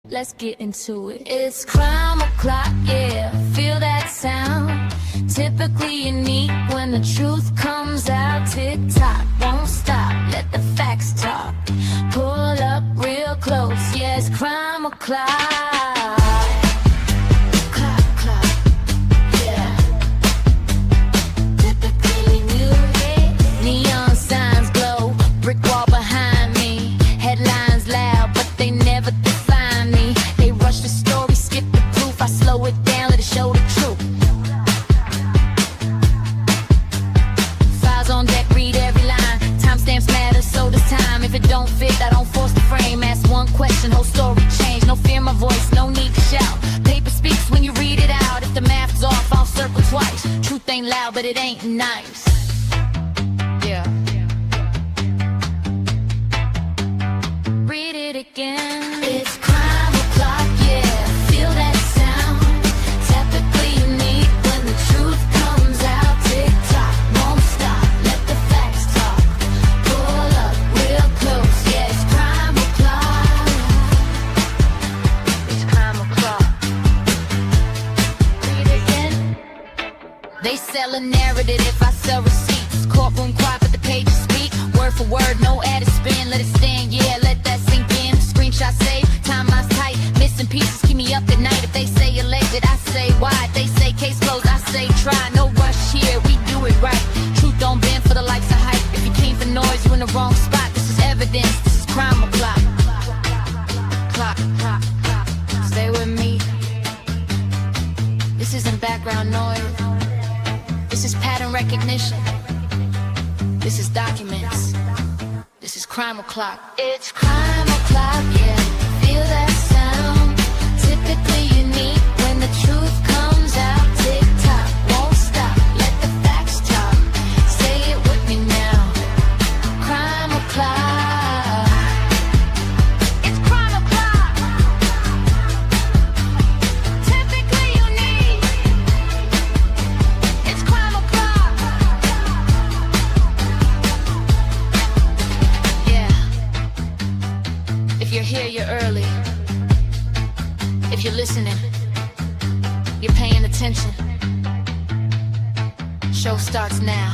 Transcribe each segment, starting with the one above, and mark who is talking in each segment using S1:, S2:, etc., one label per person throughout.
S1: Let's get into it. It's crime o'clock, yeah, feel that sound. Typically unique when the truth comes out. Tick-tock, won't stop, let the facts talk. Pull up real close, yeah, it's crime o'clock. Clock, clock, yeah. Typically new, neon signs glow, brick wall behind me. Headlines loud, but they never define me. They rush the story, skip the proof. I slow it down, let it show the truth. Files on deck, read every line. Timestamps matter, so does time. If it don't fit, I don't force the frame. Ask one question, whole story change. No fear my voice, no need to shout. Paper speaks when you read it out. If the math's off, I'll circle twice. Truth ain't loud, but it ain't nice. Yeah. Read it again. It's crime o'clock, yeah. Feel that sound. Typically unique when the truth comes out. Tick tock, won't stop. Let the facts talk. Pull up real close, yeah. It's crime o'clock. It's crime o'clock. Read it again. They sell a narrative if I sell receipts. Courtroom quiet, but the pages speak. Word for word, no added spin. Let it stand, yeah, let that sink in. Screenshot save, timeline's tight. Missing pieces keep me up at night. If they say elected, I say why. If they say case closed, I say try. No rush here, we do it right. Truth don't bend for the likes of hype. If you came for noise, you in the wrong spot. This is evidence, this is crime o'clock. Clock, clock, clock. Stay with me. This isn't background noise. This is pattern recognition. This is documents. This is crime o'clock. It's crime o'clock, yeah. Feel that sound. Typically unique when the truth comes out. Tick tock, won't stop. Let the facts talk. Say it with me now. Crime o'clock. It's crime o'clock. Typically unique. It's crime o'clock. Yeah. If you're here, you're early. If you're listening, you're paying attention. Show starts now.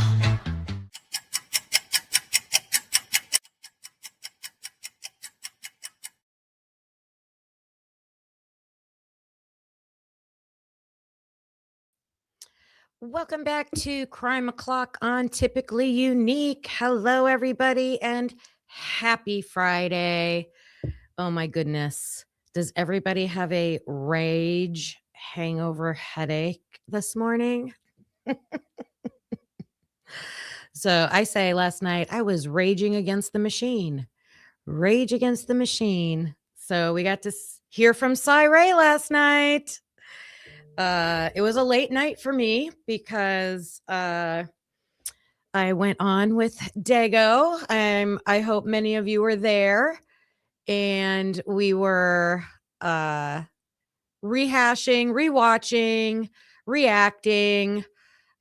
S2: Welcome back to Crime O'Clock on Typically Unique. Hello, everybody, and happy Friday. Oh, my goodness. Does everybody have a rage, hangover, headache this morning? So I say last night I was raging against the machine. Rage against the machine. So we got to hear from Cy Ray last night. It was a late night for me because I went on with Dago. I hope many of you were there, and we were rehashing, rewatching, reacting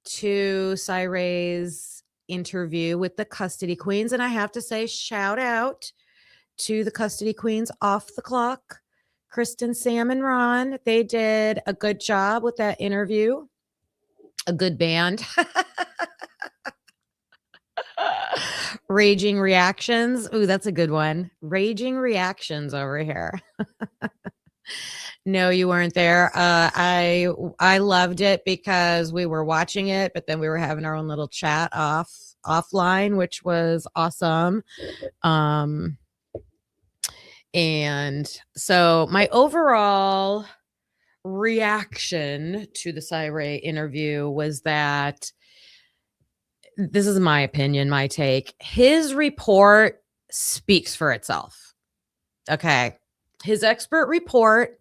S2: to Cy Ray's interview with the custody queens. And I have to say, shout out to the custody queens off the clock. Kristen, Sam, and Ron, they did a good job with that interview. A good band. Raging reactions. Ooh, that's a good one. Raging reactions over here. No, you weren't there. I loved it because we were watching it, but then we were having our own little chat offline, which was awesome. And so my overall reaction to the Cy Ray interview was that, this is my opinion, my take, his report speaks for itself. Okay. His expert report,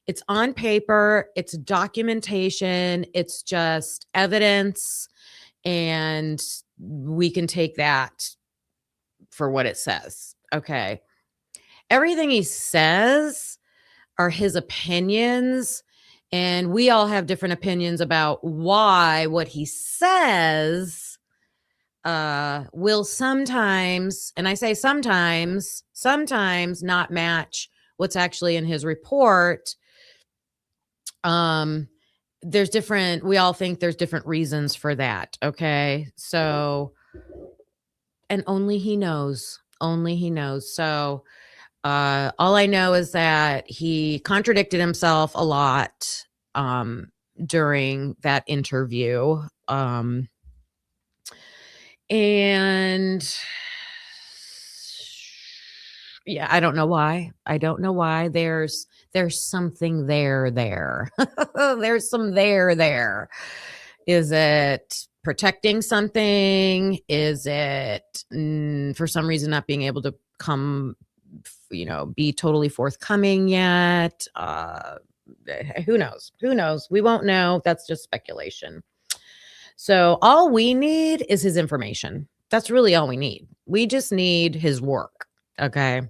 S2: it's on paper, it's documentation, it's just evidence, and we can take that for what it says. Okay. Everything he says are his opinions, and we all have different opinions about why what he says will sometimes, and I say sometimes not match what's actually in his report, there's different, we all think there's different reasons for that. Okay. So, and only he knows. Only he knows. So, all I know is that he contradicted himself a lot during that interview. And yeah, I don't know why. I don't know why. There's something there. There's some there. Is it protecting something? Is it for some reason not being able to come, be totally forthcoming yet? Who knows? Who knows? We won't know. That's just speculation. So all we need is his information. That's really all we need. We just need his work. Okay.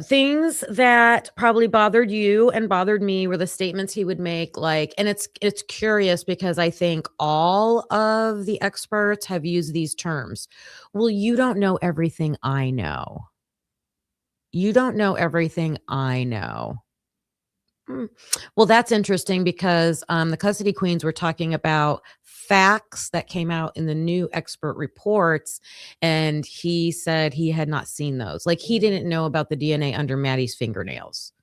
S2: Things that probably bothered you and bothered me were the statements he would make, like, and it's curious because I think all of the experts have used these terms. Well, you don't know everything I know. You don't know everything I know. Well, that's interesting because the custody queens were talking about facts that came out in the new expert reports, and he said he had not seen those. Like, he didn't know about the DNA under Maddie's fingernails.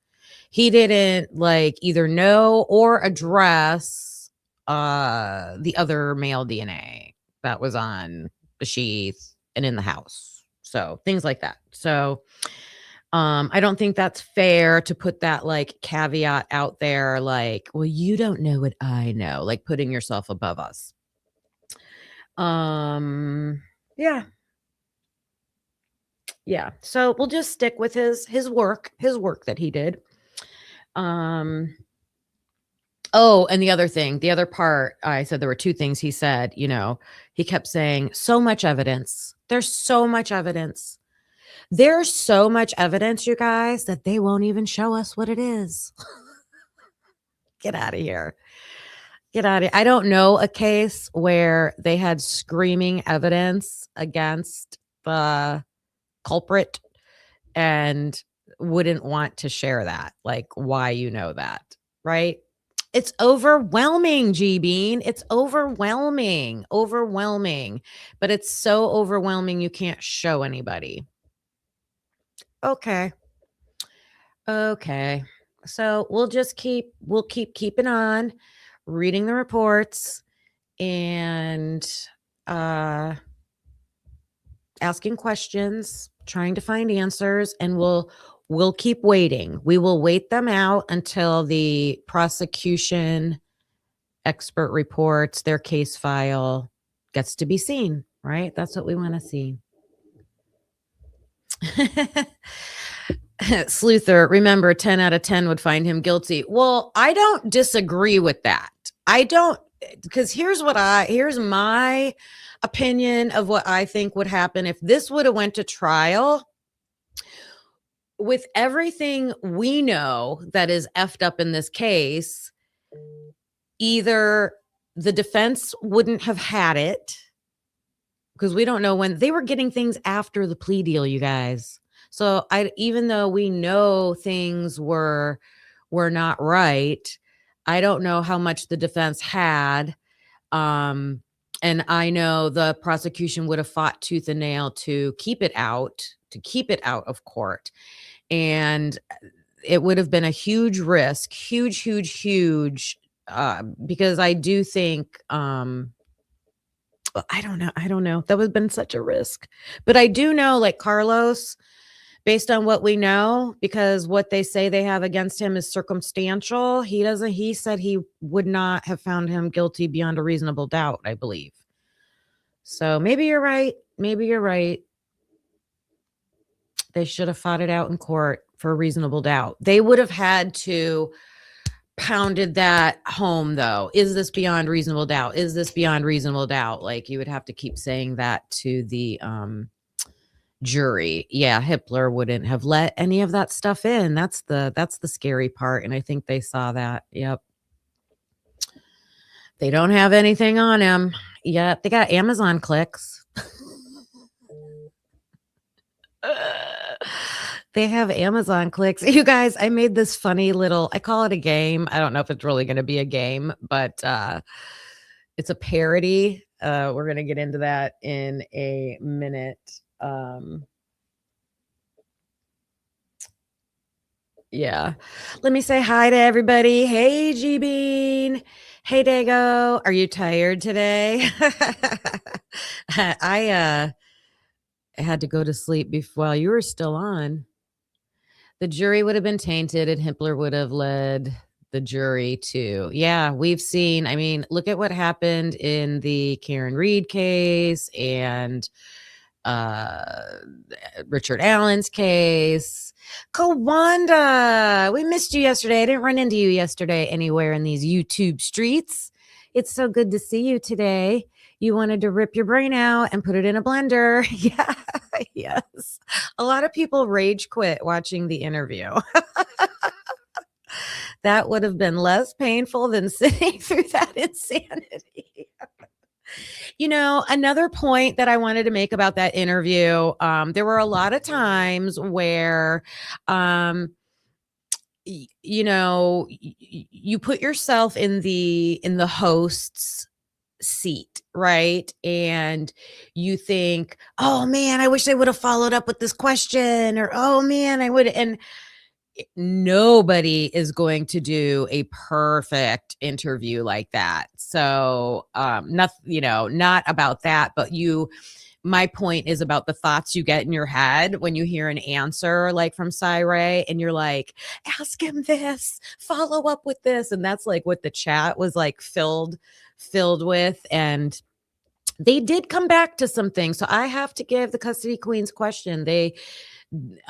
S2: He didn't like either know or address the other male DNA that was on the sheath and in the house. So things like that. So I don't think that's fair to put that like caveat out there, like, well, you don't know what I know, like putting yourself above us. Yeah. Yeah. So we'll just stick with his work that he did. Oh, and the other part, I said there were two things he said, he kept saying so much evidence. There's so much evidence. There's so much evidence, you guys, that they won't even show us what it is. Get out of here. Get out of here. I don't know a case where they had screaming evidence against the culprit and wouldn't want to share that. Like, why that, right? It's overwhelming, G Bean. It's overwhelming. But it's so overwhelming you can't show anybody. Okay. So we'll keep keeping on reading the reports and asking questions, trying to find answers, and we'll keep waiting. We will wait them out until the prosecution expert reports, their case file gets to be seen, right? That's what we want to see. Sleuther, remember 10 out of 10 would find him guilty. Well, I don't disagree with that. I don't, because here's my opinion of what I think would happen if this would have went to trial. With everything we know that is effed up in this case, either the defense wouldn't have had it, because we don't know when they were getting things after the plea deal, you guys. So even though we know things were not right, I don't know how much the defense had. And I know the prosecution would have fought tooth and nail to keep it out of court. And it would have been a huge risk, huge, because I do think, I don't know. That would have been such a risk. But I do know, like, Carlos, based on what we know, because what they say they have against him is circumstantial. He said he would not have found him guilty beyond a reasonable doubt, I believe. So maybe you're right. They should have fought it out in court for a reasonable doubt. They would have had to pounded that home, though. Is this beyond reasonable doubt? Is this beyond reasonable doubt? Like, you would have to keep saying that to the jury. Yeah, Hitler wouldn't have let any of that stuff in. That's the scary part, and I think they saw that. Yep. They don't have anything on him yet. They got Amazon clicks. They have Amazon clicks. You guys, I made this funny little, I call it a game. I don't know if it's really going to be a game, but it's a parody. We're going to get into that in a minute. Yeah. Let me say hi to everybody. Hey, G Bean. Hey, Dago. Are you tired today? I had to go to sleep while you were still on. The jury would have been tainted and Hitler would have led the jury to. Yeah, we've seen, I mean, look at what happened in the Karen Reed case and uh Richard Allen's case. Kawanda, we missed you yesterday. I didn't run into you yesterday anywhere in these YouTube streets. It's so good to see you today. You wanted to rip your brain out and put it in a blender. Yeah, yes. A lot of people rage quit watching the interview. That would have been less painful than sitting through that insanity. You know, another point that I wanted to make about that interview, there were a lot of times where, you know, you put yourself in the host's seat, right? And you think, oh man, I wish they would have followed up with this question, or oh man, I would. And nobody is going to do a perfect interview like that. So, not about that, but my point is about the thoughts you get in your head when you hear an answer like from Ray, and you're like, ask him this, follow up with this. And that's like what the chat was like filled with. And they did come back to some things. So I have to give the custody queens question.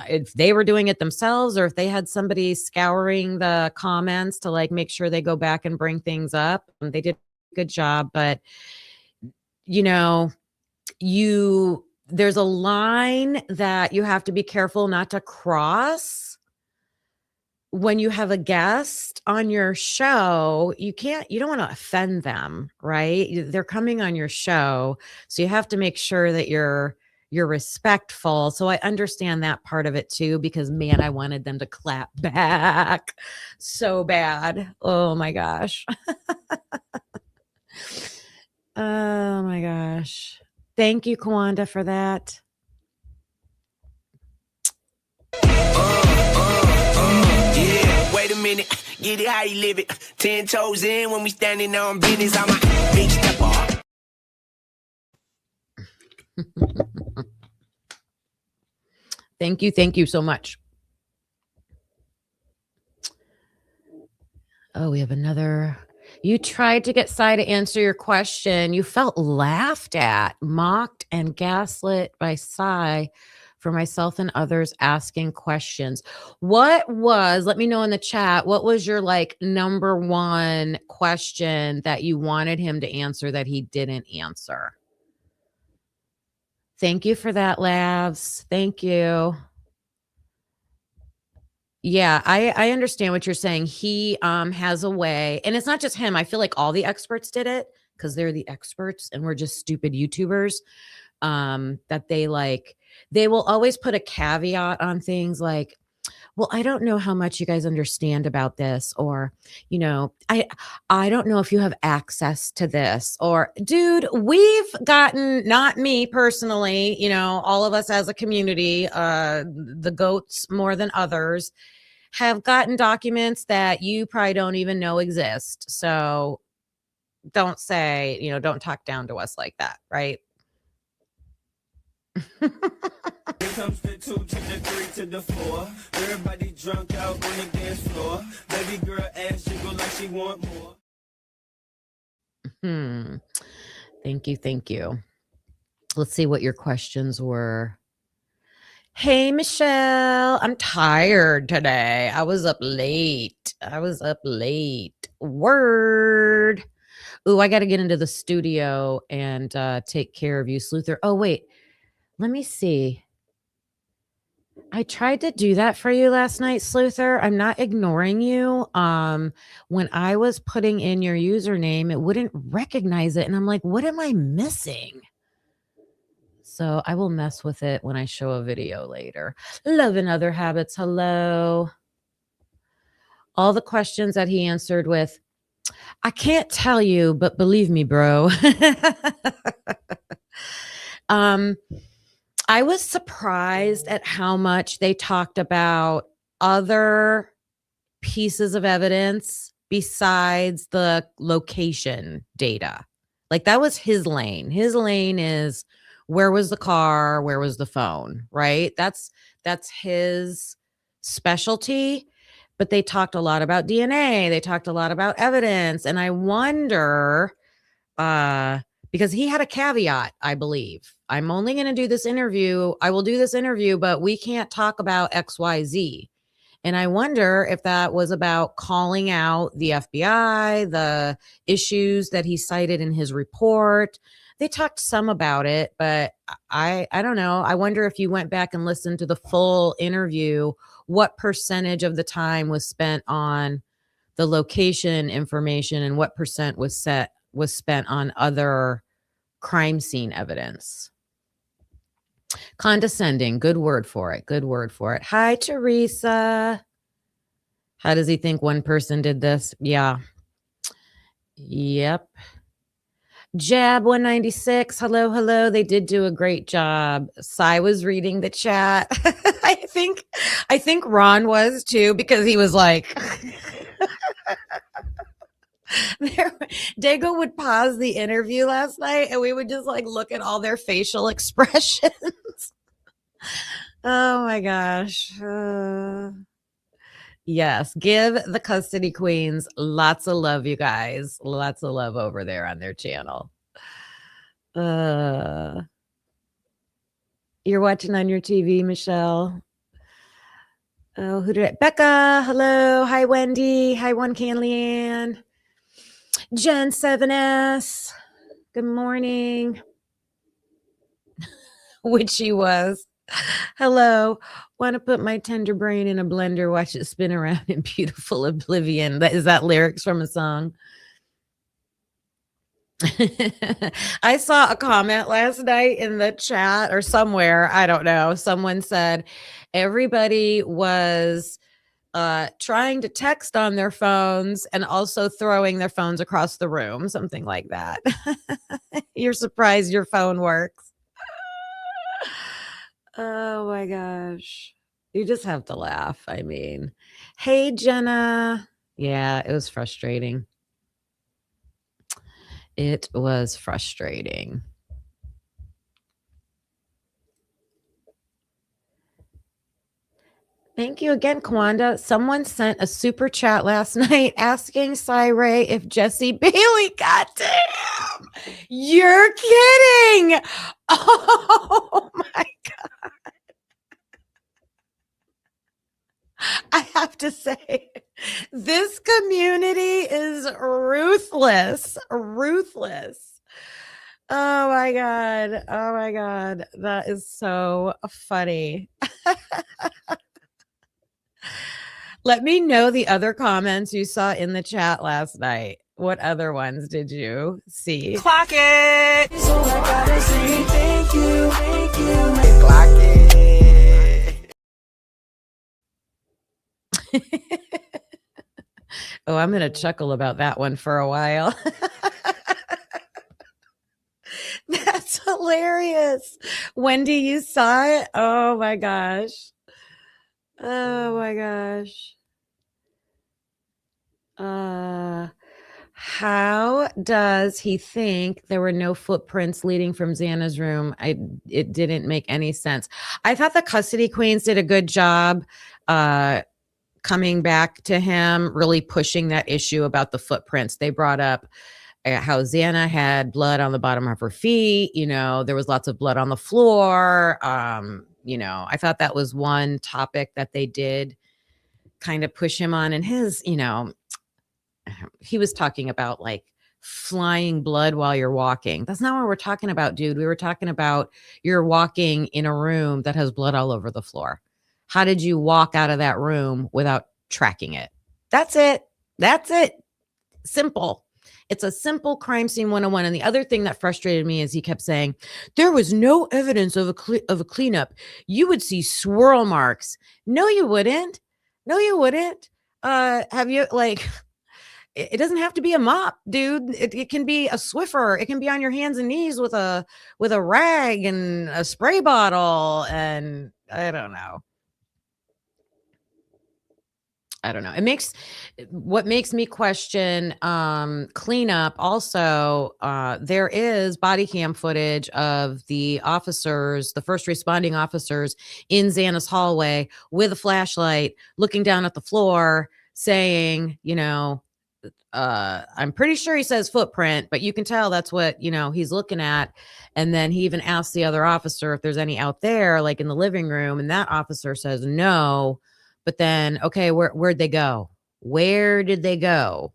S2: If they were doing it themselves or if they had somebody scouring the comments to like make sure they go back and bring things up, they did a good job. But you know, there's a line that you have to be careful not to cross when you have a guest on your show. You don't want to offend them, right? They're coming on your show, so you have to make sure that you're respectful. So I understand that part of it too, because man, I wanted them to clap back so bad. Oh my gosh. Oh my gosh. Thank you, Kawanda, for that.
S3: Yeah, wait a minute. Get it how you live it. 10 toes in when we standing on business. I'm a big step off.
S2: Thank you so much. Oh, we have another. You tried to get Cy to answer your question. You felt laughed at, mocked, and gaslit by Cy for myself and others asking questions. Let me know in the chat, what was your like number one question that you wanted him to answer that he didn't answer? Thank you for that, Labs. Thank you. Yeah, I understand what you're saying. He has a way, and it's not just him. I feel like all the experts did it because they're the experts and we're just stupid YouTubers. That they will always put a caveat on things like, well, I don't know how much you guys understand about this, or, I don't know if you have access to this, or dude, we've gotten, not me personally, all of us as a community, the goats more than others have gotten documents that you probably don't even know exist. So don't say, don't talk down to us like that. Right.
S3: Here comes the 2 to the 3 to the 4. Everybody drunk out on the dance floor. Baby girl ass jiggle like she want more.
S2: Thank you. Let's see what your questions were. Hey, Michelle, I'm tired today. I was up late. Word. Ooh, I got to get into the studio and take care of you, Sleuther. Oh, wait. Let me see. I tried to do that for you last night, Sleuther. I'm not ignoring you. When I was putting in your username, it wouldn't recognize it. And I'm like, what am I missing? So I will mess with it when I show a video later. Love and Other Habits. Hello. All the questions that he answered with, I can't tell you, but believe me, bro. I was surprised at how much they talked about other pieces of evidence besides the location data. Like that was his lane. His lane is where was the car, where was the phone, right? That's his specialty. But they talked a lot about DNA. They talked a lot about evidence. And I wonder, because he had a caveat, I believe. I'm only going to do this interview. I will do this interview, but we can't talk about XYZ. And I wonder if that was about calling out the FBI, the issues that he cited in his report. They talked some about it, but I don't know. I wonder if you went back and listened to the full interview, what percentage of the time was spent on the location information and what percent was spent on other crime scene evidence. Condescending, good word for it. Good word for it. Hi, Teresa. How does he think one person did this? Yeah. Yep. Jab 196. Hello, hello. They did do a great job. Sai was reading the chat. I think Ron was too, because he was like Dago would pause the interview last night and we would just like look at all their facial expressions. Oh my gosh. Yes, give the custody queens lots of love, you guys. Lots of love over there on their channel. You're watching on your TV, Michelle. Oh, who did it? Becca, hello. Hi, Wendy. Hi, One Can Leanne. Jen 7S. Good morning. Which she was. Hello. Want to put my tender brain in a blender, watch it spin around in beautiful oblivion. Is that lyrics from a song? I saw a comment last night in the chat or somewhere. I don't know. Someone said everybody was trying to text on their phones and also throwing their phones across the room, something like that. You're surprised your phone works. Oh my gosh. You just have to laugh. I mean, hey, Jenna. Yeah, it was frustrating. It was frustrating. Thank you again, Kwanda. Someone sent a super chat last night asking Ray if Jesse Bailey got to him. You're kidding. Oh my God. I have to say, this community is ruthless. Ruthless. Oh my God. Oh my God. That is so funny. Let me know the other comments you saw in the chat last night. What other ones did you see?
S3: Clock it. So I gotta say thank you. Clock it.
S2: Oh, I'm going to chuckle about that one for a while. That's hilarious. Wendy, you saw it? Oh my gosh. Oh my gosh. How does he think there were no footprints leading from Xana's room? It didn't make any sense. I thought the custody queens did a good job coming back to him, really pushing that issue about the footprints. They brought up how Xana had blood on the bottom of her feet. You know, there was lots of blood on the floor. You know, I thought that was one topic that they did kind of push him on. And his, you know, he was talking about like flying blood while you're walking. That's not what we're talking about, dude. We were talking about you're walking in a room that has blood all over the floor. How did you walk out of that room without tracking it? That's it. That's it. Simple. It's a simple crime scene 101. And the other thing that frustrated me is he kept saying, there was no evidence of a cleanup. You would see swirl marks. No, you wouldn't. No, you wouldn't. Have you like it doesn't have to be a mop, dude. It can be a Swiffer. It can be on your hands and knees with a rag and a spray bottle. And I don't know. What makes me question cleanup also, there is body cam footage of the officers, the first responding officers in Xana's hallway with a flashlight looking down at the floor saying, I'm pretty sure he says footprint, but you can tell that's what, he's looking at. And then he even asks the other officer if there's any out there, like in the living room. And that officer says no. But then, okay, where'd they go? Where did they go?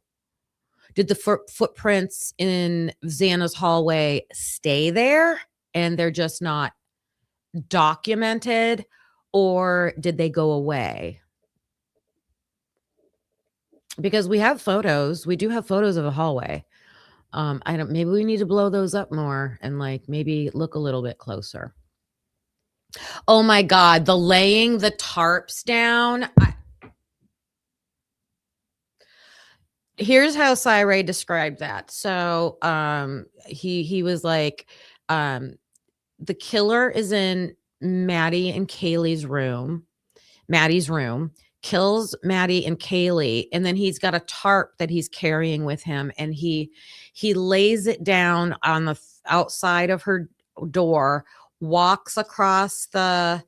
S2: Did the footprints in Xana's hallway stay there and they're just not documented, or did they go away? Because we have photos. We do have photos of a hallway. Maybe we need to blow those up more and like maybe look a little bit closer. Oh my God, the laying the tarps down. Here's how Cy described that. So he was like, the killer is in Maddie and Kaylee's room, Maddie's room, kills Maddie and Kaylee, and then he's got a tarp that he's carrying with him, and he lays it down on the outside of her door, walks across the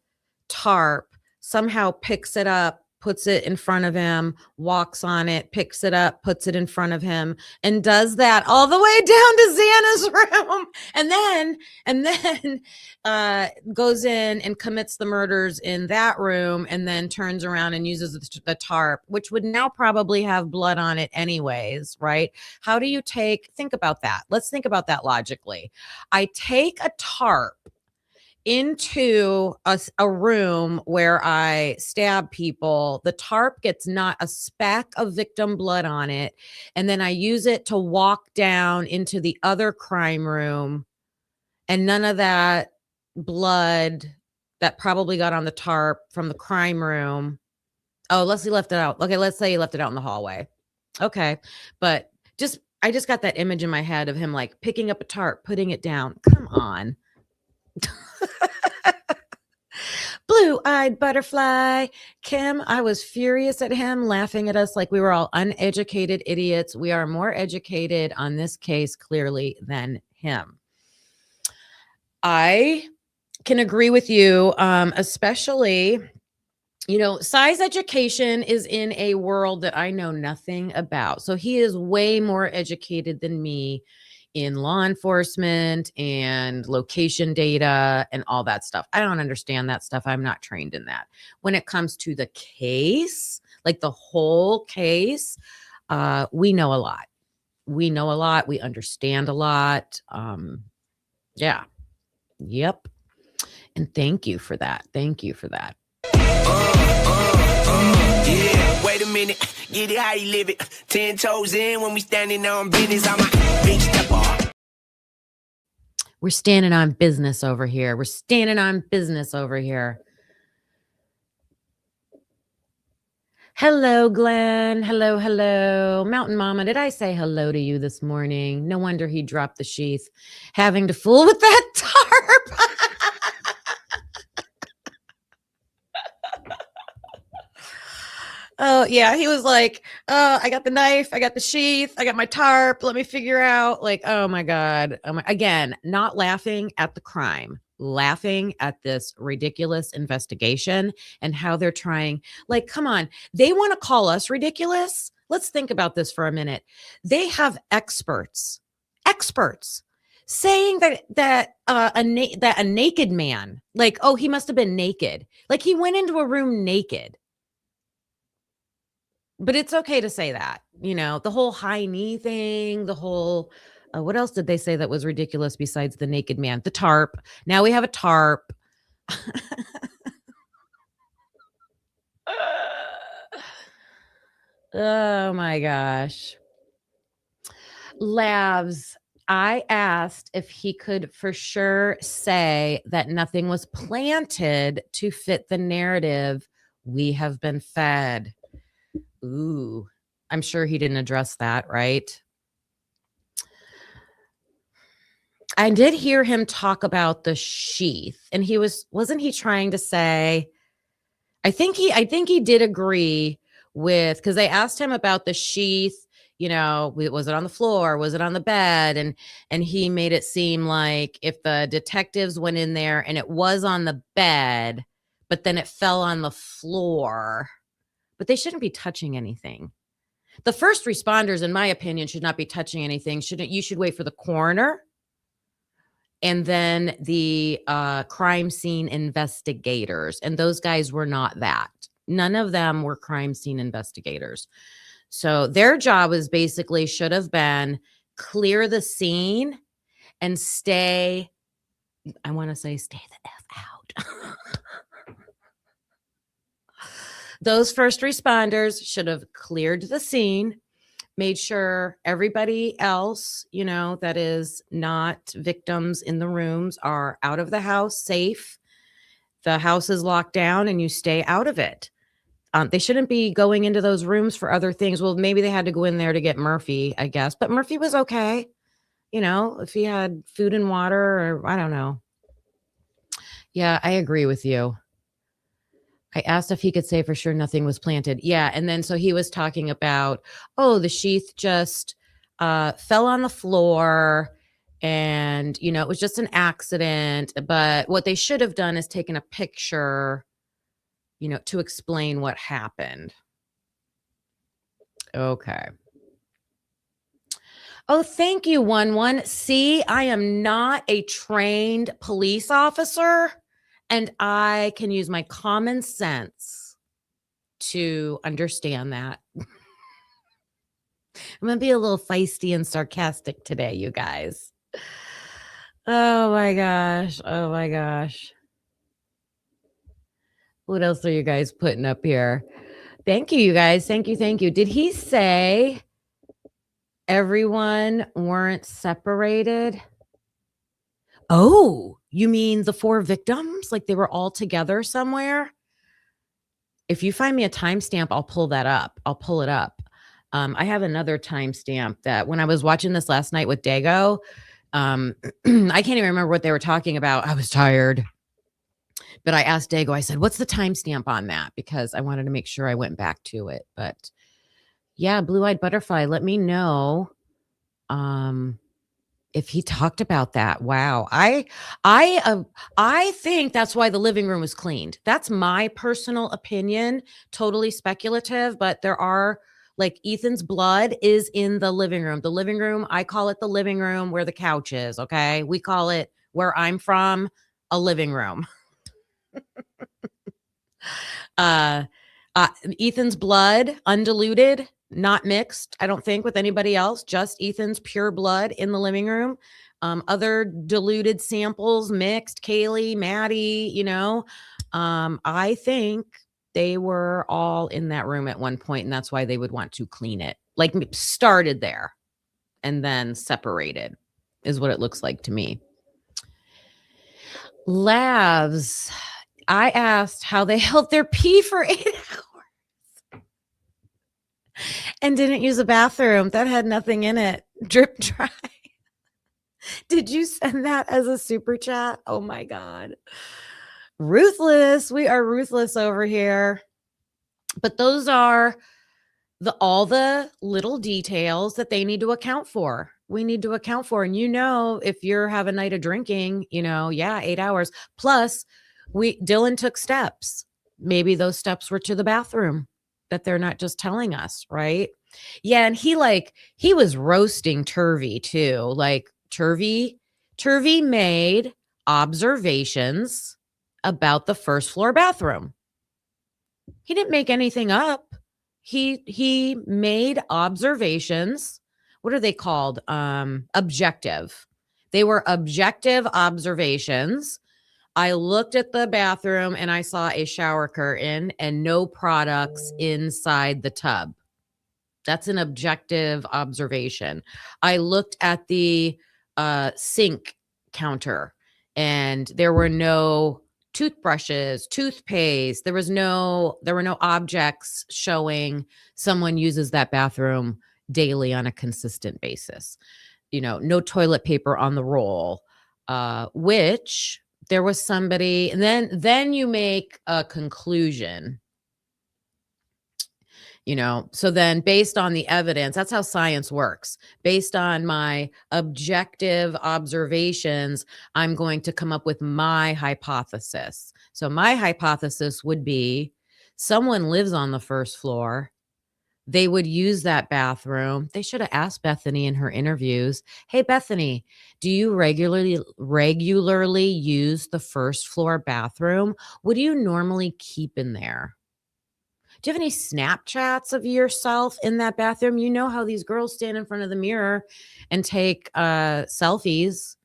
S2: tarp, somehow picks it up, puts it in front of him, walks on it, picks it up, puts it in front of him, and does that all the way down to Xana's room. And then goes in and commits the murders in that room, and then turns around and uses the tarp, which would now probably have blood on it anyways, right? How do you think about that? Let's think about that logically. I take a tarp into a room where I stab people. The tarp gets not a speck of victim blood on it. And then I use it to walk down into the other crime room. And none of that blood that probably got on the tarp from the crime room. Oh, let's say he left it out. Okay, let's say he left it out in the hallway. Okay. But I just got that image in my head of him like picking up a tarp, putting it down. Come on. Blue-eyed butterfly. Kim, I was furious at him, laughing at us like we were all uneducated idiots. We are more educated on this case clearly than him. I can agree with you, especially, Cy's education is in a world that I know nothing about. So he is way more educated than me in law enforcement and location data and all that stuff. I don't understand that stuff. I'm not trained in that. When it comes to the case, like the whole case, we know a lot. We know a lot. We understand a lot. Yeah. Yep. And thank you for that. Thank you for that.
S4: Yeah, wait a minute. Get it how you live it. 10 toes in when we standing on business. I'm a big stepper.
S2: We're standing on business over here. We're standing on business over here. Hello, Glenn. Hello, hello. Mountain Mama, did I say hello to you this morning? No wonder he dropped the sheath. Having to fool with that tarp. Oh, yeah. He was like, I got the knife. I got the sheath. I got my tarp. Let me figure out. Like, oh, my God. Again, not laughing at the crime, laughing at this ridiculous investigation and how they're trying. Like, come on. They want to call us ridiculous. Let's think about this for a minute. They have experts saying that a naked man, like, oh, he must have been naked. Like he went into a room naked. But it's okay to say that, the whole high knee thing, the whole, what else did they say that was ridiculous besides the naked man? The tarp. Now we have a tarp. Oh my gosh. Lavs, I asked if he could for sure say that nothing was planted to fit the narrative we have been fed. Ooh, I'm sure he didn't address that, right? I did hear him talk about the sheath, and wasn't he trying to say, I think he did agree with, because they asked him about the sheath, was it on the floor, was it on the bed, and he made it seem like if the detectives went in there and it was on the bed, but then it fell on the floor, but they shouldn't be touching anything. The first responders, in my opinion, should not be touching anything. You should wait for the coroner and then the crime scene investigators. And those guys were not that. None of them were crime scene investigators. So their job was basically should have been clear the scene and stay the F out. Those first responders should have cleared the scene, made sure everybody else, that is not victims in the rooms are out of the house, safe. The house is locked down and you stay out of it. They shouldn't be going into those rooms for other things. Well, maybe they had to go in there to get Murphy, I guess. But Murphy was okay. If he had food and water, or I don't know. Yeah, I agree with you. I asked if he could say for sure nothing was planted. Yeah. And then so he was talking about, the sheath just fell on the floor and, it was just an accident. But what they should have done is taken a picture, to explain what happened. Okay. Oh, thank you, 1-1. See, I am not a trained police officer. And I can use my common sense to understand that. I'm going to be a little feisty and sarcastic today, you guys. Oh my gosh. Oh my gosh. What else are you guys putting up here? Thank you, you guys. Thank you. Thank you. Did he say everyone weren't separated? Oh, you mean the 4 victims? Like they were all together somewhere? If you find me a timestamp, I'll pull that up. I'll pull it up. I have another timestamp that when I was watching this last night with Dago, I can't even remember what they were talking about. I was tired. But I asked Dago, I said, what's the timestamp on that? Because I wanted to make sure I went back to it. But yeah, Blue-Eyed Butterfly, let me know. If he talked about that. Wow. I think that's why the living room was cleaned. That's my personal opinion, totally speculative, but there are like Ethan's blood is in the living room. The living room, I call it the living room where the couch is, okay? We call it where I'm from a living room. Ethan's blood, undiluted, not mixed, I don't think, with anybody else, just Ethan's pure blood in the living room. Other diluted samples mixed, Kaylee, Maddie, I think they were all in that room at one point, and that's why they would want to clean it. Like started there and then separated is what it looks like to me. Lavs, I asked how they held their pee for 8 hours and didn't use a bathroom that had nothing in it. Drip dry. Did you send that as a super chat? Oh my God. Ruthless. We are ruthless over here. But those are all the little details that they need to account for. We need to account for. And if you're having a night of drinking, 8 hours. Plus, Dylan took steps. Maybe those steps were to the bathroom that they're not just telling us, right? Yeah, and he was roasting Turvey too. Like Turvey made observations about the first floor bathroom. He didn't make anything up. He made observations. What are they called? Objective. They were objective observations. I looked at the bathroom and I saw a shower curtain and no products inside the tub. That's an objective observation. I looked at the sink counter, and there were no toothbrushes, toothpaste. There were no objects showing someone uses that bathroom daily on a consistent basis. No toilet paper on the roll, which there was somebody, and then you make a conclusion. So then based on the evidence, that's how science works. Based on my objective observations, I'm going to come up with my hypothesis. So my hypothesis would be someone lives on the first floor. They would use that bathroom. They should have asked Bethany in her interviews, "Hey, Bethany, do you regularly use the first floor bathroom? What do you normally keep in there? Do you have any Snapchats of yourself in that bathroom? You know how these girls stand in front of the mirror and take selfies.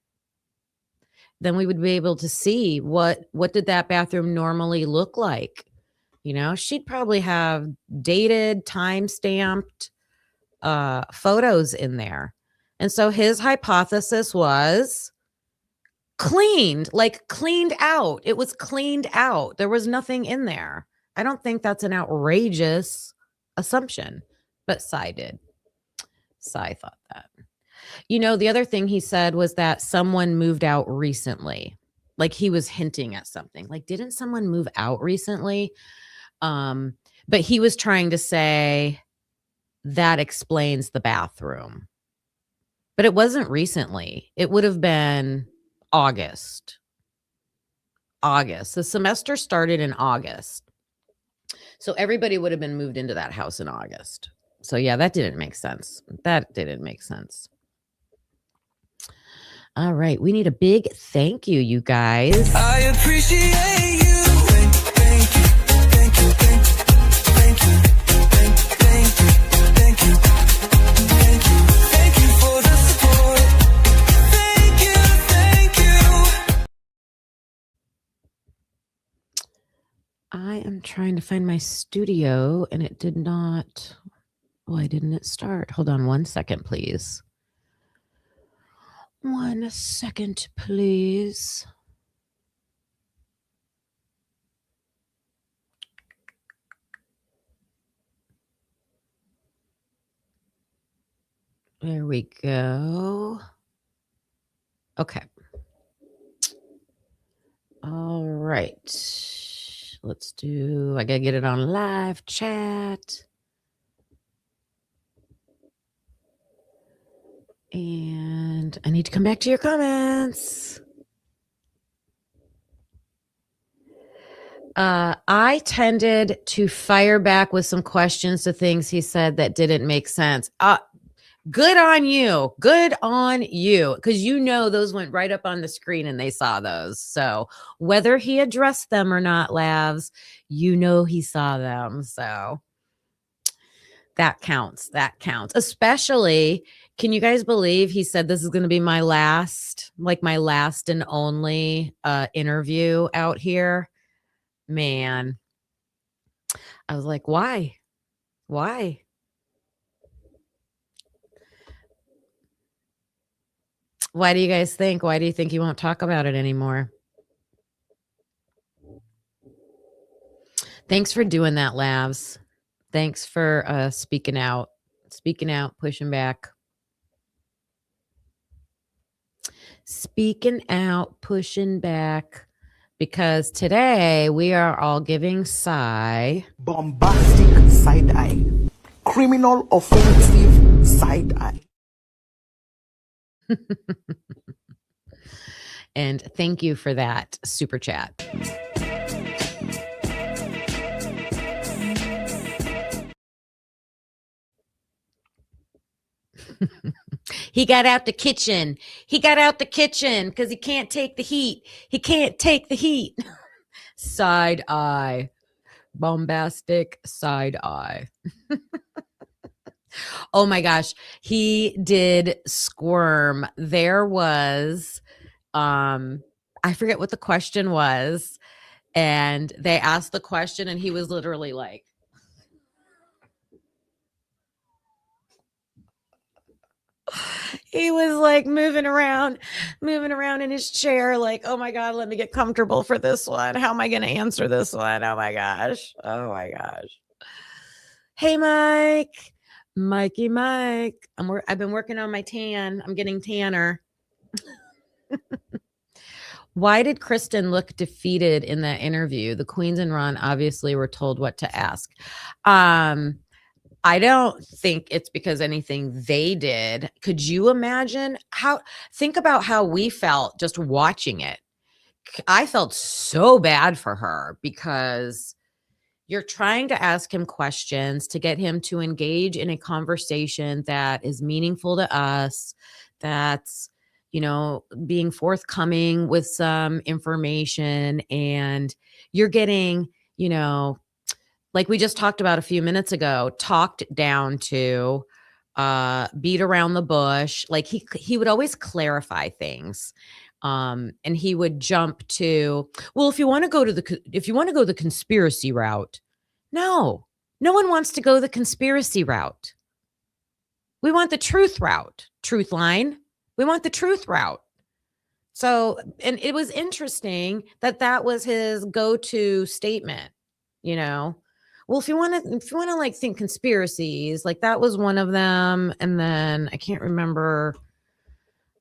S2: Then we would be able to see what did that bathroom normally look like. She'd probably have dated, time-stamped photos in there. And so his hypothesis was cleaned out. It was cleaned out. There was nothing in there. I don't think that's an outrageous assumption, but Cy did. Cy thought that. The other thing he said was that someone moved out recently. Like he was hinting at something. Like, didn't someone move out recently? But he was trying to say that explains the bathroom. But it wasn't recently. It would have been August. The semester started in August. So everybody would have been moved into that house in August. So yeah, that didn't make sense. All right. We need a big thank you, you guys.
S5: I appreciate you. Thank you. Thank you. Thank you. Thank you. Thank you. Thank you. Thank you. Thank you for the support. Thank you. Thank you.
S2: I am trying to find my studio and it did not. Why didn't it start? Hold on 1 second, please. 1 second, please. There we go. Okay. All right. I gotta get it on live chat. And I need to come back to your comments. I tended to fire back with some questions to things he said that didn't make sense. Good on you. Good on you. Because those went right up on the screen and they saw those. So whether he addressed them or not, Lavs, he saw them. So that counts. Especially, can you guys believe he said this is going to be my last and only interview out here? Man. I was like, why? Why? Why do you guys think? Why do you think you won't talk about it anymore? Thanks for doing that, Lavs. Thanks for speaking out, pushing back. Speaking out, pushing back. Because today we are all giving Cy
S6: bombastic side eye, criminal offensive side eye.
S2: And thank you for that super chat. He got out the kitchen. Because he can't take the heat. Side eye. Bombastic side eye. Oh my gosh. He did squirm. There was, I forget what the question was. And they asked the question and he was literally like, He was like moving around in his chair, like, oh my God, let me get comfortable for this one. How am I going to answer this one? Oh my gosh. Oh my gosh. Hey, Mike. Mikey Mike. I've been working on my tan. I'm getting tanner. Why did Kristen look defeated in that interview? The Queens and Ron obviously were told what to ask. I don't think it's because anything they did. Could you imagine think about how we felt just watching it. I felt so bad for her because you're trying to ask him questions to get him to engage in a conversation that is meaningful to us, that's, being forthcoming with some information, and you're getting, like we just talked about a few minutes ago, talked down to, beat around the bush. Like he would always clarify things. And he would jump to, well, if you want to go the conspiracy route, no one wants to go the conspiracy route. We want the truth route, truth line. We want the truth route. So, and it was interesting that was his go-to statement, Well, if you want to like think conspiracies, like that was one of them. And then I can't remember,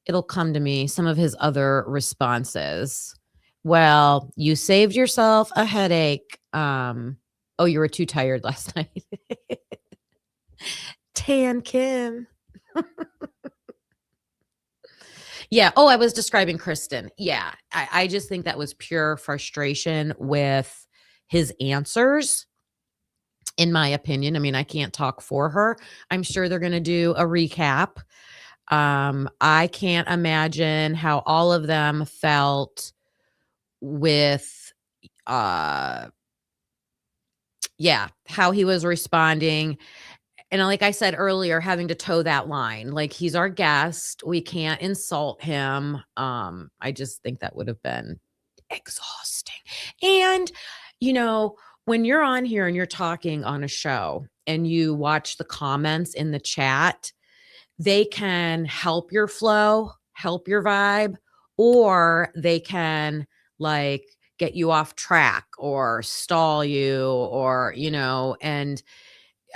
S2: it'll come to me, some of his other responses. Well, you saved yourself a headache. Oh, you were too tired last night. Tan Kim. Yeah. Oh, I was describing Kristen. Yeah. I just think that was pure frustration with his answers, in my opinion. I mean, I can't talk for her. I'm sure they're going to do a recap. I can't imagine how all of them felt with, how he was responding. And like I said earlier, having to toe that line, like he's our guest. We can't insult him. I just think that would have been exhausting. And, when you're on here and you're talking on a show and you watch the comments in the chat, they can help your flow, help your vibe, or they can like get you off track or stall you or, and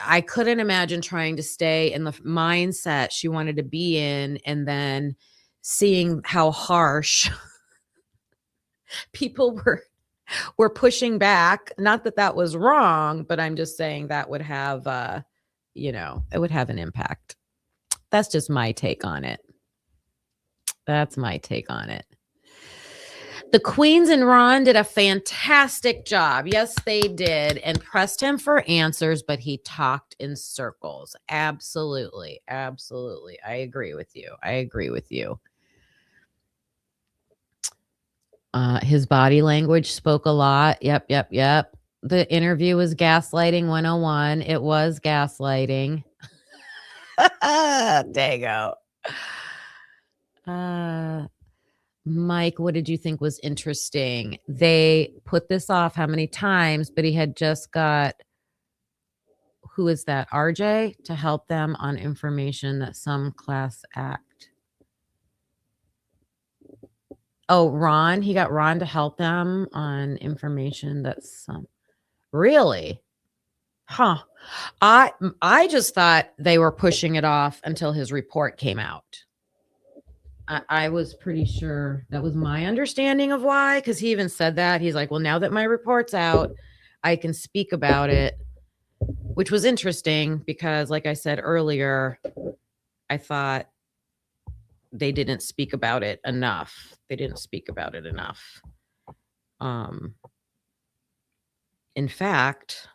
S2: I couldn't imagine trying to stay in the mindset she wanted to be in and then seeing how harsh people were pushing back. Not that was wrong, but I'm just saying that would have, it would have an impact. That's just my take on it. That's my take on it. The Queens and Ron did a fantastic job. Yes, they did. And pressed him for answers, but he talked in circles. Absolutely. Absolutely. I agree with you. His body language spoke a lot. Yep. The interview was gaslighting 101. It was gaslighting. Dago. Mike, what did you think was interesting? They put this off how many times, but he had just got, who is that? RJ to help them on information that some class act. Oh, Ron. He got Ron to help them on information that some. Really? Huh. I just thought they were pushing it off until his report came out. I was pretty sure that was my understanding of why, because he even said that. He's like, well, now that my report's out, I can speak about it, which was interesting because, like I said earlier, I thought they didn't speak about it enough. In fact,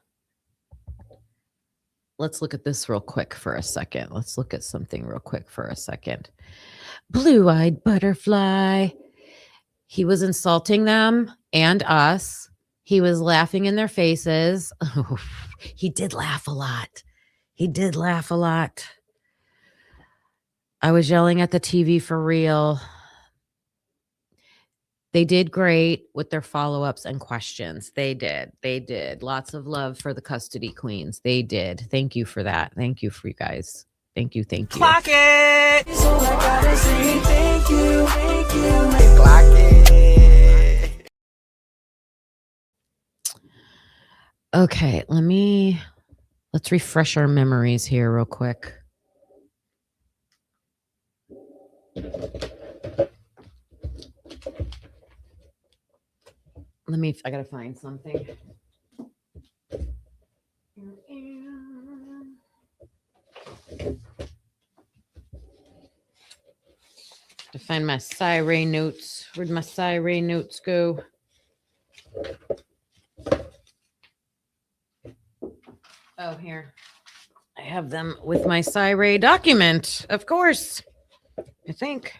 S2: let's look at this real quick for a second. Let's look at something real quick for a second. Blue-eyed butterfly. He was insulting them and us. He was laughing in their faces. He did laugh a lot. I was yelling at the TV for real. They did great with their follow-ups and questions. They did. Lots of love for the custody queens. They did. Thank you for that. Thank you for you guys. Thank you. Thank you.
S4: Clock it.
S5: So I gotta say thank you, thank you.
S4: Clock it.
S2: Okay, let's refresh our memories here real quick. I gotta find something. To find my Sirey notes. Where'd my Sirey notes go? Oh, here. I have them with my Sirey document, of course. I think.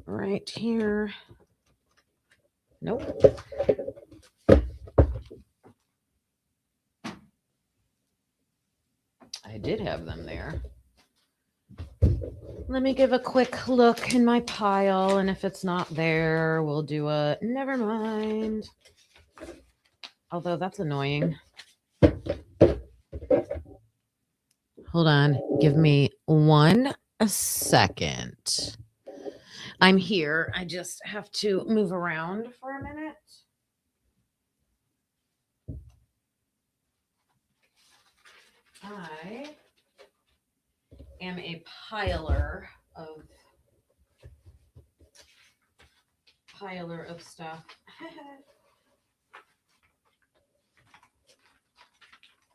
S2: Right here. Nope. I did have them there. Let me give a quick look in my pile, and if it's not there, we'll do a never mind. Although that's annoying. Hold on. Give me 1 second. I'm here. I just have to move around for a minute. I am a piler of stuff.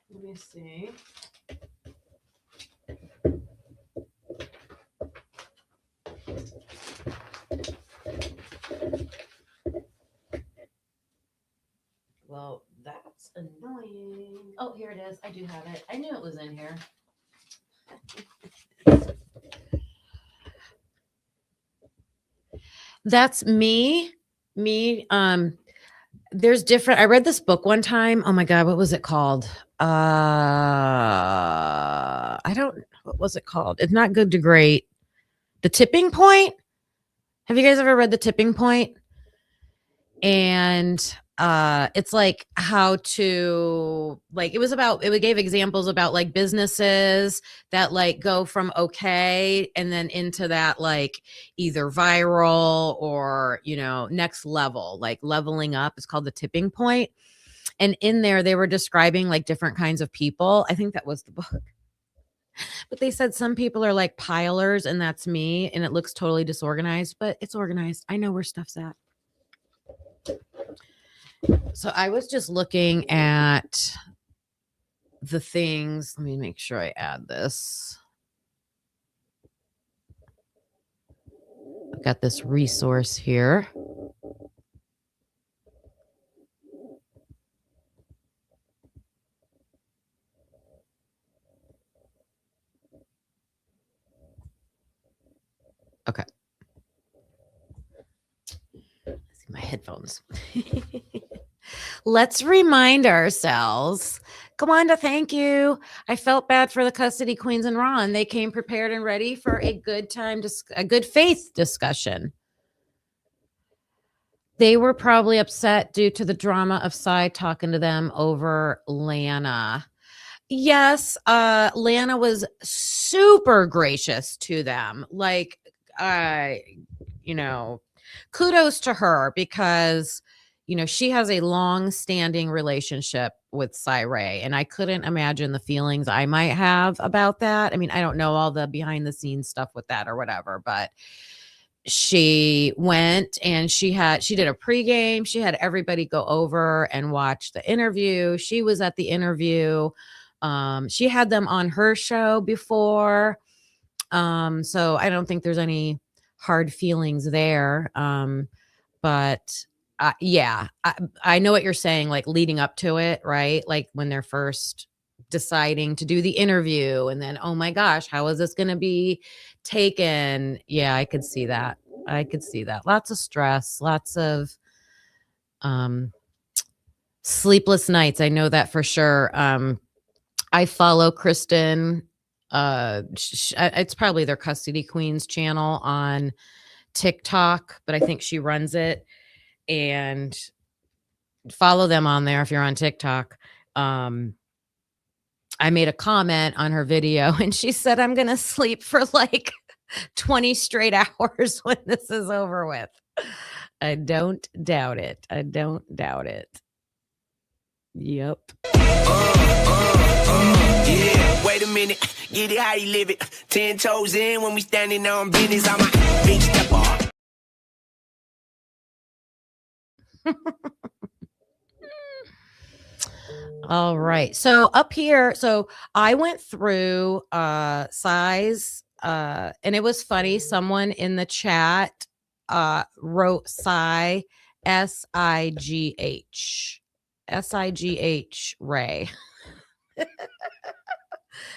S2: Let me see. Well, that's annoying. Oh, here it is. I do have it. I knew it was in here. That's me. There's different. I read this book one time. Oh my God, what was it called? What was it called? It's not Good to Great. The Tipping Point. Have you guys ever read The Tipping Point? And it's like how to it gave examples about like businesses that like go from okay and then into that like either viral or next level, like leveling up. It's called The Tipping Point. And in there they were describing like different kinds of people. I think that was the book. But they said some people are like pilers, and that's me, and it looks totally disorganized, but it's organized. I know where stuff's at. So I was just looking at the things. Let me make sure I add this. I've got this resource here. Okay. Let's see my headphones. Let's remind ourselves. Come on to thank you. I felt bad for the custody queens and Ron. They came prepared and ready for a good time, a good faith discussion. They were probably upset due to the drama of Cy talking to them over Lana. Yes, Lana was super gracious to them. Like, kudos to her because, she has a long-standing relationship with Cy-Ray, and I couldn't imagine the feelings I might have about that. I mean, I don't know all the behind-the-scenes stuff with that or whatever, but she went and she did a pregame. She had everybody go over and watch the interview. She was at the interview. She had them on her show before. So I don't think there's any hard feelings there. But yeah, I know what you're saying, like leading up to it, right? Like when they're first deciding to do the interview and then, oh my gosh, how is this going to be taken? Yeah, I could see that. Lots of stress, lots of sleepless nights. I know that for sure. I follow Kristen. It's probably their Custody Queens channel on TikTok, but I think she runs it. And follow them on there if you're on TikTok. I made a comment on her video and she said, I'm going to sleep for like 20 straight hours when this is over with. I don't doubt it. I don't doubt it. Yep.
S4: Yeah, wait a minute, get it how you live it. 10 toes in when we standing on business. I'm a big stepper.
S2: All right. So up here, so I went through size and it was funny. Someone in the chat wrote Sigh, S-I-G-H. S-I-G-H Ray.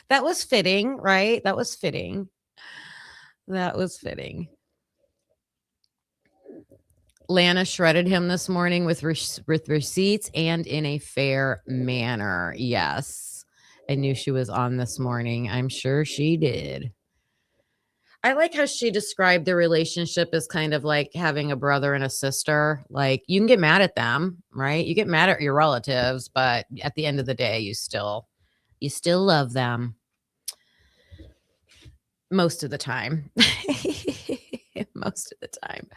S2: That was fitting, right? That was fitting. That was fitting. Lana shredded him this morning with receipts and in a fair manner. Yes. I knew she was on this morning. I'm sure she did. I like how she described the relationship as kind of like having a brother and a sister. Like you can get mad at them, right? You get mad at your relatives, but at the end of the day, you still love them. Most of the time. Most of the time.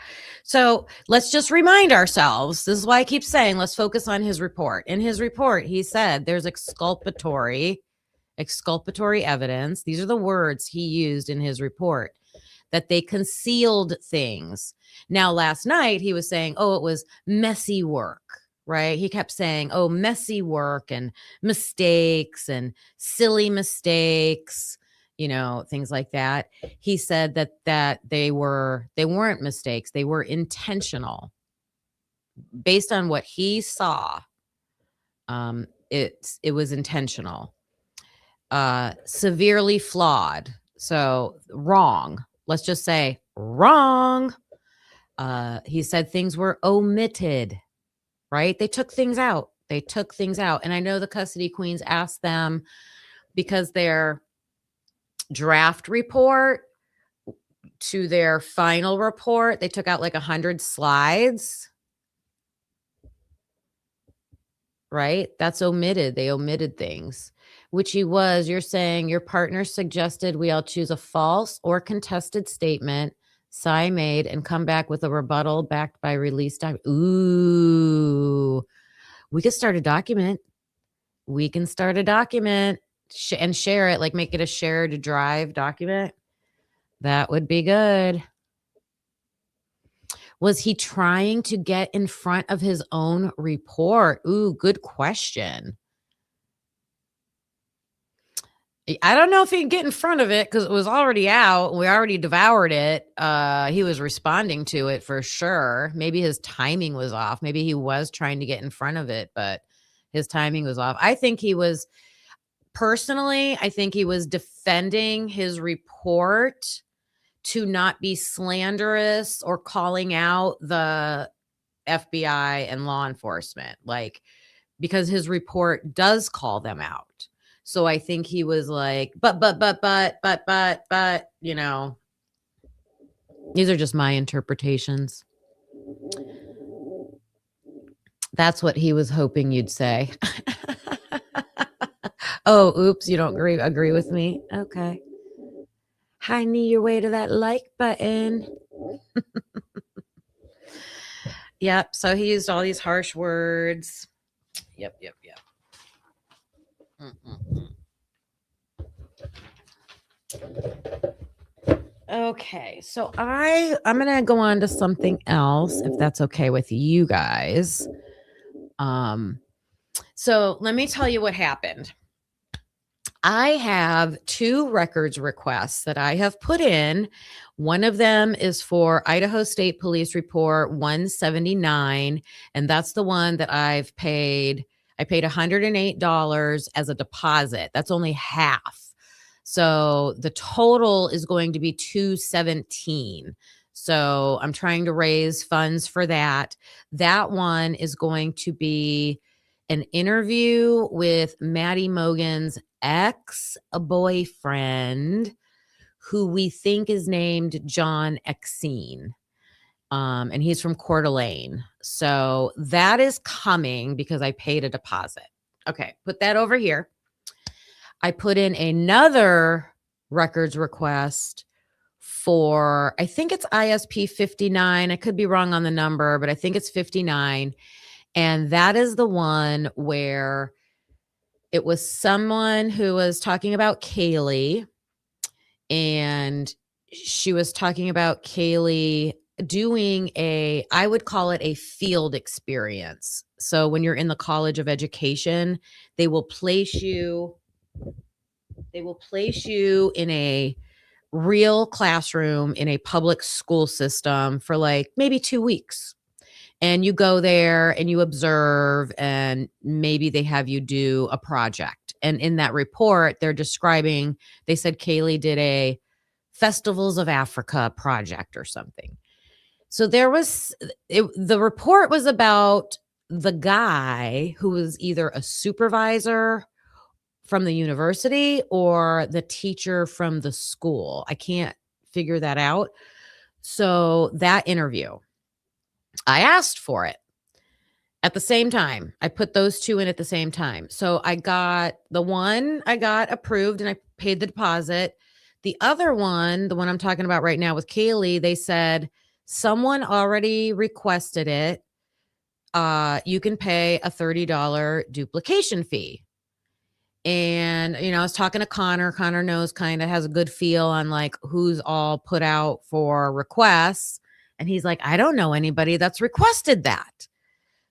S2: So let's just remind ourselves. This is why I keep saying, let's focus on his report. In his report, he said there's exculpatory evidence. These are the words he used in his report, that they concealed things. Now, last night he was saying, oh, it was messy work, right? He kept saying, oh, messy work and mistakes and silly mistakes, you know, things like that. He said that they weren't mistakes. They were intentional based on what he saw. It was intentional, severely flawed. So wrong. Let's just say wrong. He said things were omitted, right? They took things out. And I know the custody queens asked them because their draft report to their final report, they took out like 100 slides, right? That's omitted. They omitted things, which you're saying your partner suggested we all choose a false or contested statement, Cy made, and come back with a rebuttal backed by release document. Ooh, we could start a document. We can start a document and share it, like make it a share to drive document. That would be good. Was he trying to get in front of his own report? Ooh, good question. I don't know if he can get in front of it because it was already out. We already devoured it. He was responding to it for sure. Maybe his timing was off. Maybe he was trying to get in front of it, but his timing was off. I think he was defending his report to not be slanderous or calling out the FBI and law enforcement, like, because his report does call them out. So I think he was like, but, you know, these are just my interpretations. That's what he was hoping you'd say. Oh, oops, you don't agree with me? Okay. High knee your way to that like button. Yep. So he used all these harsh words. Yep. Okay. So I'm going to go on to something else, if that's okay with you guys. So let me tell you what happened. I have 2 records requests that I have put in. One of them is for Idaho State Police Report 179, and that's the one that I paid $108 as a deposit. That's only half. So the total is going to be $217. So I'm trying to raise funds for that. That one is going to be an interview with Maddie Mogan's ex-boyfriend, who we think is named John Exene. And he's from Coeur d'Alene. So that is coming because I paid a deposit. Okay, put that over here. I put in another records request for, I think it's ISP 59. I could be wrong on the number, but I think it's 59. And that is the one where it was someone who was talking about Kaylee, and she was talking about Kaylee doing I would call it a field experience. So when you're in the College of Education, they will place you in a real classroom in a public school system for like maybe 2 weeks. And you go there and you observe, and maybe they have you do a project. And in that report, they said Kaylee did a Festivals of Africa project or something. So the report was about the guy who was either a supervisor from the university or the teacher from the school. I can't figure that out. So that interview, I asked for it at the same time. I put those two in at the same time. So I got approved and I paid the deposit. The other one, the one I'm talking about right now with Kaylee, they said someone already requested it. You can pay a $30 duplication fee. And, I was talking to Connor. Connor knows, kind of has a good feel on like who's all put out for requests. And he's like, I don't know anybody that's requested that.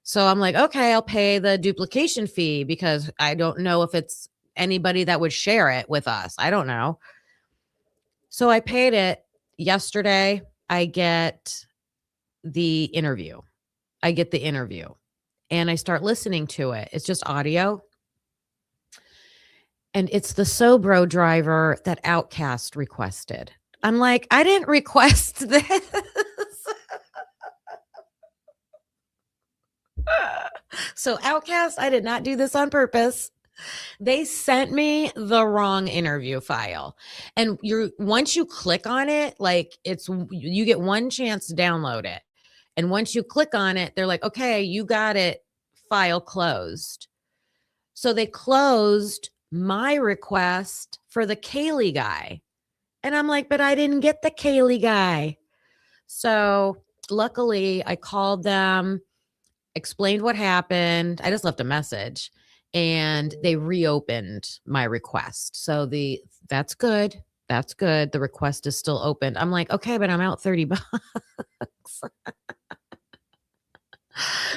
S2: So I'm like, okay, I'll pay the duplication fee because I don't know if it's anybody that would share it with us. I don't know. So I paid it. Yesterday, I get the interview. And I start listening to it. It's just audio. And it's the Sobro driver that Outcast requested. I'm like, I didn't request this. So Outcast, I did not do this on purpose. They sent me the wrong interview file. And once you click on it, like you get one chance to download it. And once you click on it, they're like, okay, you got it, file closed. So they closed my request for the Kaylee guy. And I'm like, but I didn't get the Kaylee guy. So luckily I called them, explained what happened. I just left a message and they reopened my request. So that's good. That's good. The request is still open. I'm like, okay, but I'm out $30.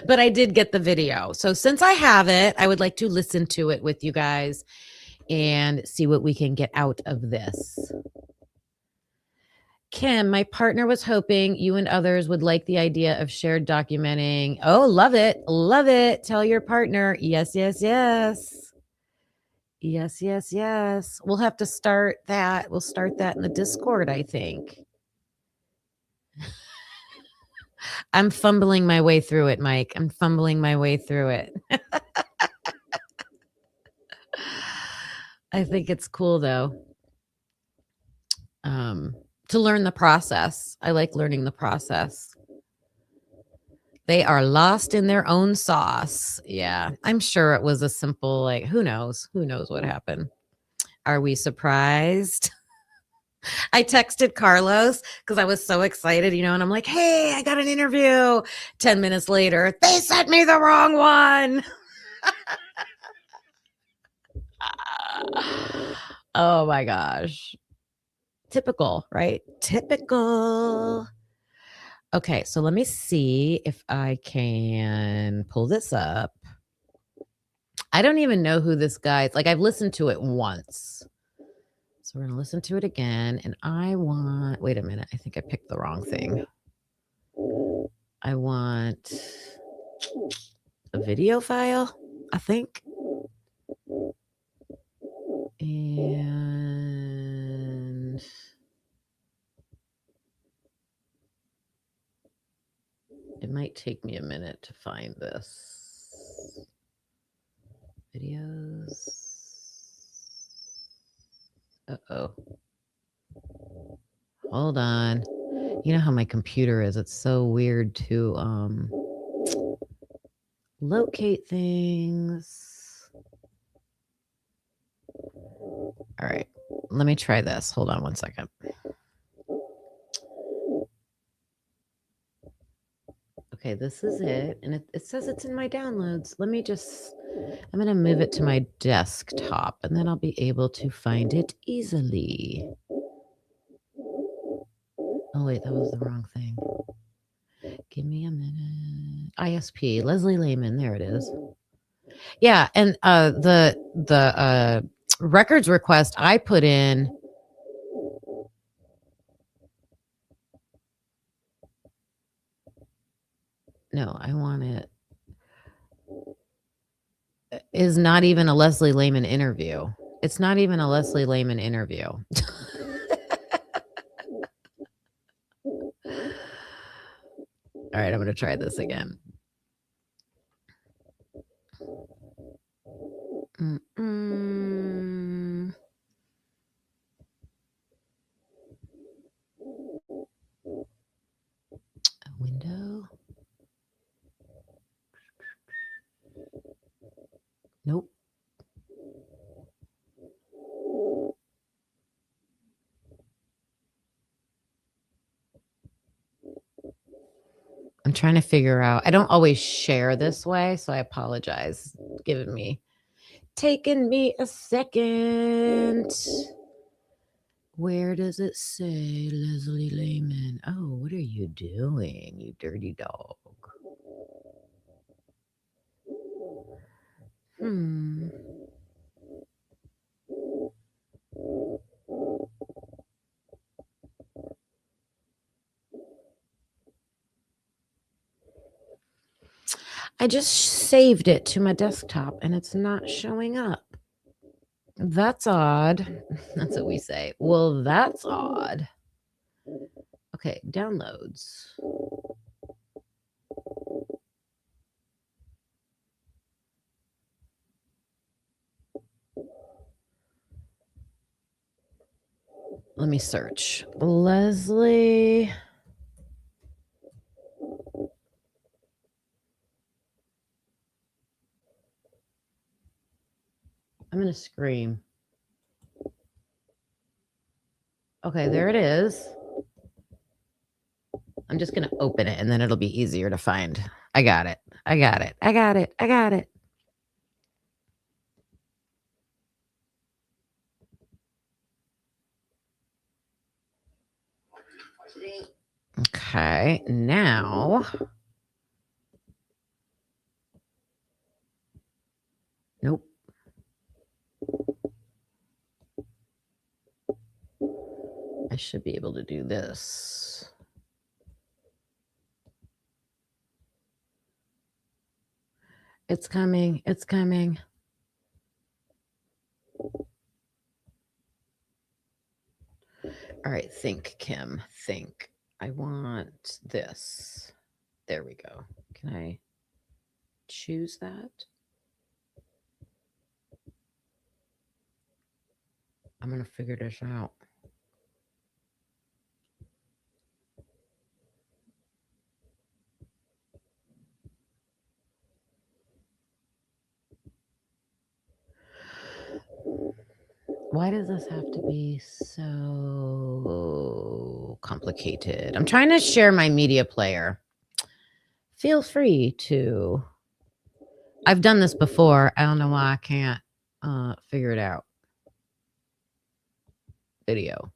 S2: But I did get the video. So since I have it, I would like to listen to it with you guys and see what we can get out of this. Kim, my partner was hoping you and others would like the idea of shared documenting. Oh, love it. Love it. Tell your partner. Yes, yes, yes. Yes, yes, yes. We'll have to start that. We'll start that in the Discord, I think. I'm fumbling my way through it, Mike. I'm fumbling my way through it. I think it's cool, though, to learn the process. I like learning the process. They are lost in their own sauce. Yeah, I'm sure it was a simple, like, who knows? Who knows what happened? Are we surprised? I texted Carlos because I was so excited, and I'm like, hey, I got an interview. 10 minutes later, they sent me the wrong one. Oh my gosh. Typical, right? Typical. Okay, so let me see if I can pull this up. I don't even know who this guy is. Like, I've listened to it once. So we're going to listen to it again. And wait a minute. I think I picked the wrong thing. I want a video file, I think. And it might take me a minute to find this. Videos. Uh-oh. Hold on. You know how my computer is. It's so weird to locate things. right. Let me try this. Hold on one second. Okay, this is it. And it says it's in my downloads. Let me just, I'm going to move it to my desktop and then I'll be able to find it easily. Oh, wait, that was the wrong thing. Give me a minute. ISP, Leslie Lehman. There it is. Yeah. And the records request I put in. No, I want it. Is not even a Leslie Lehman interview. It's not even a Leslie Lehman interview. All right, I'm going to try this again. A window. Nope. I'm trying to figure out. I don't always share this way, so I apologize. Taking me a second. Where does it say Leslie Lehman? Oh, what are you doing, you dirty dog? I just saved it to my desktop and it's not showing up. That's odd. That's what we say. Well, that's odd. Okay, downloads. Let me search. Leslie. I'm going to scream. Okay, there it is. I'm just going to open it and then it'll be easier to find. I got it. I got it. I got it. I got it. Okay, now. Nope. I should be able to do this. It's coming. It's coming. All right, think, Kim. Think. I want this. There we go. Can I choose that? I'm going to figure this out. Why does this have to be so complicated? I'm trying to share my media player. Feel free to. I've done this before. I don't know why I can't figure it out. Video.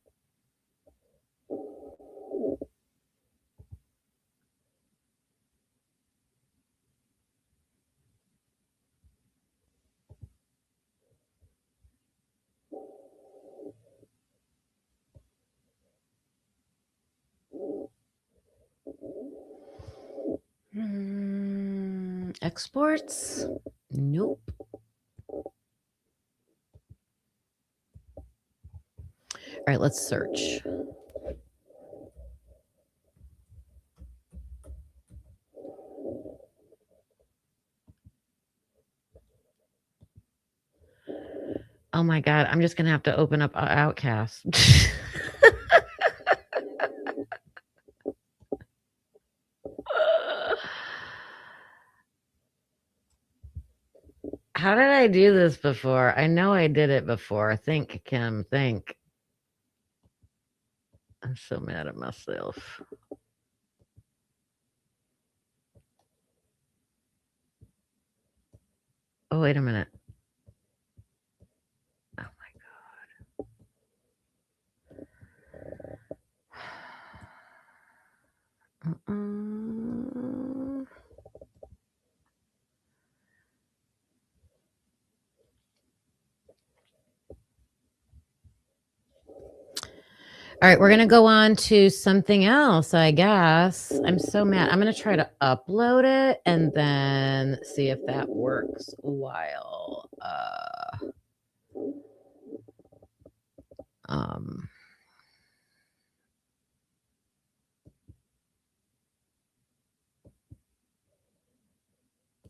S2: Exports? Nope. All right, let's search. Oh my God, I'm just going to have to open up Outcast. How did I do this before. I know I did it before. Think, Kim, think. I'm so mad at myself. Oh, wait a minute. Oh my God. All right, we're going to go on to something else, I guess. I'm so mad. I'm going to try to upload it and then see if that works while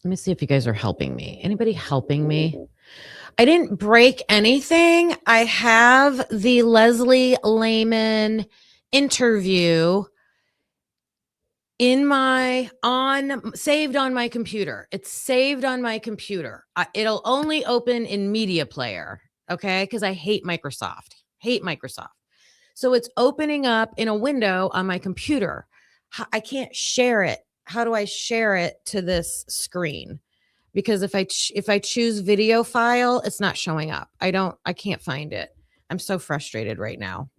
S2: let me see if you guys are helping me. Anybody helping me? I didn't break anything. I have the Leslie Lehman interview saved on my computer. It's saved on my computer. It'll only open in Media Player, okay? Because I hate Microsoft. So it's opening up in a window on my computer. I can't share it. How do I share it to this screen? Because if I choose video file, it's not showing up. I can't find it. I'm so frustrated right now.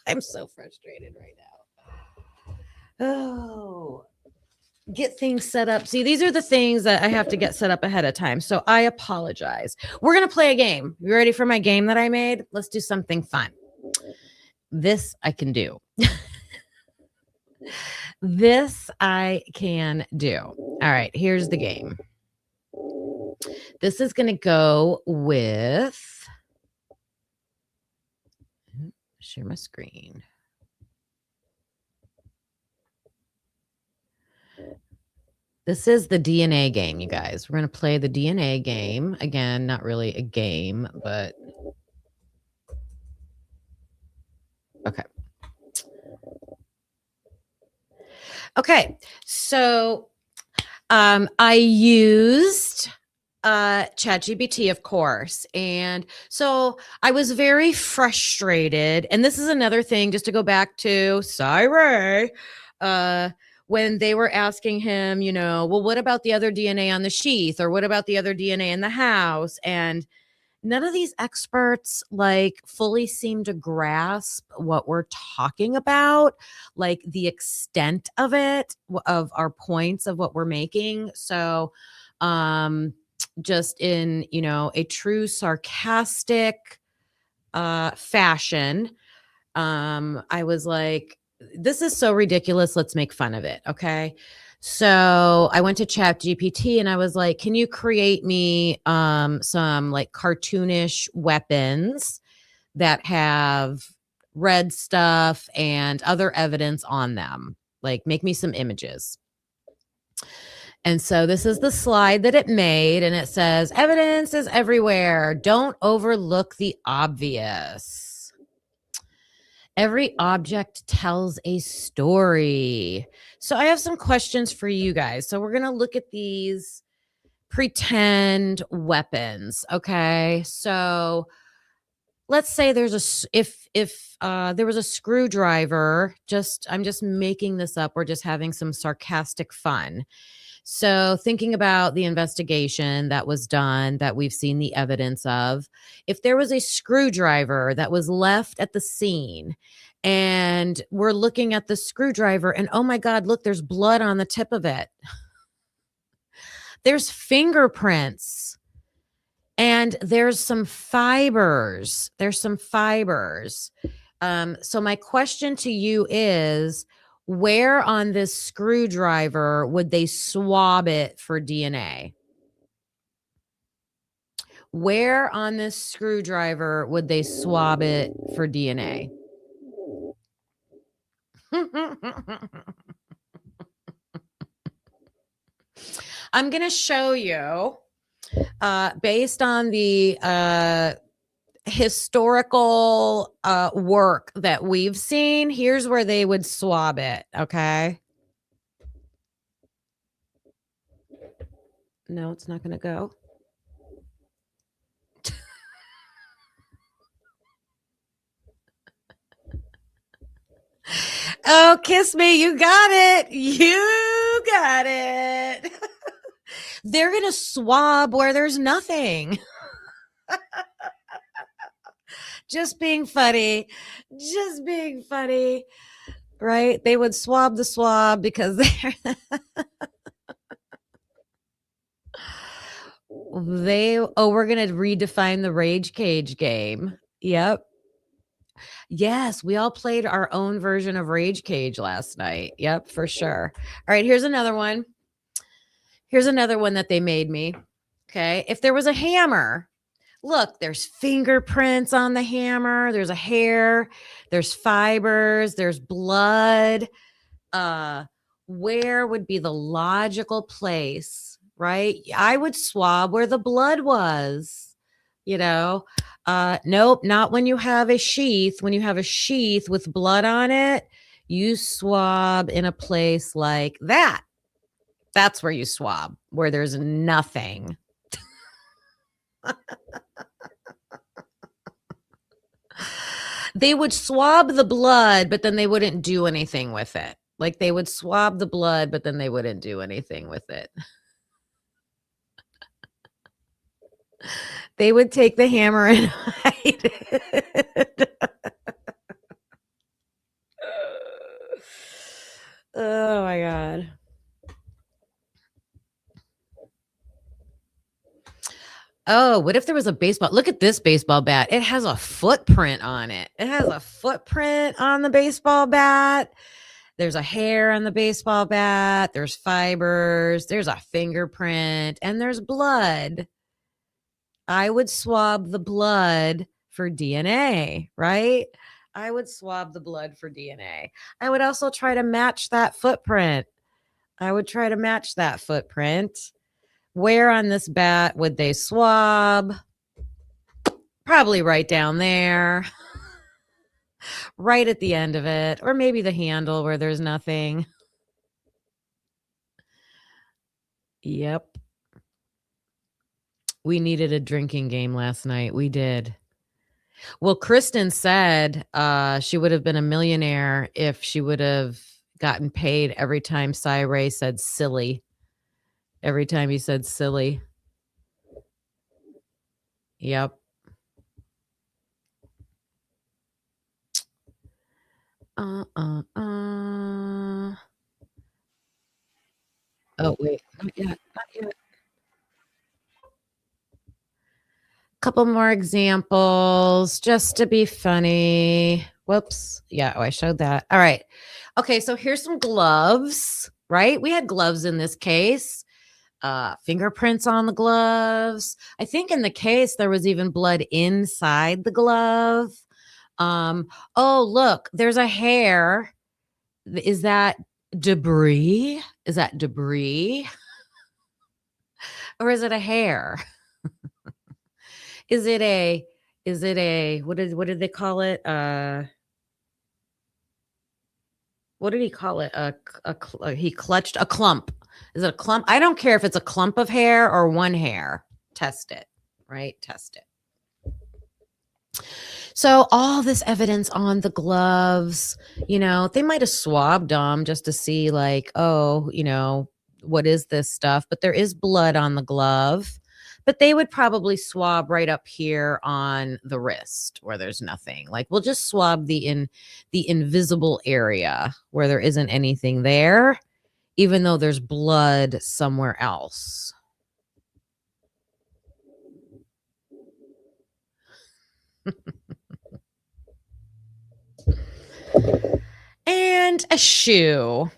S2: I'm so frustrated right now. Oh, get things set up. See, these are the things that I have to get set up ahead of time. So I apologize. We're going to play a game. You ready for my game that I made? Let's do something fun. This I can do. This I can do. All right, here's the game. This is going to go with, share my screen. This is the DNA game, you guys. We're going to play the DNA game. Again, not really a game, but okay. Okay, so I used ChatGPT, of course. And so I was very frustrated. And this is another thing, just to go back to Ray, when they were asking him, well, what about the other DNA on the sheath? Or what about the other DNA in the house? And none of these experts fully seem to grasp what we're talking about, like the extent of it, of our points of what we're making. So, just in, a true sarcastic fashion, I was like, this is so ridiculous. Let's make fun of it. Okay. So I went to ChatGPT and I was like, can you create me some cartoonish weapons that have red stuff and other evidence on them? Make me some images. And so this is the slide that it made, and it says, evidence is everywhere. Don't overlook the obvious. Every object tells a story. So I have some questions for you guys. So we're going to look at these pretend weapons. Okay. So let's say there's if there was a screwdriver, I'm just making this up. We're just having some sarcastic fun. So thinking about the investigation that was done, that we've seen the evidence of, if there was a screwdriver that was left at the scene and we're looking at the screwdriver and, oh my God, look, there's blood on the tip of it. There's fingerprints and there's some fibers. So my question to you is, where on this screwdriver would they swab it for DNA? Where on this screwdriver would they swab it for DNA? I'm going to show you, based on the historical work that we've seen, here's where they would swab it. Okay. No, it's not going to go. Oh, kiss me. You got it. You got it. They're going to swab where there's nothing. Just being funny. Just being funny. Right? They would swab the swab because they're we're going to redefine the rage cage game. Yep. Yes, we all played our own version of Rage Cage last night. Yep, for sure. All right, here's another one. Here's another one that they made me. Okay. If there was a hammer, look, there's fingerprints on the hammer, there's a hair, there's fibers, there's blood. Where would be the logical place, right? I would swab where the blood was, you know. Nope, not when you have a sheath. When you have a sheath with blood on it, you swab in a place like that. That's where you swab, where there's nothing. They would swab the blood, but then they wouldn't do anything with it. Like they would swab the blood, but then they wouldn't do anything with it. They would take the hammer and hide it. Oh my God. Oh, what if there was a baseball? Look at this baseball bat. It has a footprint on it. It has a footprint on the baseball bat. There's a hair on the baseball bat. There's fibers. There's a fingerprint and there's blood. I would swab the blood for DNA, right? I would swab the blood for DNA. I would also try to match that footprint. Where on this bat would they swab? Probably right down there, right at the end of it, or maybe the handle where there's nothing. Yep. We needed a drinking game last night. We did. Well, Kristen said she would have been a millionaire if she would have gotten paid every time Cy Ray said silly. Every time he said silly. Yep. Oh, wait. Not yet. Not yet. Couple more examples just to be funny. Whoops. Yeah. Oh, I showed that. All right. Okay. So here's some gloves, right? We had gloves in this case. Fingerprints on the gloves. I think in the case there was even blood inside the glove. Oh, look, there's a hair. Is that debris? Is that debris? Or is it a hair? Is it a what did they call it? What did he call it? He clutched a clump. Is it a clump? I don't care if it's a clump of hair or one hair. Test it, right? Test it. So all this evidence on the gloves, they might have swabbed them just to see like, oh, what is this stuff? But there is blood on the glove. But they would probably swab right up here on the wrist where there's nothing. Like we'll just swab the invisible area where there isn't anything there, even though there's blood somewhere else. And a shoe.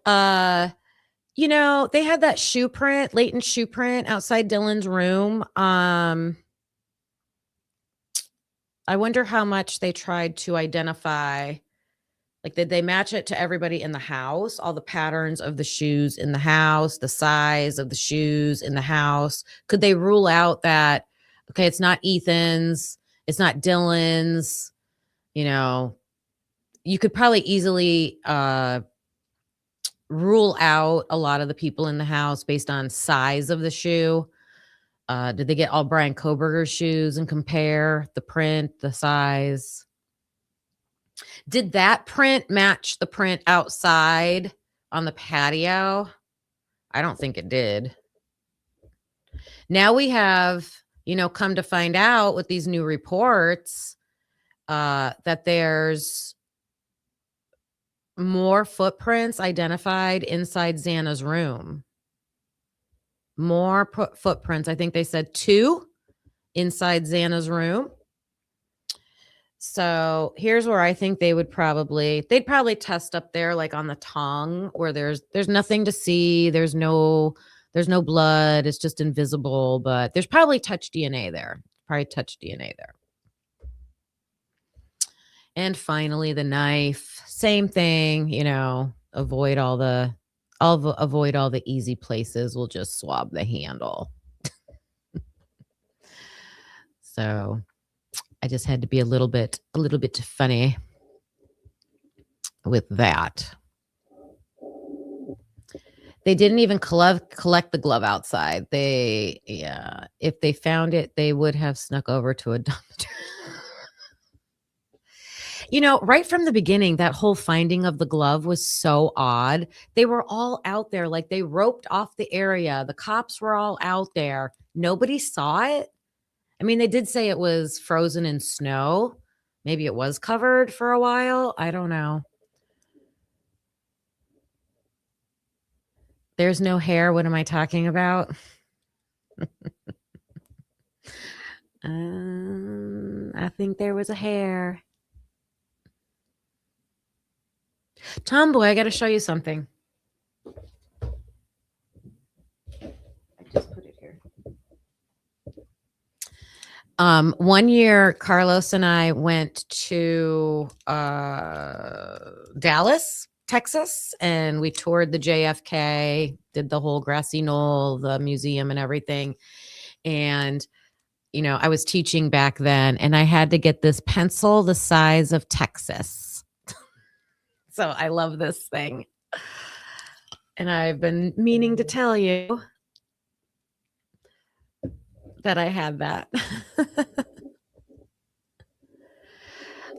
S2: They had that shoe print, latent shoe print outside Dylan's room. I wonder how much they tried to identify. Like, did they match it to everybody in the house? All the patterns of the shoes in the house, the size of the shoes in the house. Could they rule out that, okay, it's not Ethan's, it's not Dylan's, you could probably easily rule out a lot of the people in the house based on size of the shoe. Did they get all Brian Koberger's shoes and compare the print, the size? Did that print match the print outside on the patio? I don't think it did. Now we have, come to find out with these new reports that there's more footprints identified inside Xana's room. More footprints. I think they said 2 inside Xana's room. So here's where I think they'd probably test up there, like on the tongue, where there's nothing to see. There's no blood. It's just invisible, but there's probably touch DNA there. And finally, the knife. Same thing, avoid all the easy places. We'll just swab the handle. So I just had to be a little bit funny with that. They didn't even collect the glove outside. If they found it, they would have snuck over to a dumpster. Right from the beginning, that whole finding of the glove was so odd. They were all out there, like they roped off the area. The cops were all out there. Nobody saw it. I mean, they did say it was frozen in snow. Maybe it was covered for a while. I don't know. There's no hair. What am I talking about? I think there was a hair. Tomboy, I got to show you something. I just put it here. 1 year, Carlos and I went to Dallas, Texas, and we toured the JFK, did the whole grassy knoll, the museum and everything. And, I was teaching back then, and I had to get this pencil the size of Texas. So I love this thing. And I've been meaning to tell you that I had that.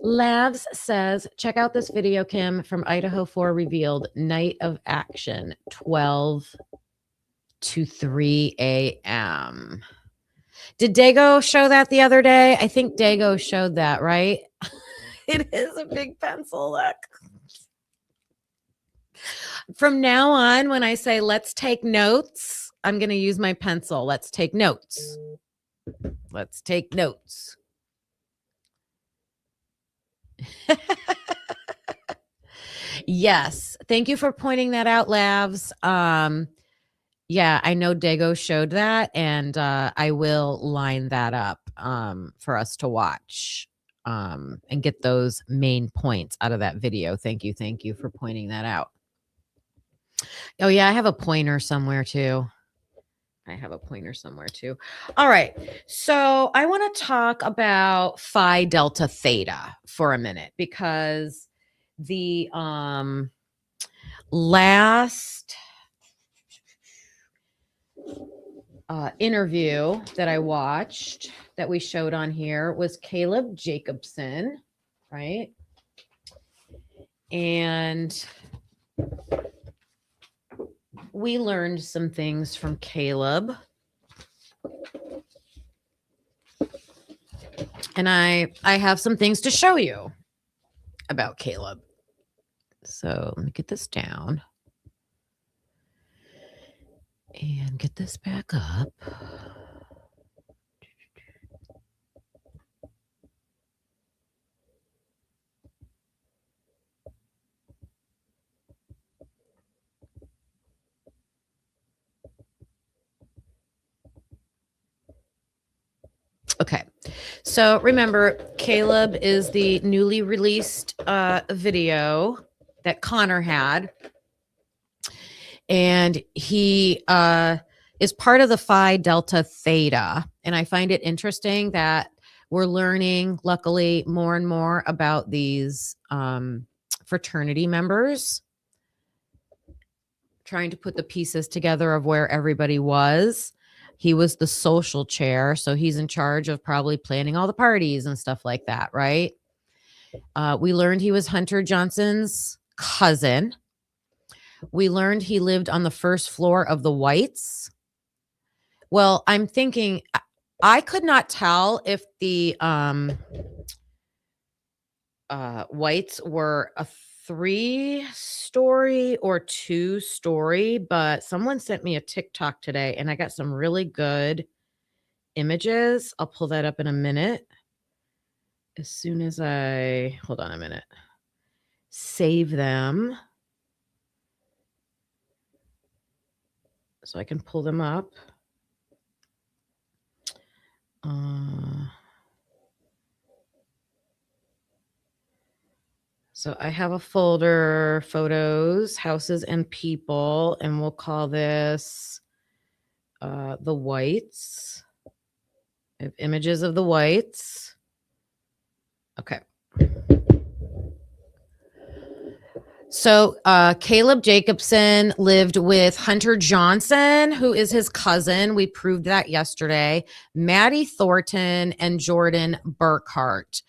S2: Labs says, check out this video, Kim, from Idaho 4 revealed night of action, 12 to 3 a.m. Did Dago show that the other day? I think Dago showed that, right? It is a big pencil, look. From now on, when I say let's take notes, I'm going to use my pencil. Let's take notes. Let's take notes. Yes. Thank you for pointing that out, Labs. Yeah, I know Dago showed that, and I will line that up for us to watch and get those main points out of that video. Thank you for pointing that out. Oh, yeah, I have a pointer somewhere too. All right. So I want to talk about Phi Delta Theta for a minute, because the last interview that I watched that we showed on here was Caleb Jacobson, right? And we learned some things from Caleb. And I have some things to show you about Caleb. So let me get this down and get this back up. Okay, so remember, Caleb is the newly released video that Connor had, and he is part of the Phi Delta Theta. And I find it interesting that we're learning, luckily, more and more about these fraternity members, trying to put the pieces together of where everybody was. He was the social chair, so he's in charge of probably planning all the parties and stuff like that, right? We learned he was Hunter Johnson's cousin. We learned he lived on the first floor of the Whites. Well, I'm thinking I could not tell if the Whites were a 3-story or 2-story, but someone sent me a TikTok today and I got some really good images. I'll pull that up in a minute. As soon as hold on a minute, save them so I can pull them up. So I have a folder, photos, houses, and people, and we'll call this the Whites. I have images of the Whites. Okay. So Caleb Jacobson lived with Hunter Johnson, who is his cousin. We proved that yesterday. Maddie Thornton and Jordan Burkhart.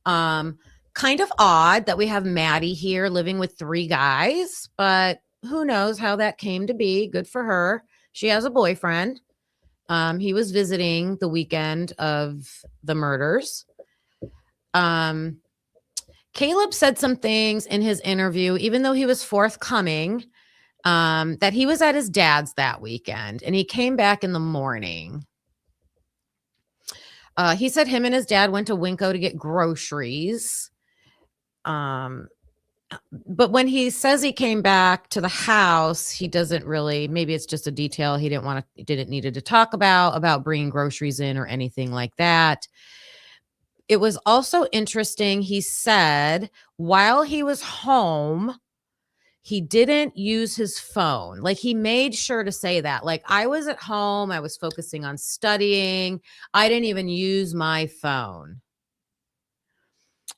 S2: Kind of odd that we have Maddie here living with 3 guys, but who knows how that came to be. Good for her. She has a boyfriend. He was visiting the weekend of the murders. Caleb said some things in his interview, even though he was forthcoming, that he was at his dad's that weekend and he came back in the morning. He said him and his dad went to Winco to get groceries. But when he says he came back to the house, he doesn't really, maybe it's just a detail he didn't needed to talk about bringing groceries in or anything like that. It was also interesting. He said while he was home, he didn't use his phone. Like he made sure to say that. Like I was at home, I was focusing on studying. I didn't even use my phone.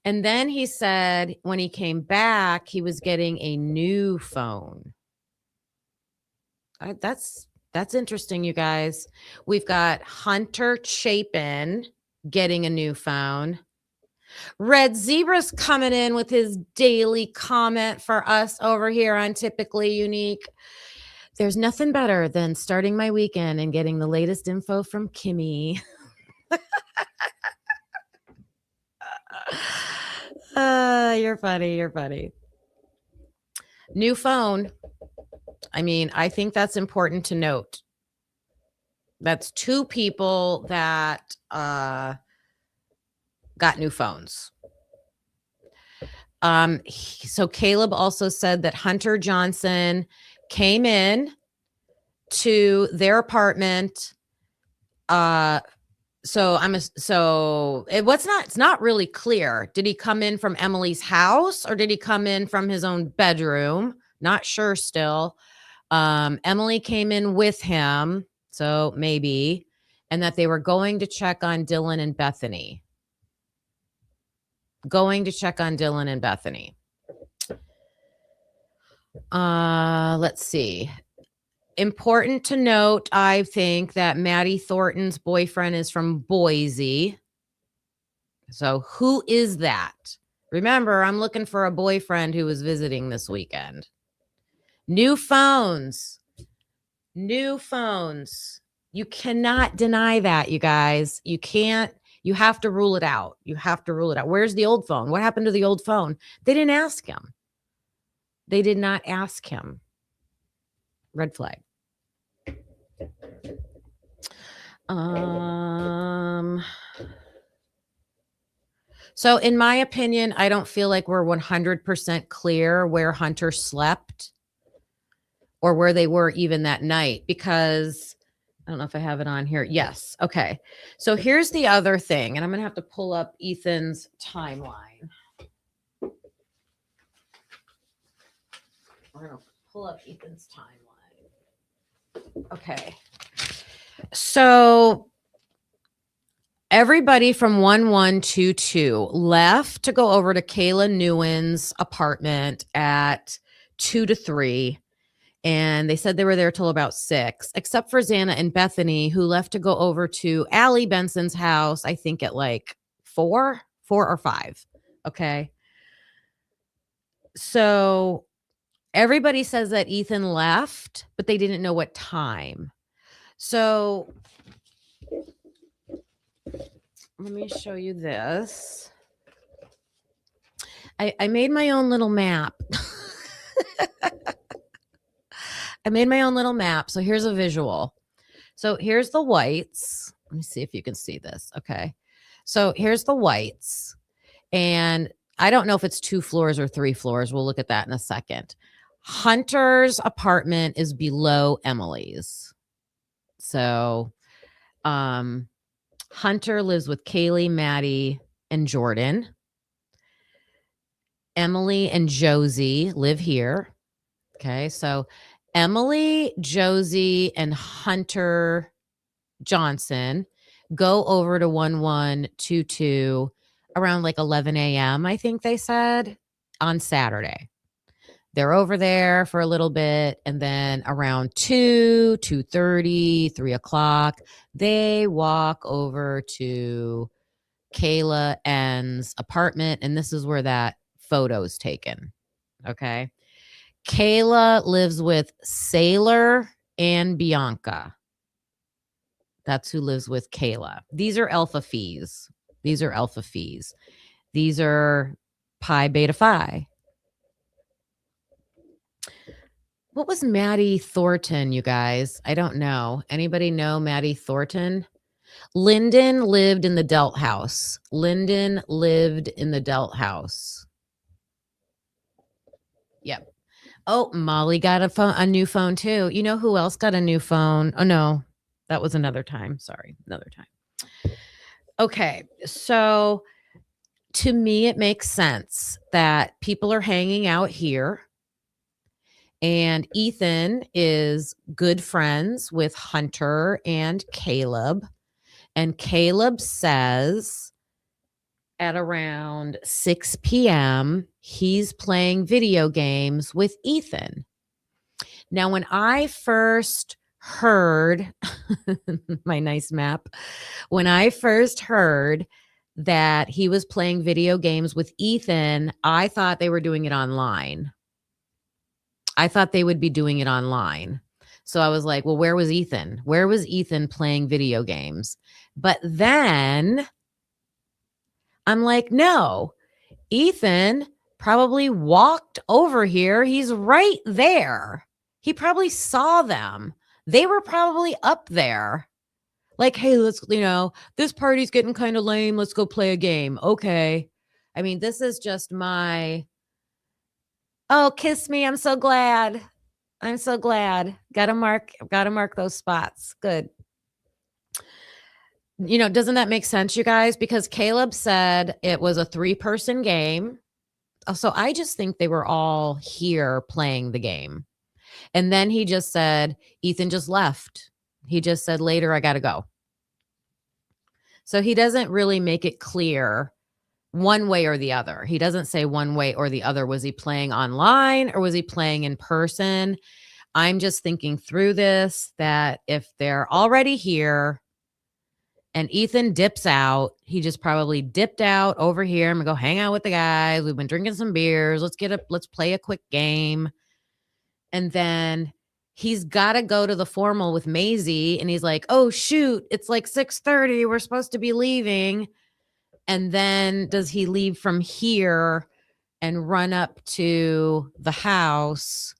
S2: And then he said when he came back, he was getting a new phone. That's interesting, you guys. We've got Hunter Chapin getting a new phone. Red Zebra's coming in with his daily comment for us over here on Typically Unique. There's nothing better than starting my weekend and getting the latest info from Kimmy. You're funny. You're funny. New phone. I mean, I think that's important to note. That's 2 people that got new phones. So Caleb also said that Hunter Johnson came in to their apartment. It's not really clear. Did he come in from Emily's house or did he come in from his own bedroom? Not sure still. Emily came in with him, so maybe, and that they were going to check on Dylan and Bethany. Let's see. Important to note, I think, that Maddie Thornton's boyfriend is from Boise. So who is that? Remember, I'm looking for a boyfriend who was visiting this weekend. New phones. You cannot deny that, you guys. You can't. You have to rule it out. Where's the old phone? What happened to the old phone? They didn't ask him. They did not ask him. Red flag. So in my opinion, I don't feel like we're 100% clear where Hunter slept or where they were even that night, because I don't know if I have it on here. Yes. Okay. So here's the other thing, and I'm going to have to pull up Ethan's timeline. We're going to pull up Ethan's timeline. Okay. So everybody from 1122 left to go over to Kayla Newen's apartment at 2 to 3. And they said they were there till about 6, except for Xana and Bethany, who left to go over to Allie Benson's house, I think at like 4 or 5. Okay. So everybody says that Ethan left, but they didn't know what time. So let me show you this. I made my own little map. I made my own little map. So here's a visual. So here's the whites. Let me see if you can see this. Okay. So here's the whites. And I don't know if it's 2 floors or 3 floors. We'll look at that in a second. Hunter's apartment is below Emily's. So Hunter lives with Kaylee, Maddie, and Jordan. Emily and Josie live here. Okay. So Emily, Josie, and Hunter Johnson go over to 1122 around like 11 a.m. I think they said on Saturday. They're over there for a little bit, and then around 2:30, 3 o'clock, they walk over to Kayla N's apartment, and this is where that photo's taken. Okay. Kayla lives with Sailor and Bianca. That's who lives with Kayla. These are alpha fees. These are alpha fees. These are pi beta phi. What was Maddie Thornton, you guys? I don't know. Anybody know Maddie Thornton? Lyndon lived in the Delt house. Lyndon lived in the Delt house. Yep. Oh, Molly got a new phone too. You know who else got a new phone? Oh no, that was another time. Sorry, another time. Okay, so to me, it makes sense that people are hanging out here. And Ethan is good friends with Hunter and Caleb. And Caleb says at around 6 p.m., he's playing video games with Ethan. Now, when I first heard my nice map, when I first heard that he was playing video games with Ethan, I thought they were doing it online. I thought they would be doing it online. So I was like, well, where was Ethan? Where was Ethan playing video games? But then I'm like, no, Ethan probably walked over here. He's right there. He probably saw them. They were probably up there. Like, hey, let's, this party's getting kind of lame. Let's go play a game. Okay. I mean, this is just my, oh, kiss me. I'm so glad. I'm so glad. Gotta mark those spots. Good. Doesn't that make sense, you guys? Because Caleb said it was a 3-person game. So I just think they were all here playing the game. And then he just said, Ethan just left. He just said, later, I got to go. So he doesn't really make it clear one way or the other. He doesn't say one way or the other. Was he playing online or was he playing in person? I'm just thinking through this, that if they're already here and Ethan dips out, he just probably dipped out over here. I'm gonna go hang out with the guys. We've been drinking some beers. Let's play a quick game. And then he's got to go to the formal with Maisie. And he's like, oh, shoot, it's like 6:30. We're supposed to be leaving. And then does he leave from here and run up to the house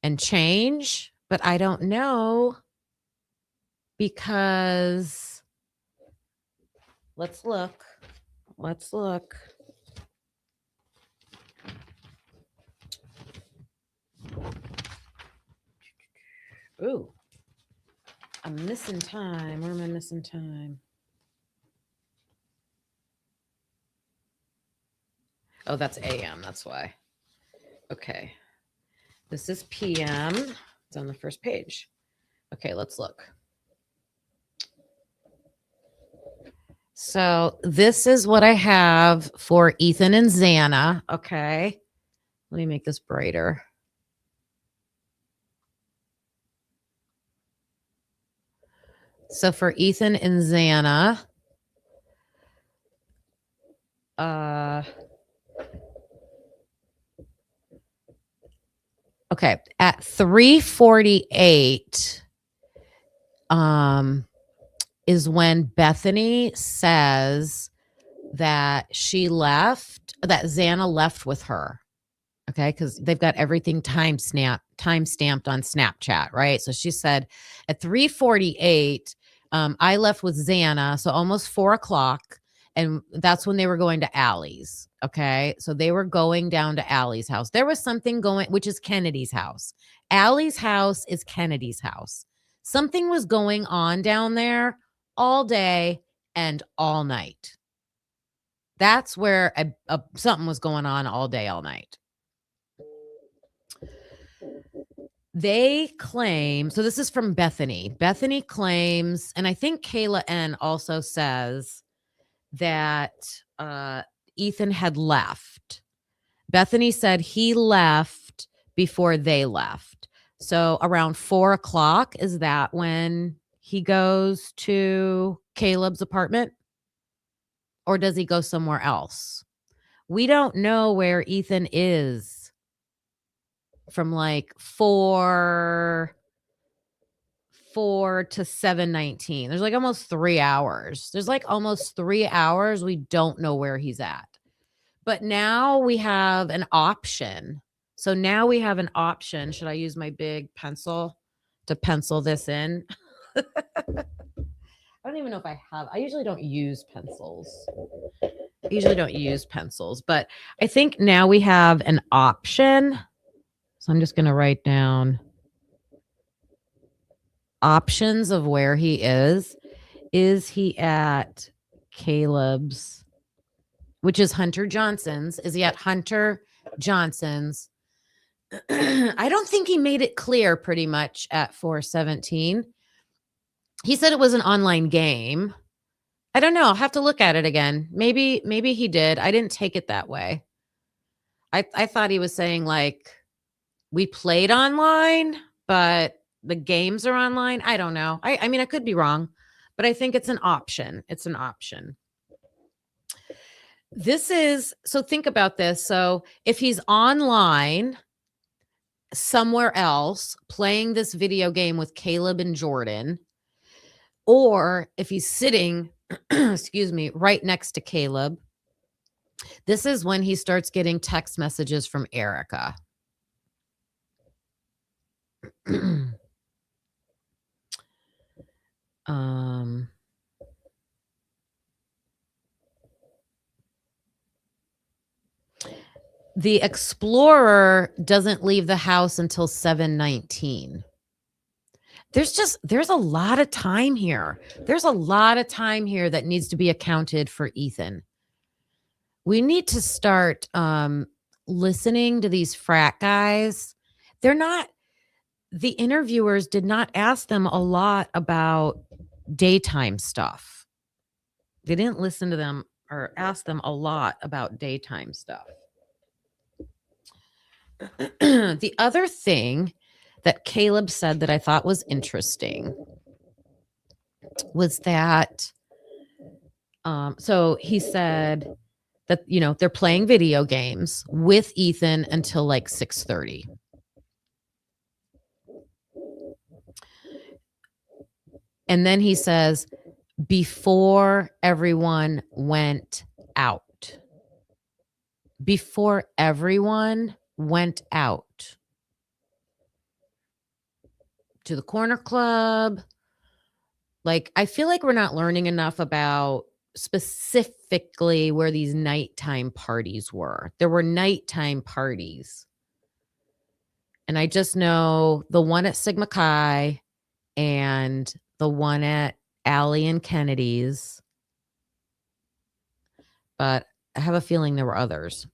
S2: and change? But I don't know, because let's look. Ooh, I'm missing time. Where am I missing time? Oh, that's AM. That's why. Okay. This is PM. It's on the first page. Okay, let's look. So this is what I have for Ethan and Xana. Okay. Let me make this brighter. So for Ethan and Xana, Okay, at 3:48 is when Bethany says that that Xana left with her. Okay, because they've got everything time stamped on Snapchat, right? So she said at 3:48, I left with Xana, so almost 4 o'clock, and that's when they were going to Allie's. Okay, so they were going down to Allie's house. There was something going, which is Kennedy's house. Allie's house is Kennedy's house. Something was going on down there all day and all night. That's where something was going on all day, all night. They claim, so this is from Bethany. Bethany claims, and I think Kayla N also says that Ethan had left. Bethany said he left before they left. So around 4 o'clock, is that when he goes to Caleb's apartment? Or does he go somewhere else? We don't know where Ethan is from like 4 to 7:19. There's like almost 3 hours. There's like almost 3 hours we don't know where he's at. But now we have an option. So now we have an option. Should I use my big pencil to pencil this in? I don't even know if I have. I usually don't use pencils. But I think now we have an option. So I'm just going to write down options of where he is. Is he at Caleb's, which is Hunter Johnson's? Is he at Hunter Johnson's? I don't think he made it clear pretty much at 4:17. He said it was an online game. I don't know. I'll have to look at it again. Maybe he did. I didn't take it that way. I thought he was saying like we played online, but the games are online. I don't know. I mean, I could be wrong, but I think it's an option. It's an option. So think about this. So if he's online somewhere else playing this video game with Caleb and Jordan, or if he's sitting, excuse me, right next to Caleb, this is when he starts getting text messages from Erica. The Explorer doesn't leave the house until 7:19. There's a lot of time here. There's a lot of time here that needs to be accounted for Ethan. We need to start listening to these frat guys. The interviewers did not ask them a lot about daytime stuff. They didn't listen to them or ask them a lot about daytime stuff. The other thing that Caleb said that I thought was interesting was that, so he said that, they're playing video games with Ethan until like 6:30. And then he says, before everyone went out. Before everyone went out to the corner club. Like, I feel like we're not learning enough about specifically where these nighttime parties were. There were nighttime parties. And I just know the one at Sigma Chi and the one at Allie and Kennedy's. But I have a feeling there were others.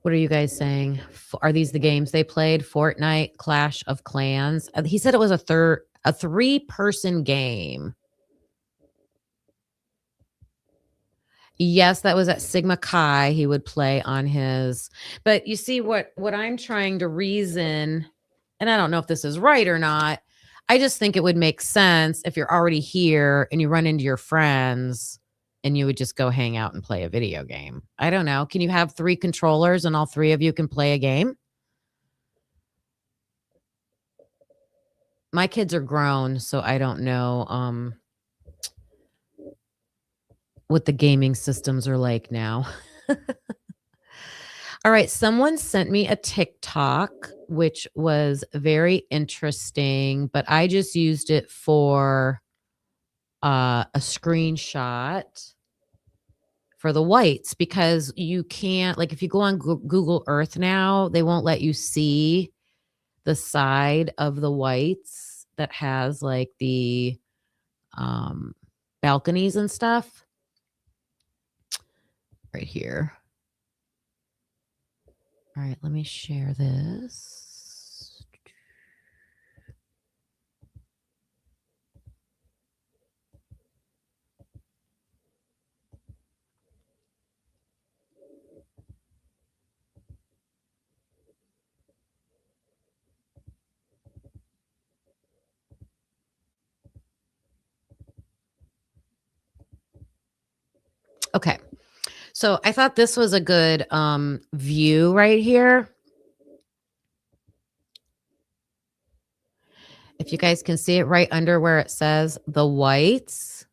S2: What are you guys saying? Are these the games they played? Fortnite, Clash of Clans. He said it was a 3-person game. Yes, that was at Sigma Chi. He would play on his. But you see what I'm trying to reason, and I don't know if this is right or not. I just think it would make sense if you're already here and you run into your friends and you would just go hang out and play a video game. I don't know. Can you have 3 controllers and all 3 of you can play a game? my kids are grown, so I don't know what the gaming systems are like now. All right, someone sent me a TikTok, which was very interesting, but I just used it for a screenshot for the whites because you can't, like, if you go on Google Earth now, they won't let you see the side of the whites that has like the balconies and stuff right here. All right, let me share this. Okay. So I thought this was a good view right here. If you guys can see it right under where it says the whites.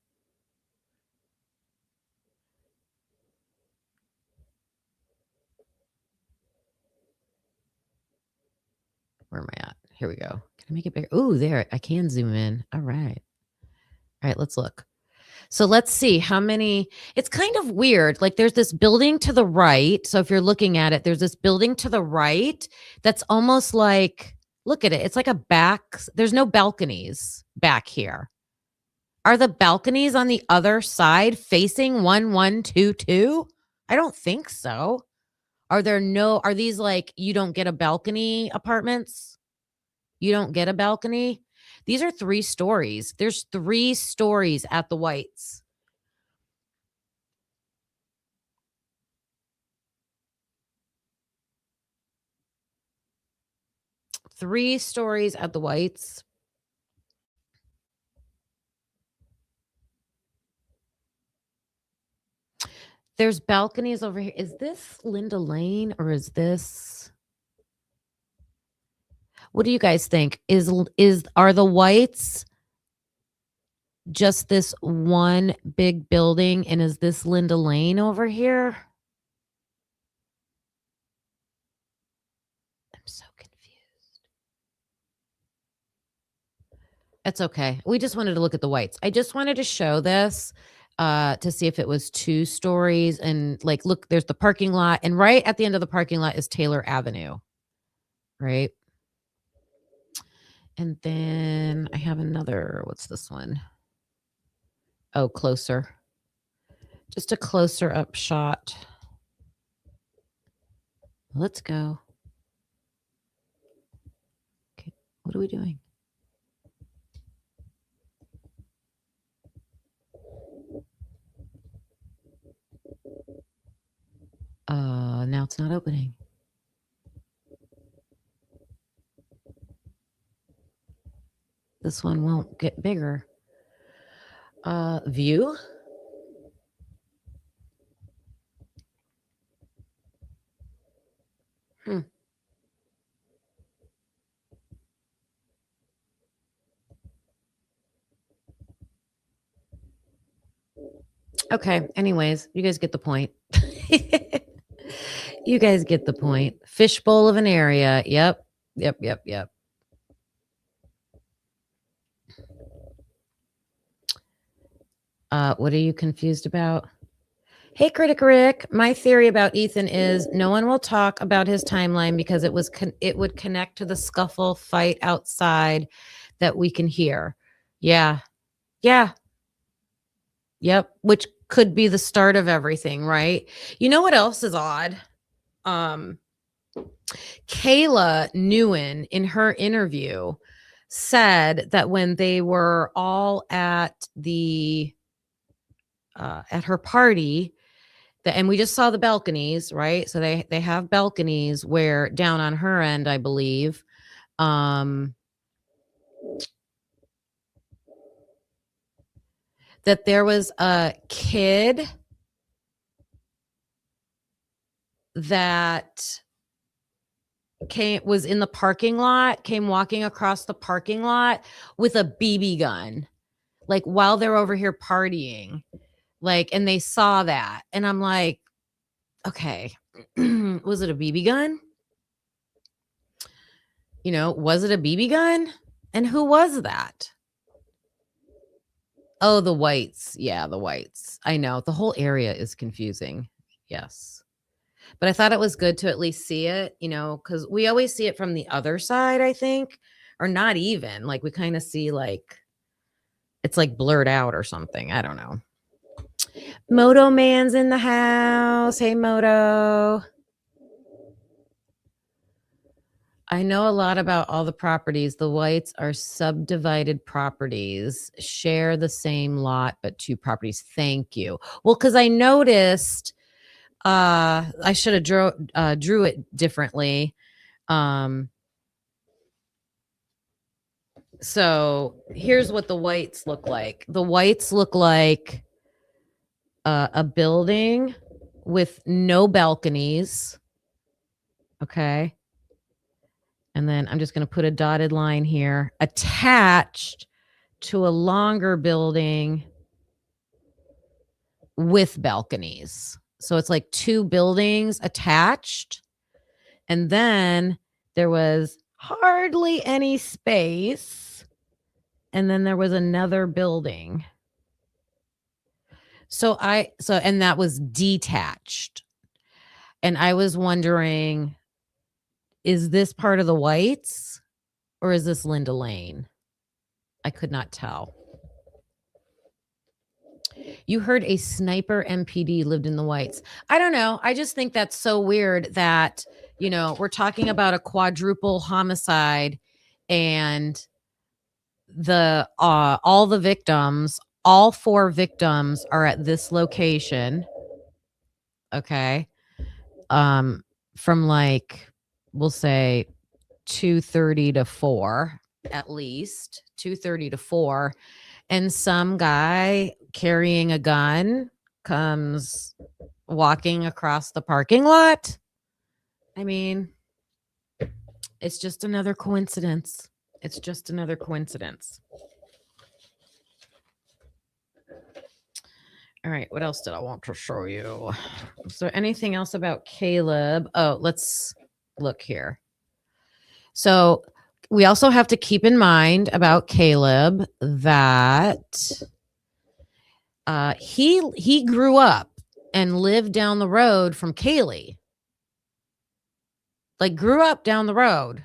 S2: Where am I at? Here we go. Can I make it bigger? Ooh, there. I can zoom in. All right. All right, let's look. So let's see how many. It's kind of weird. Like there's this building to the right. So if you're looking at it, there's this building to the right that's almost like, look at it. It's like a back. There's no balconies back here. Are the balconies on the other side facing 1122? I don't think so. Are these like you don't get a balcony apartments? You don't get a balcony? These are 3 stories. There's 3 stories at the whites. Three stories at the whites. There's balconies over here. Is this Linda Lane or is this? What do you guys think? Are the whites just this one big building, and is this Linda Lane over here? I'm so confused. It's okay. We just wanted to look at the whites. I just wanted to show this to see if it was 2 stories, and like, look, there's the parking lot, and right at the end of the parking lot is Taylor Avenue, right? And then I have another, what's this one? Oh, closer. Just a closer up shot. Let's go. Okay, what are we doing? Now it's not opening. This one won't get bigger. View. Okay. Anyways, you guys get the point. You guys get the point. Fishbowl of an area. Yep. What are you confused about? Hey, Critic Rick. My theory about Ethan is no one will talk about his timeline because it would connect to the scuffle fight outside that we can hear. Yeah. Yep. Which could be the start of everything, right? You know what else is odd? Kayla Newen in her interview said that when they were all at the at her party, and we just saw the balconies, right? So they have balconies where down on her end, I believe, that there was a kid that was in the parking lot, came walking across the parking lot with a BB gun, like while they're over here partying, like, and they saw that. And I'm like, okay, was it a BB gun? You know, was it a BB gun? And who was that? Oh, the whites. Yeah, the whites. I know. The whole area is confusing. Yes. But I thought it was good to at least see it, you know, because we always see it from the other side, I think, or not even. Like we kind of see like it's like blurred out or something. I don't know. Moto Man's in the house. Hey, Moto. I know a lot about all the properties. The whites are subdivided properties, share the same lot, but two properties. Thank you. Well, because I noticed I should have drew it differently. So here's what the whites look like. The whites look like a building with no balconies. Okay. And then I'm just going to put a dotted line here, attached to a longer building with balconies. So it's like two buildings attached. And then there was hardly any space. And then there was another building. And that was detached. And I was wondering, is this part of the whites or is this Linda Lane? I could not tell. You heard a sniper MPD lived in the whites. I don't know. I just think that's so weird that, you know, we're talking about a quadruple homicide and the all the victims, all four victims are at this location. Okay. From like we'll say 2:30 to 4, at least 2:30 to 4, and some guy carrying a gun comes walking across the parking lot. I mean, it's just another coincidence. It's just another coincidence. All right, what else did I want to show you? Is there anything else about Caleb? Oh, let's look here. So we also have to keep in mind about Caleb that he grew up and lived down the road from Kaylee. Like grew up down the road.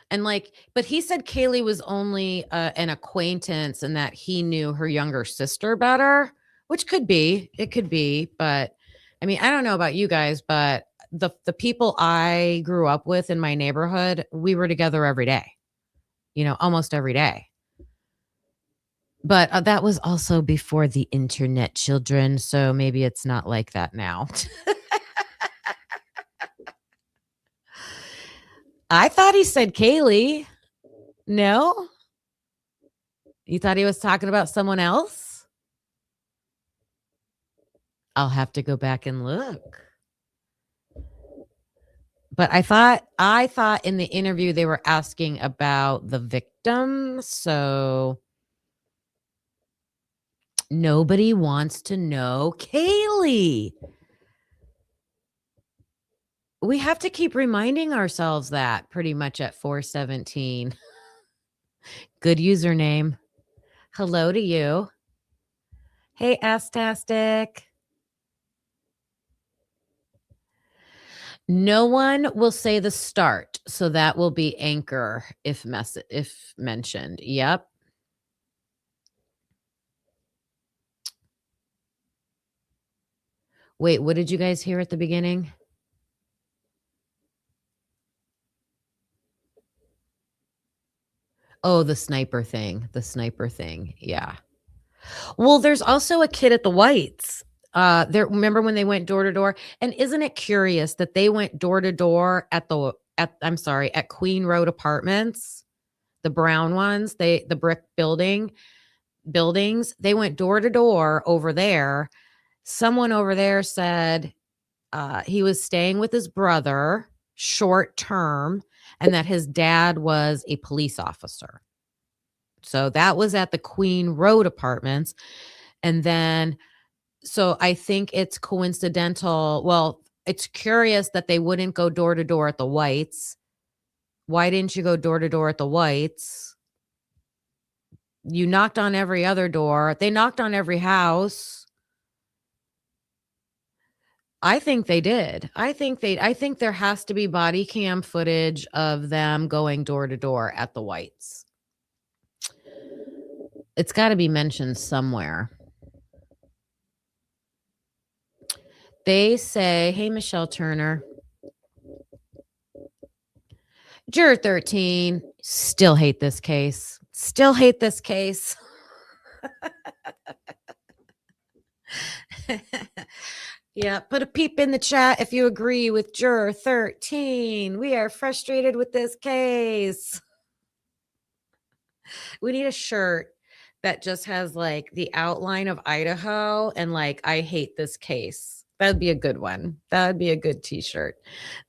S2: And like, but he said Kaylee was only an acquaintance and that he knew her younger sister better, which could be, it could be. But I mean, I don't know about you guys, but the people I grew up with in my neighborhood, we were together every day, you know, almost every day. But that was also before the internet, children. So maybe it's not like that now. I thought he said Kaylee. No? You thought he was talking about someone else? I'll have to go back and look. But I thought in the interview they were asking about the victim. So nobody wants to know Kaylee. We have to keep reminding ourselves that pretty much at 417. Good username. Hello to you. Hey, Astastic. No one will say the start, so that will be anchor if mentioned. Yep. Wait, what did you guys hear at the beginning? Oh, the sniper thing. The sniper thing. Yeah. Well, there's also a kid at the Whites. Remember when they went door to door? And isn't it curious that they went door to door at Queen Road Apartments, the brown ones, the brick buildings, they went door to door over there. Someone over there said he was staying with his brother, short term, and that his dad was a police officer. So that was at the Queen Road Apartments. And then, so I think it's coincidental. Well, it's curious that they wouldn't go door to door at the Whites. Why didn't you go door to door at the Whites? You knocked on every other door. They knocked on every house. I think they did. I think there has to be body cam footage of them going door to door at the Whites. It's got to be mentioned somewhere. They say, hey, Michelle Turner, Juror 13, still hate this case. Still hate this case. Yeah, put a peep in the chat if you agree with Juror 13. We are frustrated with this case. We need a shirt that just has like the outline of Idaho and like, I hate this case. That'd be a good one. That'd be a good t-shirt.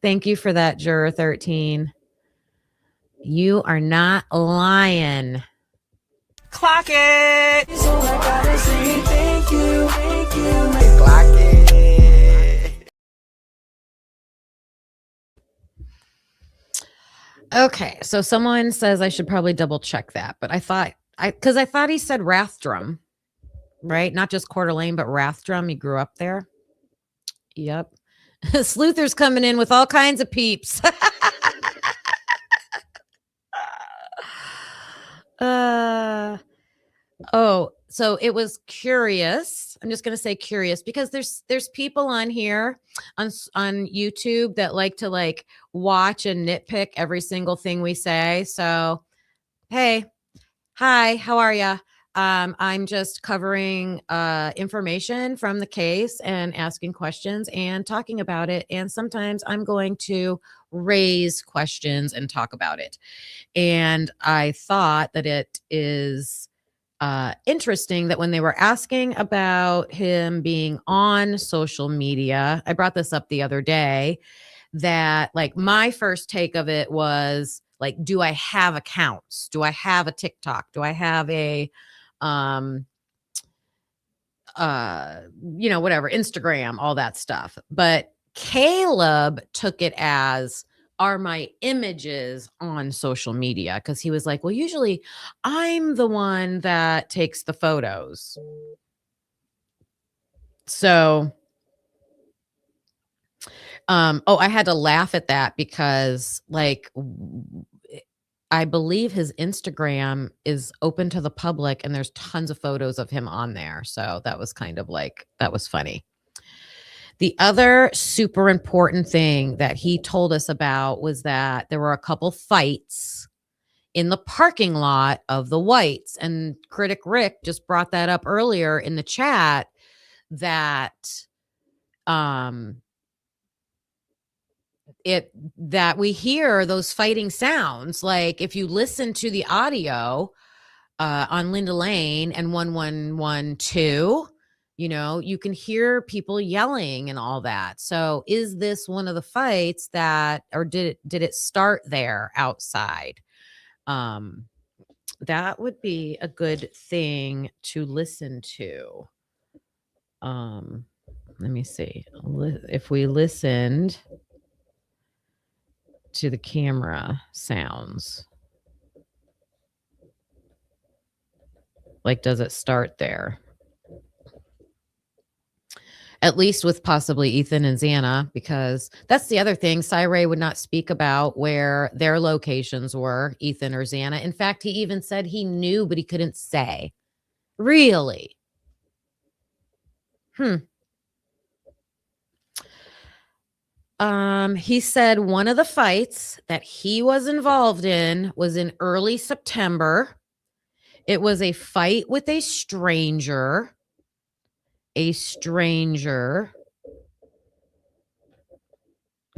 S2: Thank you for that, Juror 13. You are not lying.
S5: Clock it! So I gotta say thank you.
S6: Clock it.
S2: Okay, so someone says I should probably double check that, but I thought he said Rathdrum, right? Not just Coeur d'Alene, but Rathdrum. He grew up there. Yep. Sleuthers coming in with all kinds of peeps. So it was curious. I'm just going to say curious because there's people on here on YouTube that like to like watch and nitpick every single thing we say. So, hey, hi, how are you? I'm just covering information from the case and asking questions and talking about it. And sometimes I'm going to raise questions and talk about it. And I thought that it is interesting that when they were asking about him being on social media, I brought this up the other day, that like my first take of it was like, do I have accounts? Do I have a TikTok? Do I have a whatever, Instagram, all that stuff. But Caleb took it as, are my images on social media? Because he was like, well, usually I'm the one that takes the photos. So, I had to laugh at that because like, I believe his Instagram is open to the public and there's tons of photos of him on there. So that was kind of like, that was funny. The other super important thing that he told us about was that there were a couple fights in the parking lot of the Whites. And Critic Rick just brought that up earlier in the chat, that that we hear those fighting sounds. Like if you listen to the audio on Linda Lane and 1112, you can hear people yelling and all that. So is this one of the fights that, or did it start there outside? That would be a good thing to listen to. Let me see. If we listened to the camera sounds, like, does it start there? At least with possibly Ethan and Xana, because that's the other thing. Cyray would not speak about where their locations were, Ethan or Xana. In fact, he even said he knew, but he couldn't say. Really? He said one of the fights that he was involved in was in early September. It was a fight with a stranger.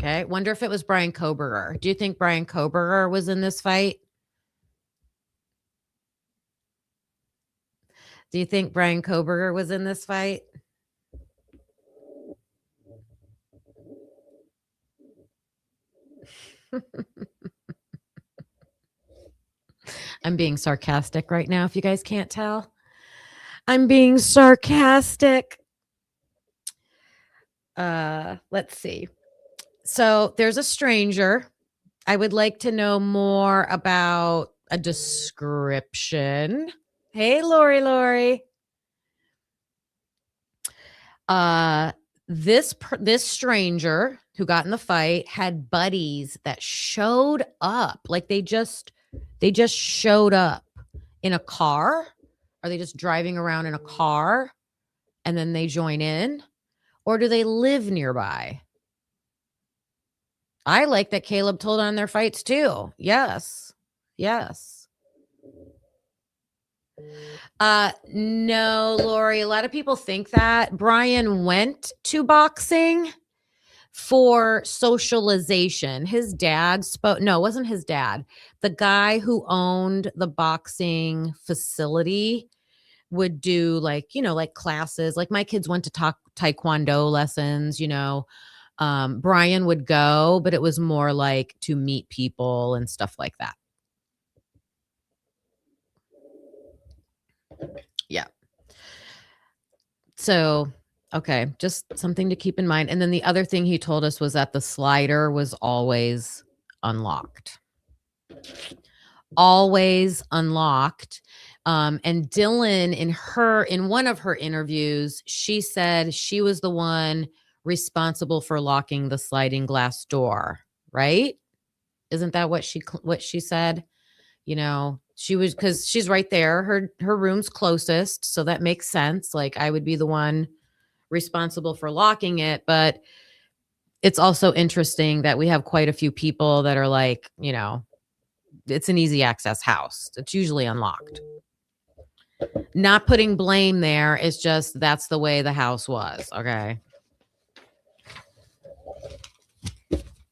S2: Okay. Wonder if it was Brian Koberger. Do you think Brian Koberger was in this fight? Do you think Brian Koberger was in this fight? I'm being sarcastic right now, if you guys can't tell. I'm being sarcastic. Let's see. So there's a stranger. I would like to know more about a description. Hey, Lori. This stranger who got in the fight had buddies that showed up. Like they just showed up in a car. Are they just driving around in a car and then they join in? Or do they live nearby? I like that Caleb told on their fights too. Yes. No, Lori, a lot of people think that. Brian went to boxing for socialization. His dad spoke, no, it wasn't his dad. The guy who owned the boxing facility would do like classes. Like my kids went to taekwondo lessons, Brian would go, but it was more like to meet people and stuff like that. Yeah. So, okay, just something to keep in mind. And then the other thing he told us was that the slider was always unlocked. Always unlocked. And Dylan, in one of her interviews, she said she was the one responsible for locking the sliding glass door, right? Isn't that what she said? She was, because she's right there. Her room's closest, so that makes sense. Like I would be the one responsible for locking it, but it's also interesting that we have quite a few people that are like, it's an easy access house. It's usually unlocked. Not putting blame there. It's just that's the way the house was. Okay.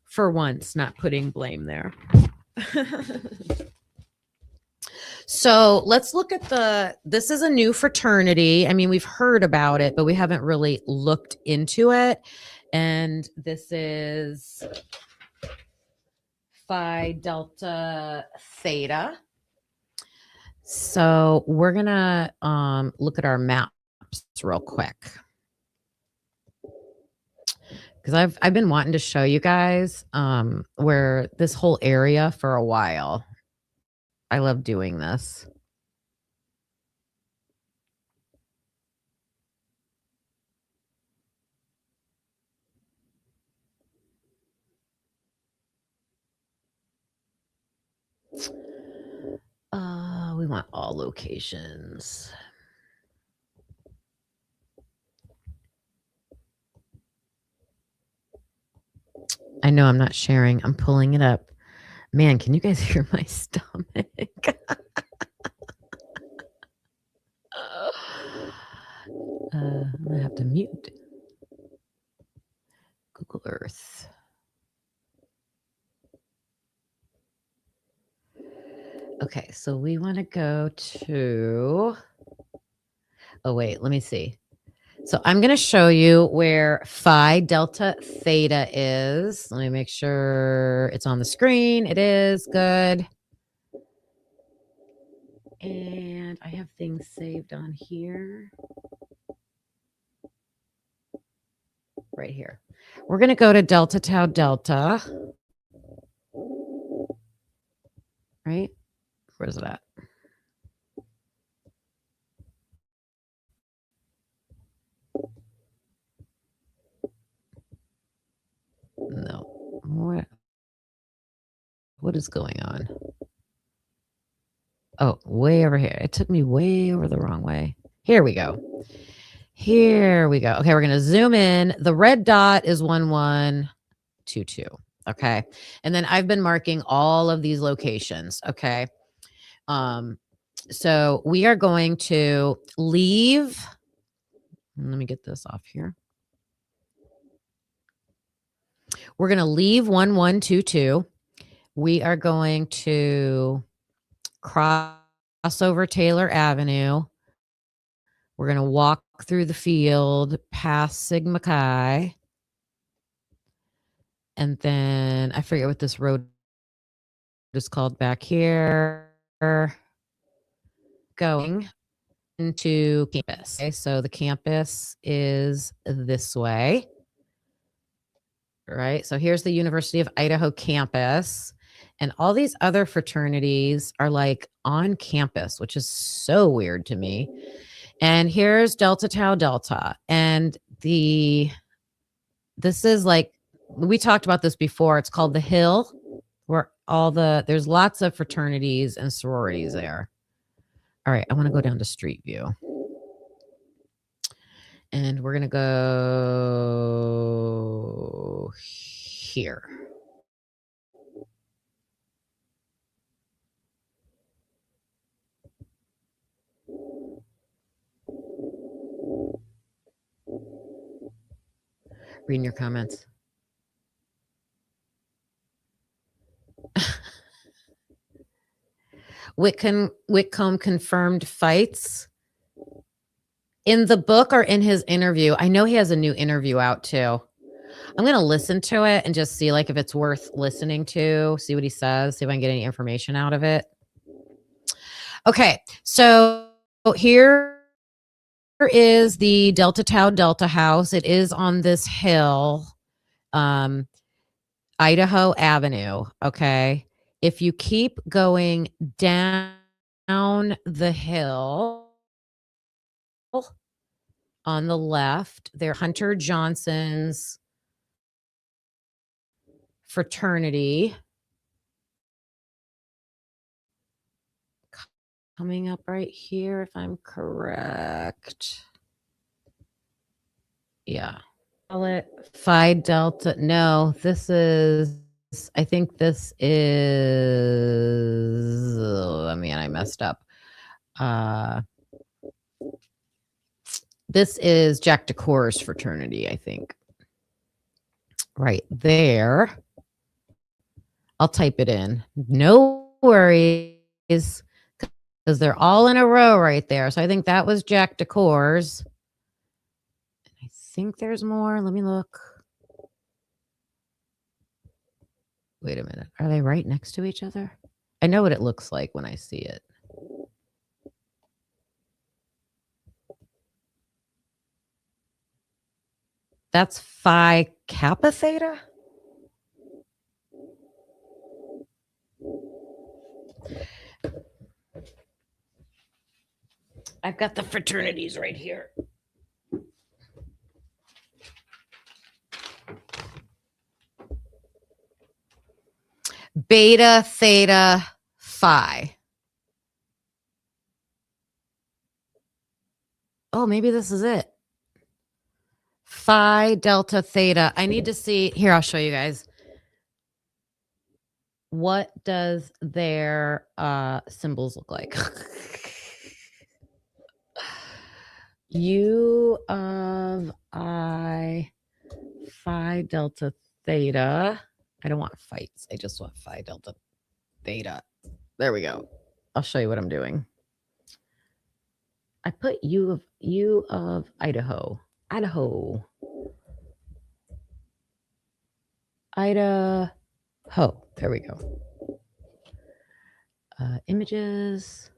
S2: For once, not putting blame there. So let's look at this is a new fraternity. I mean, we've heard about it, but we haven't really looked into it. And this is Phi Delta Theta. So we're going to look at our maps real quick. Because I've been wanting to show you guys where this whole area for a while. I love doing this. We want all locations. I know I'm not sharing. I'm pulling it up. Man, can you guys hear my stomach? I'm going to have to mute Google Earth. Okay, so we want to go to, oh wait, let me see. So I'm going to show you where Phi Delta Theta is. Let me make sure it's on the screen. It is. Good. And I have things saved on here. Right here. We're going to go to Delta Tau Delta. Right? Where's it at? No. What is going on? Oh, way over here. It took me way over the wrong way. Here we go. Okay, we're going to zoom in. The red dot is 1122. Okay. And then I've been marking all of these locations. Okay. So we are going to leave. Let me get this off here. We're going to leave 1122. We are going to cross over Taylor Avenue. We're going to walk through the field past Sigma Chi. And then I forget what this road is called back here. Going into campus. Okay, so the campus is this way. Right? So here's the University of Idaho campus. And all these other fraternities are like on campus, which is so weird to me. And here's Delta Tau Delta. And this is like, we talked about this before. It's called the Hill, where there's lots of fraternities and sororities there. All right, I want to go down to Street View. And we're going to go here. Reading your comments. Whitcomb confirmed fights in the book or in his interview. I know he has a new interview out too. I'm going to listen to it and just see like if it's worth listening to, see what he says, see if I can get any information out of it. Okay, so here is the Delta Tau Delta house. It is on this hill, Idaho Avenue. Okay. If you keep going down the hill on the left, there Hunter Johnson's fraternity. Coming up right here, if I'm correct. Yeah. Call it Phi Delta. No, this is, I think this is, oh man, I messed up. This is Jack DeCour's fraternity, I think. Right there. I'll type it in. No worries, because they're all in a row right there. So I think that was Jack DeCour's. I think there's more. Let me look. Wait a minute. Are they right next to each other? I know what it looks like when I see it. That's Phi Kappa Theta? I've got the fraternities right here. Beta Theta Phi. Oh, maybe this is it. Phi Delta Theta. I need to see. Here, I'll show you guys. What does their symbols look like? U of I, Phi Delta Theta. I don't want fights. I just want Phi Delta Theta. There we go. I'll show you what I'm doing. I put U of Idaho. Idaho. There we go. Images.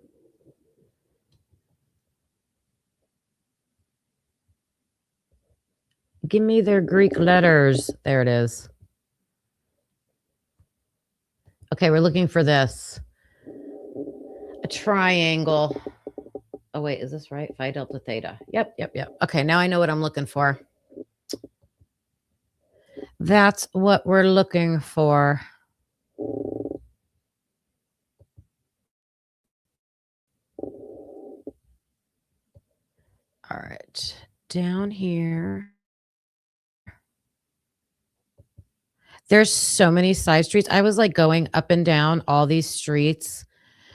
S2: Give me their Greek letters. There it is. Okay, we're looking for this. A triangle. Oh, wait, is this right? Phi Delta Theta. Yep. Okay, now I know what I'm looking for. That's what we're looking for. All right, down here. There's so many side streets. I was like going up and down all these streets.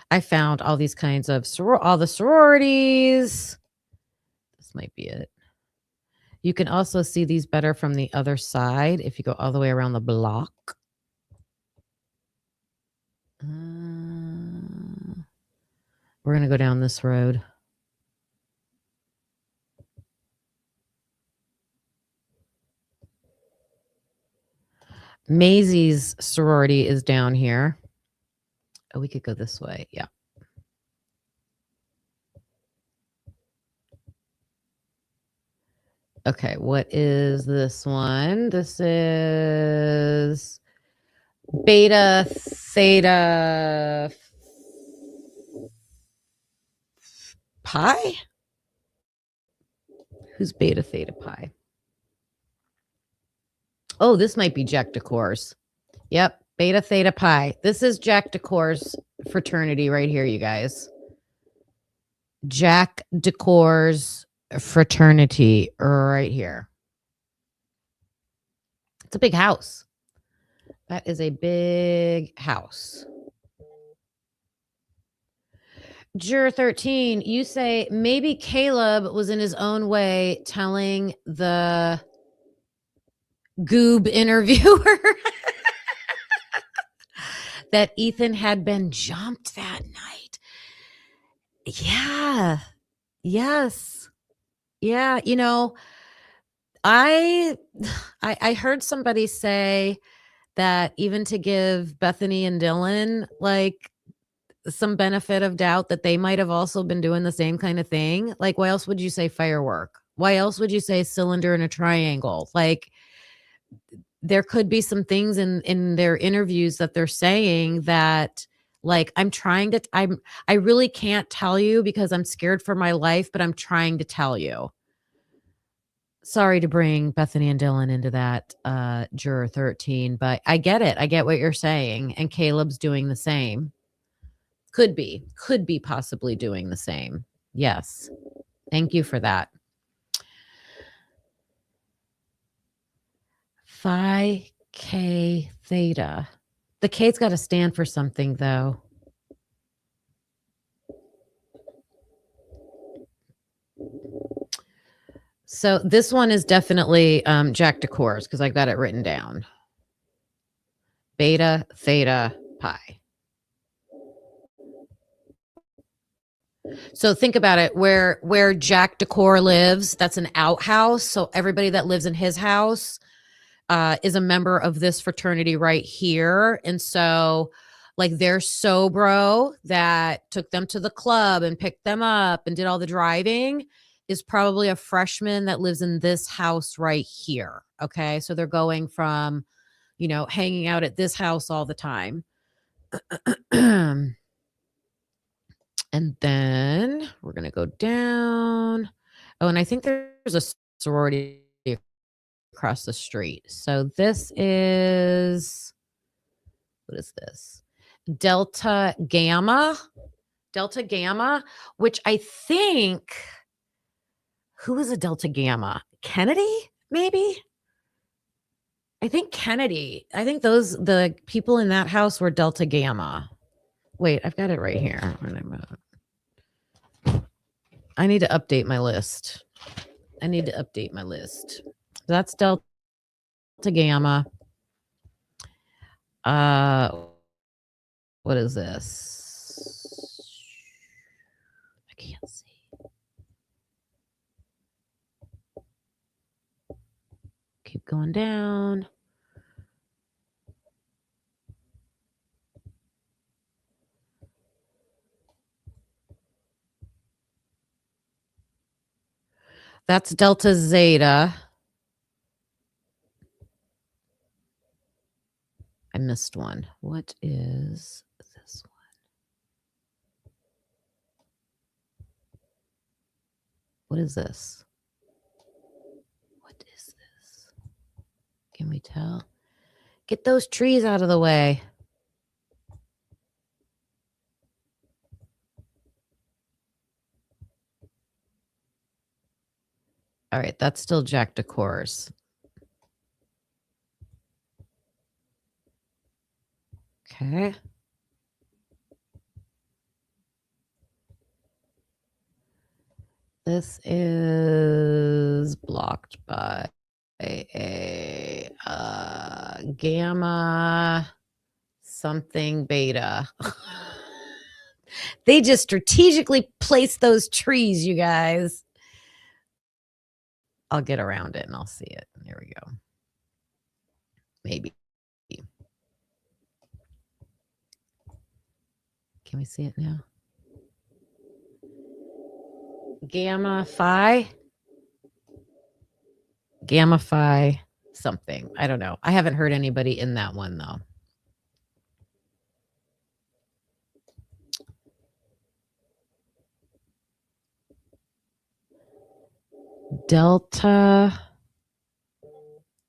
S2: I found all these kinds of all the sororities. This might be it. You can also see these better from the other side if you go all the way around the block. We're going to go down this road. Maisie's sorority is down here. Oh, we could go this way. Yeah. Okay, what is this one? This is beta theta pi? Who's beta theta pi? Oh, this might be Jack Decor's. Yep, beta theta pi. This is Jack Decor's fraternity right here, you guys. Jack Decor's fraternity right here. It's a big house. That is a big house. Juror 13, you say maybe Caleb was in his own way telling the goob interviewer that Ethan had been jumped that night. Yeah. Yes. Yeah. You know, I heard somebody say that even to give Bethany and Dylan like some benefit of doubt that they might have also been doing the same kind of thing. Like, why else would you say firework? Why else would you say cylinder in a triangle? Like, there could be some things in their interviews that they're saying that like I really can't tell you because I'm scared for my life, but I'm trying to tell you. Sorry to bring Bethany and Dylan into that juror 13, but I get it. I get what you're saying. And Caleb's doing the same. Could be possibly doing the same. Yes. Thank you for that. Phi K Theta. The K's got to stand for something, though. So this one is definitely Jack Decor's because I got it written down. Beta, theta, pi. So think about it. Where Jack Decor lives, that's an outhouse. So everybody that lives in his house is a member of this fraternity right here. And so like their sobro that took them to the club and picked them up and did all the driving is probably a freshman that lives in this house right here. Okay. So they're going from, you know, hanging out at this house all the time. And then we're going to go down. Oh, and I think there's a sorority across the street. So this is, what is this? Delta Gamma, which I think, who is a Delta Gamma? Kennedy, maybe? I think Kennedy. I think the people in that house were Delta Gamma. Wait, I've got it right here. I need to update my list. That's Delta Gamma. What is this? I can't see. Keep going down. That's Delta Zeta. I missed one. What is this one? What is this? What is this? Can we tell? Get those trees out of the way. All right, that's still Jack Decor's. Okay. This is blocked by a gamma something beta. They just strategically placed those trees, you guys. I'll get around it and I'll see it. Here we go. Maybe. Can we see it now? Gamma Phi something. I don't know. I haven't heard anybody in that one though. Delta.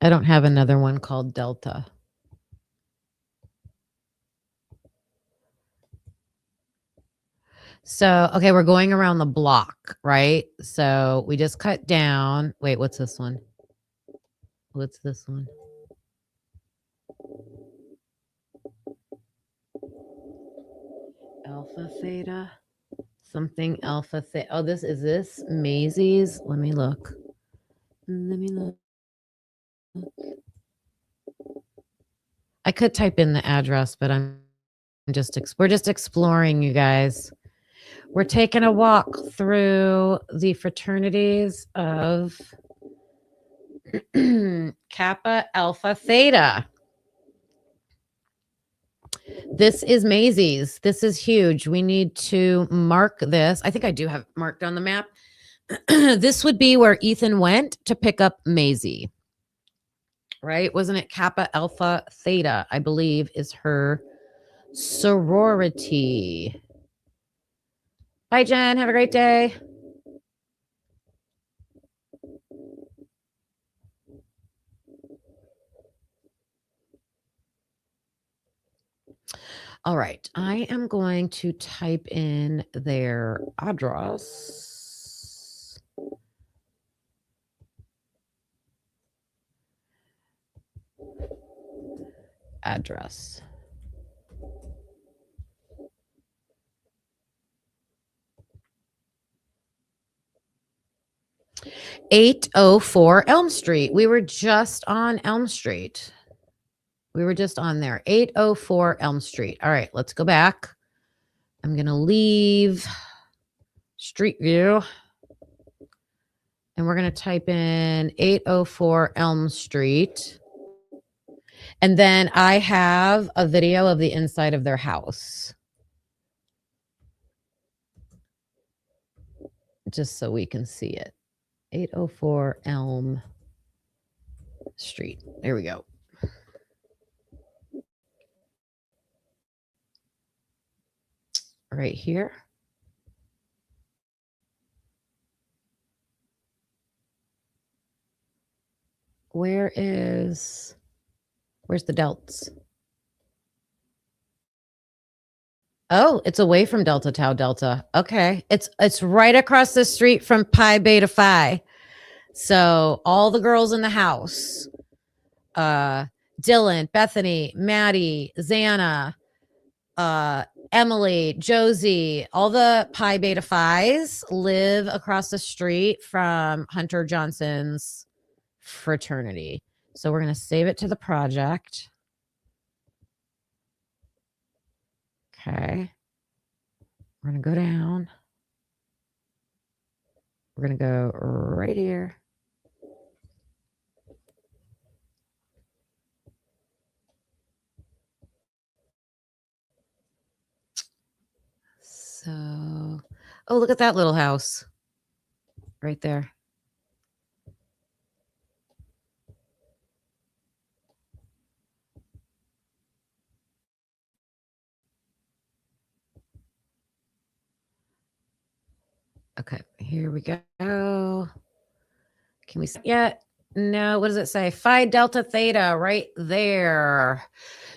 S2: I don't have another one called Delta. So, okay, we're going around the block, right? So we just cut down. Wait, what's this one? What's this one? Alpha Theta. Something Alpha Theta. Oh, is this Maisie's? Let me look. I could type in the address, but we're just exploring, you guys. We're taking a walk through the fraternities of Kappa Alpha Theta. This is Maisie's. This is huge. We need to mark this. I think I do have it marked on the map. This would be where Ethan went to pick up Maisie. Right? Wasn't it Kappa Alpha Theta, I believe, is her sorority. Bye, Jen. Have a great day. All right. I am going to type in their address. Address. $804 Elm Street. We were just on Elm Street. We were just on there. 804 Elm Street. All right, let's go back. I'm going to leave Street View. And we're going to type in 804 Elm Street. And then I have a video of the inside of their house. Just so we can see it. 804 Elm Street. There we go. Right here. Where's the Delts? Oh, it's away from Delta Tau Delta. Okay. It's right across the street from Pi Beta Phi. So all the girls in the house, Dylan, Bethany, Maddie, Xana, Emily, Josie, all the Pi Beta Phis live across the street from Hunter Johnson's fraternity. So we're going to save it to the project. Okay. We're going to go down. We're going to go right here. So, oh, look at that little house right there. Okay, here we go. Can we see it yet? No, what does it say? Phi Delta Theta right there.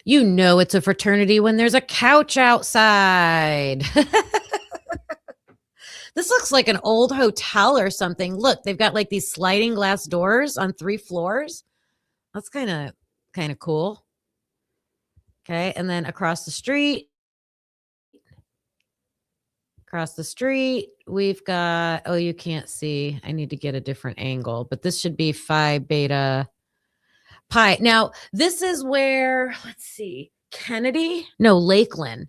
S2: You know it's a fraternity when there's a couch outside. This looks like an old hotel or something. Look, they've got like these sliding glass doors on 3 floors. That's kind of cool. Okay, and then across the street, we've got, oh, you can't see. I need to get a different angle, but this should be Phi Beta Pi. Now, this is where, let's see, Lakeland.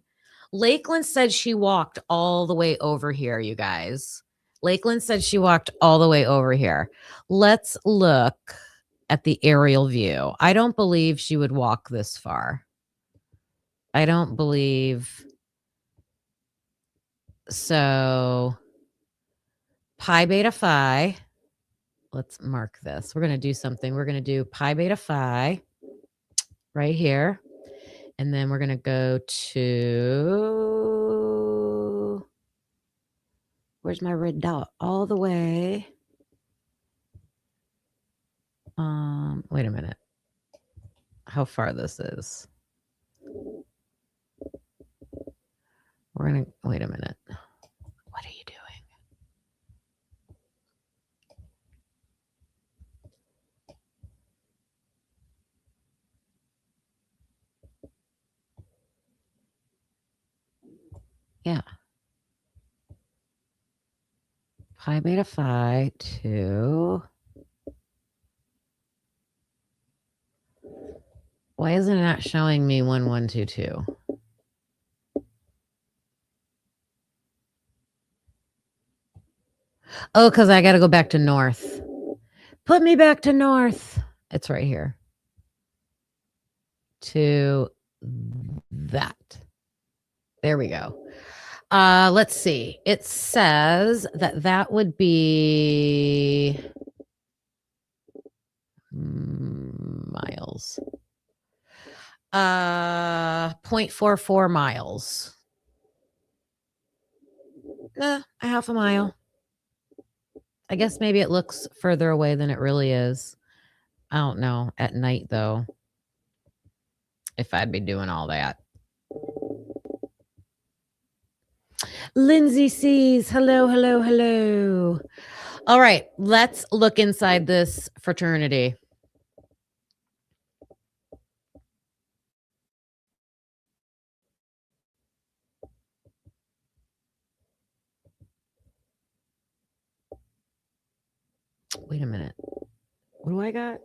S2: Lakeland said she walked all the way over here, you guys. Lakeland said she walked all the way over here. Let's look at the aerial view. I don't believe she would walk this far. I don't believe So pi beta phi. Let's mark this. We're going to do something. We're going to do pi beta phi right here. And then we're going to go to, where's my red dot? All the way. Wait a minute. How far this is. We're going to, wait a minute. What are you doing? Yeah. Pi beta phi to, why isn't it not showing me 1122? Oh, because I got to go back to north. Put me back to north. It's right here. To that. There we go. Let's see. It says that that would be miles. 0.44 miles. A half a mile. I guess maybe it looks further away than it really is. I don't know. At night, though, if I'd be doing all that. Lindsay sees. Hello, hello, hello. All right, let's look inside this fraternity. Wait a minute. What do I got?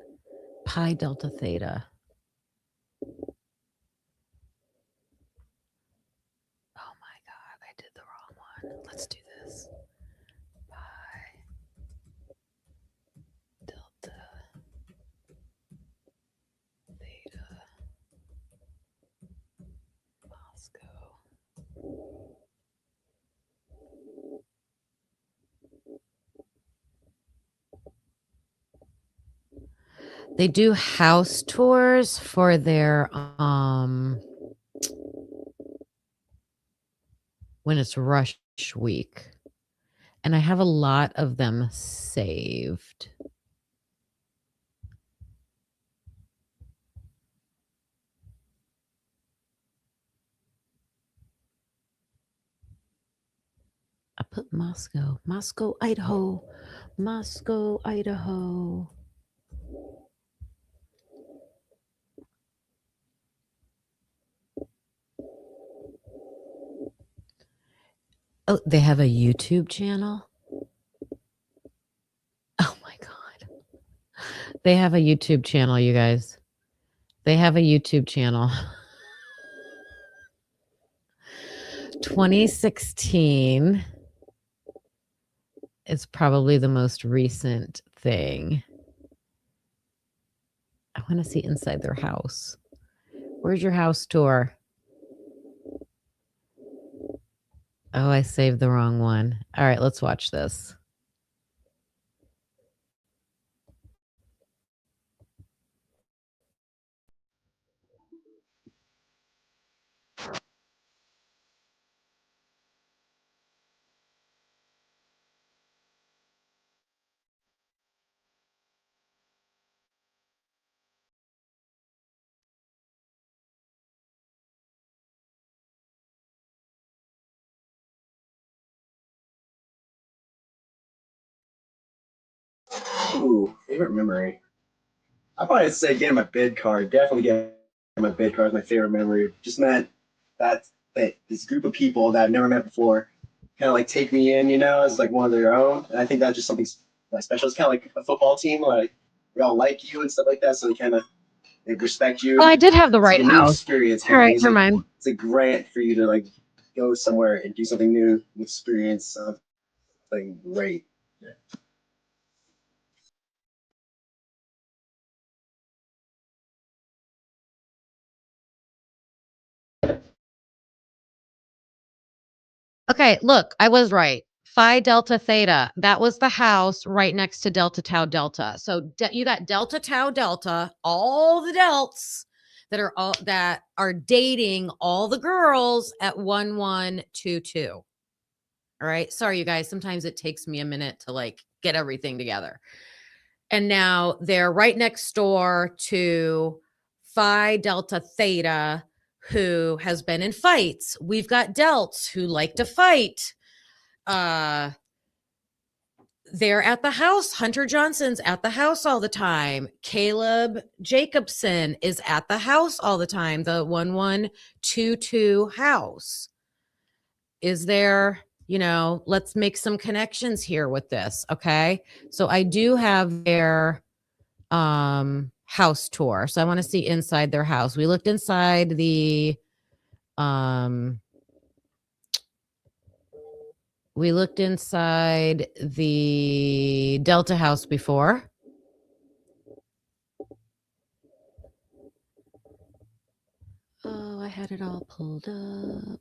S2: Pi delta theta. Oh my God, I did the wrong one. Let's do this. Pi delta theta Moscow. They do house tours for their when it's rush week. And I have a lot of them saved. I put Moscow, Idaho, Moscow, Idaho. Oh, they have a YouTube channel? Oh my God. They have a YouTube channel, you guys. They have a YouTube channel. 2016 is probably the most recent thing. I want to see inside their house. Where's your house tour? Oh, I saved the wrong one. All right, let's watch this.
S6: Ooh, favorite memory. I probably say getting my bid card. Definitely getting my bid card is my favorite memory. Just meant that this group of people that I've never met before kind of like take me in, as like one of their own. And I think that's just something like special. It's kind of like a football team, like we all like you and stuff like that. So they respect you.
S2: Oh, I did have the
S6: It's
S2: right
S6: like a new
S2: house.
S6: experience.
S2: All right,
S6: It's
S2: never mind.
S6: it's a grant for you to like go somewhere and do something new, experience something great.
S2: Okay, look, I was right. Phi Delta Theta. That was the house right next to Delta Tau Delta. So you got Delta Tau Delta, all the delts that are dating all the girls at 1122. All right. Sorry, you guys. Sometimes it takes me a minute to like get everything together. And now they're right next door to Phi Delta Theta, who has been in fights. We've got delts who like to fight. They're at the house. Hunter Johnson's at the house all the time. Caleb Jacobson is at the house all the time. The 1122 house. Is there, let's make some connections here with this. Okay. So I do have their house tour. So I want to see inside their house. We looked inside the Delta house before. Oh, I had it all pulled up.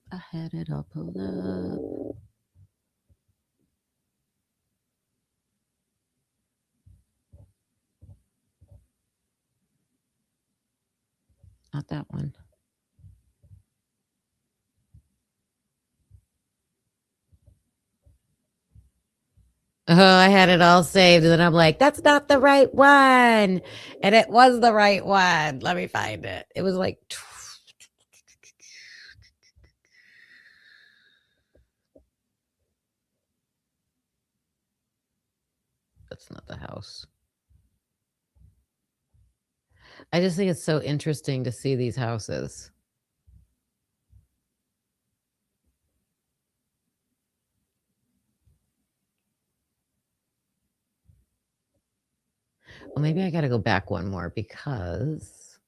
S2: Not that one. Oh, I had it all saved. And then I'm like, that's not the right one. And it was the right one. Let me find it. It was like, that's not the house. I just think it's so interesting to see these houses. Well, maybe I got to go back one more because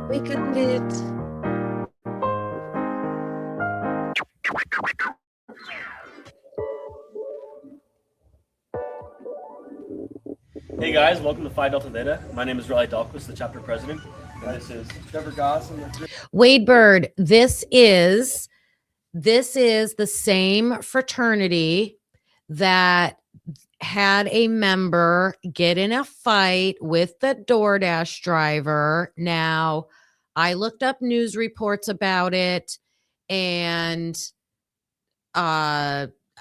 S2: we couldn't it.
S7: Hey guys, welcome to Phi Delta Theta. My name is Riley Dahlquist, the chapter president. And this is Trevor Goss.
S2: Wade Bird, this is the same fraternity that had a member get in a fight with the DoorDash driver. Now, I looked up news reports about it, and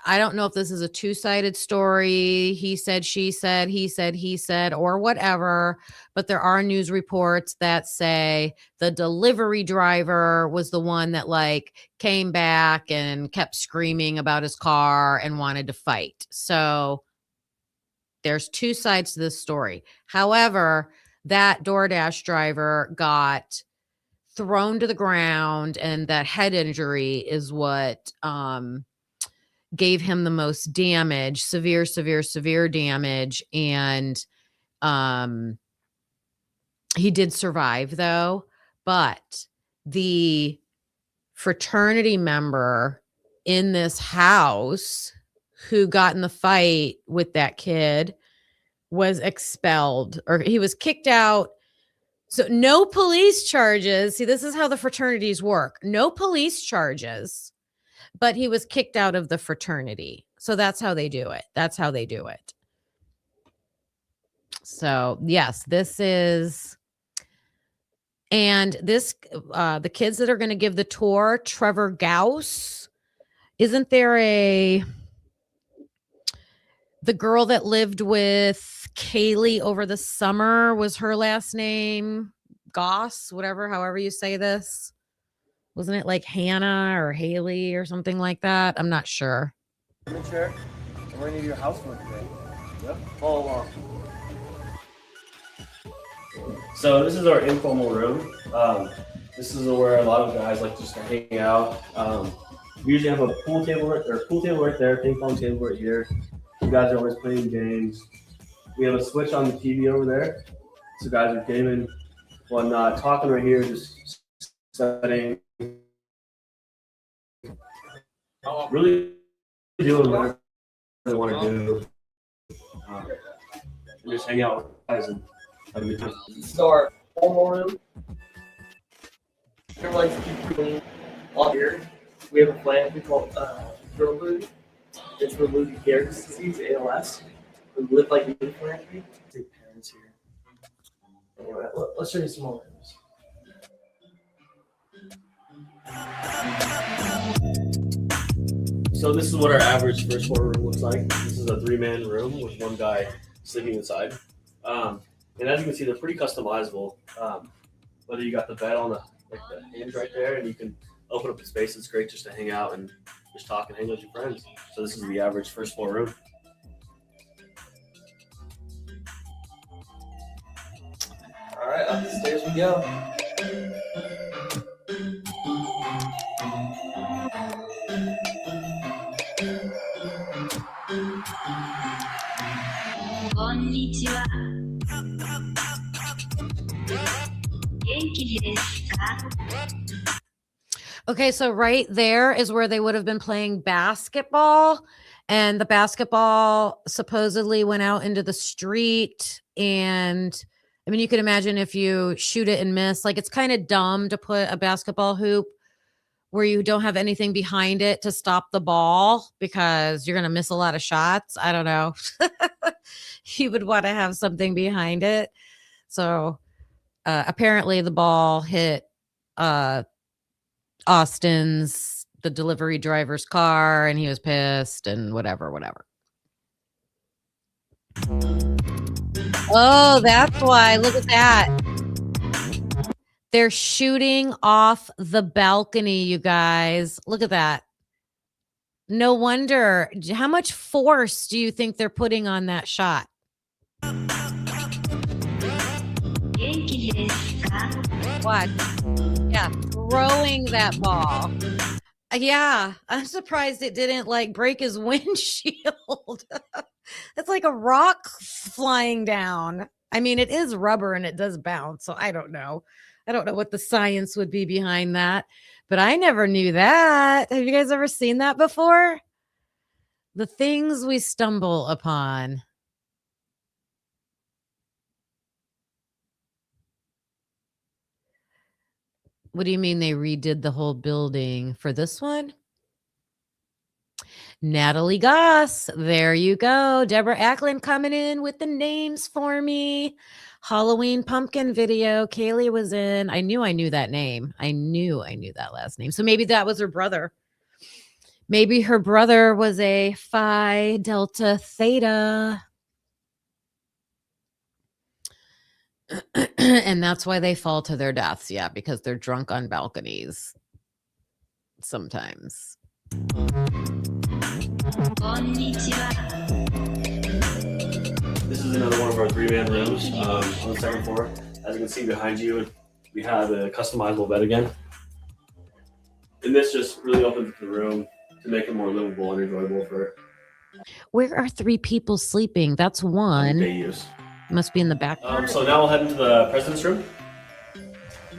S2: I don't know if this is a two-sided story. He said, she said, he said, or whatever. But there are news reports that say the delivery driver was the one that like came back and kept screaming about his car and wanted to fight. So there's two sides to this story. However, that DoorDash driver got thrown to the ground, and that head injury is what gave him the most damage, severe damage. And he did survive though. But the fraternity member in this house who got in the fight with that kid was expelled, or he was kicked out. So no police charges. See, this is how the fraternities work. No police charges, but he was kicked out of the fraternity. So that's how they do it. So yes, this is, and this, the kids that are going to give the tour, Trevor Gauss, isn't there the girl that lived with Kaylee over the summer, was her last name Goss, however you say this? Wasn't it like Hannah or Haley or something like that? I'm not sure.
S7: Chair. And we're going to do your housework today. Yep. Follow along. So this is our informal room. This is where a lot of guys like to just hang out. We usually have a pool table right there, ping pong table right here. You guys are always playing games. We have a switch on the TV over there. So guys are gaming, whatnot, talking right here, just studying. Really doing whatever they want to do. And just hang out with guys and have a good time. This is our formal room. Never like to keep clean. All here, we have a plant we call Theta. It's for Lou Gehrig's disease, ALS. We live like you plant. Take parents here. Anyway, let's show you some more rooms. So this is what our average first floor room looks like. This is a 3-man room with one guy sleeping inside. And as you can see, they're pretty customizable. Whether you got the bed on the hinge right there, and you can open up the space. It's great just to hang out and just talk and hang with your friends. So this is the average first floor room. All right, up the stairs we go.
S1: Konnichiwa. Genki desu ka?
S2: Okay, so right there is where they would have been playing basketball, and the basketball supposedly went out into the street. And I mean, you can imagine if you shoot it and miss, like it's kind of dumb to put a basketball hoop where you don't have anything behind it to stop the ball because you're going to miss a lot of shots. I don't know. You would want to have something behind it. So apparently the ball hit Austin's, the delivery driver's car, and he was pissed and whatever. Oh, that's why. Look at that. They're shooting off the balcony, you guys. Look at that. No wonder. How much force do you think they're putting on that shot?
S1: Genki desu ka?
S2: What? Yeah, throwing that ball. Yeah, I'm surprised it didn't like break his windshield. It's like a rock flying down. I mean, it is rubber and it does bounce, so I don't know. I don't know what the science would be behind that, but I never knew that. Have you guys ever seen that before? The things we stumble upon. What do you mean they redid the whole building for this one? Natalie Goss, there you go. Deborah Ackland coming in with the names for me. Halloween pumpkin video. Kaylee was in. I knew that name. I knew that last name. So maybe that was her brother. Maybe her brother was a Phi Delta Theta. And that's why they fall to their deaths. Yeah, because they're drunk on balconies. Sometimes.
S7: This is another one of our 3-man rooms on the second floor. As you can see behind you, we have a customizable bed again. And this just really opens the room to make it more livable and enjoyable for
S2: Where are 3 people sleeping? That's one.
S7: day use.
S2: Must be in the back.
S7: So now we'll head into the president's room.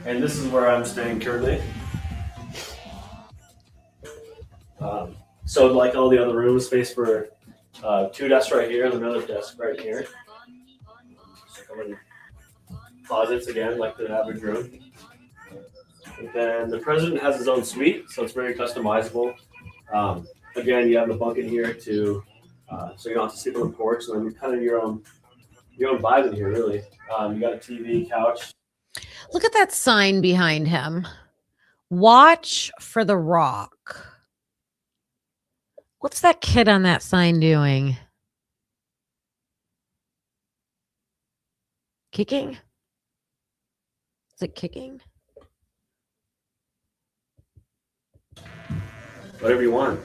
S7: And this is where I'm staying currently. So like all the other rooms, space for 2 desks right here and another desk right here. Closets again, like the average room. And then the president has his own suite, so it's very customizable. Again, you have the bunk in here to, so you don't have to sleep on the porch. And then kind of your own vibe in here, really. You got a TV, couch.
S2: Look at that sign behind him. Watch for the rock. What's that kid on that sign doing? Kicking? Is it kicking?
S7: Whatever you want.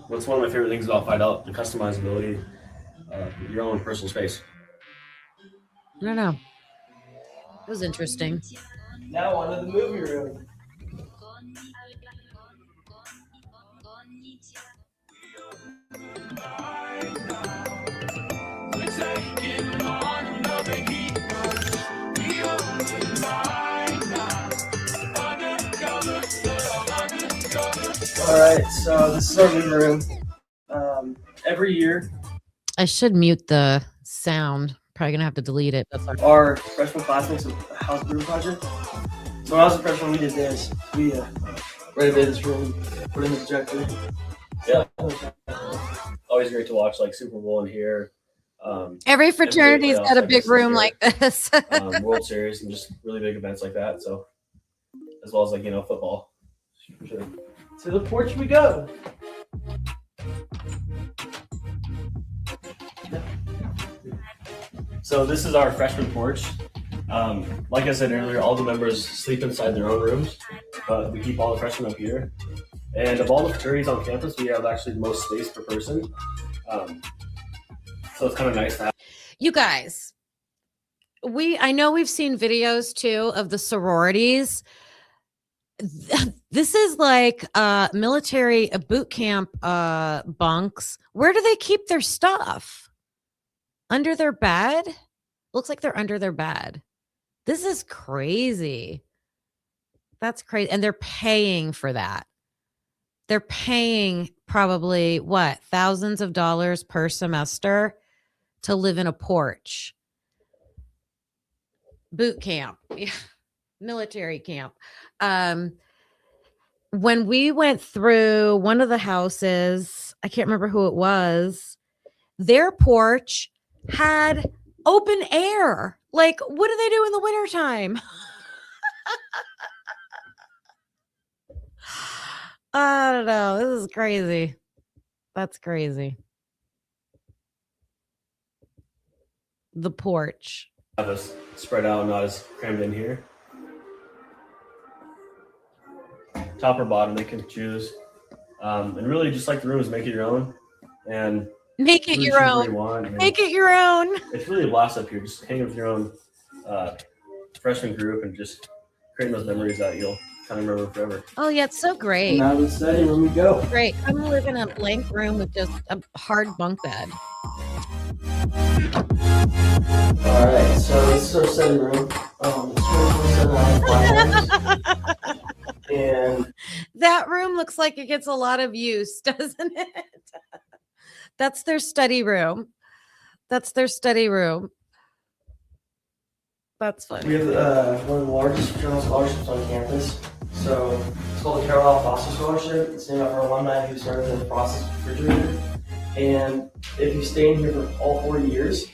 S7: What's one of my favorite things about Phi Delta? The customizability, your own personal space.
S2: I don't know. It was interesting.
S7: Now on to the movie room. All right, so this is our living room. Every year,
S2: I should mute the sound. Probably gonna have to delete it. That's
S7: our freshman classmates with a house brew project. So So when I was a freshman, we did this. We renovated this room, put in the projector. Yeah. Always great to watch like Super Bowl in here.
S2: Every fraternity's
S7: playoffs,
S2: got a
S7: I
S2: big
S7: guess,
S2: room
S7: this
S2: like this.
S7: World Series and just really big events like that. So as well as like football. Sure. To the porch we go. So this is our freshman porch. Like I said earlier, all the members sleep inside their own rooms, but we keep all the freshmen up here. And of all the fraternities on campus, we have actually the most space per person. So it's kind of nice to have.
S2: You guys, I know we've seen videos too of the sororities. This is like military boot camp bunks. Where do they keep their stuff? Under their bed? Looks like they're under their bed. This is crazy. That's crazy. And they're paying for that. They're paying probably what, thousands of dollars per semester to live in a porch. Boot camp. Military camp. When we went through one of the houses, I can't remember who it was, their porch had open air. Like, what do they do in the wintertime? I don't know. This is crazy. That's crazy. The porch.
S7: Have us spread out, not as crammed in here. Top or bottom, they can choose. And really, just like the rooms, make it your own. And
S2: make it
S7: really
S2: your
S7: choose where
S2: own.
S7: you want.
S2: Make it your own.
S7: It's really a blast up here. Just hang with your own freshman group and just creating those memories that you'll kind of remember forever.
S2: Oh, yeah, it's so great.
S7: Now the study room we go.
S2: Great. I'm live in a blank room with just a hard bunk bed.
S7: All right, so this is our study room. And
S2: that room looks like it gets a lot of use, doesn't it? That's their study room. That's their study room. That's funny.
S7: we have one of the largest fraternal scholarships on campus. So it's called the Carlisle Foster Scholarship. It's named after our alumni who started in the process refrigerator. And if you stay in here for all 4 years,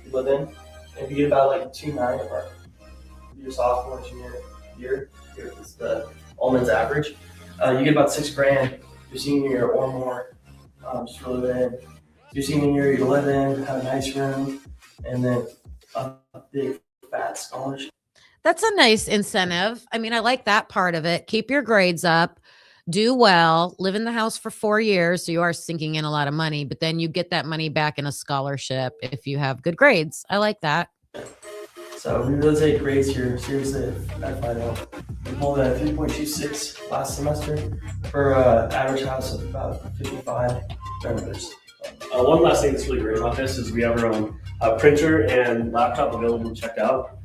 S7: you live in, and you get about like $2.9 of our your sophomore, junior year, it's the all-men's average. You get about $6,000 your senior year or more, just for living in. Your senior year, you live in, have a nice room, and then a big fat scholarship.
S2: That's a nice incentive. I mean, I like that part of it. Keep your grades up, do well, live in the house for 4 years. So you are sinking in a lot of money, but then you get that money back in a scholarship if you have good grades. I like that.
S7: So we really take grades here seriously at Idaho. We pulled a 3.26 last semester for an average house of about 55 members. One last thing that's really great about this is we have our own printer and laptop available to check out.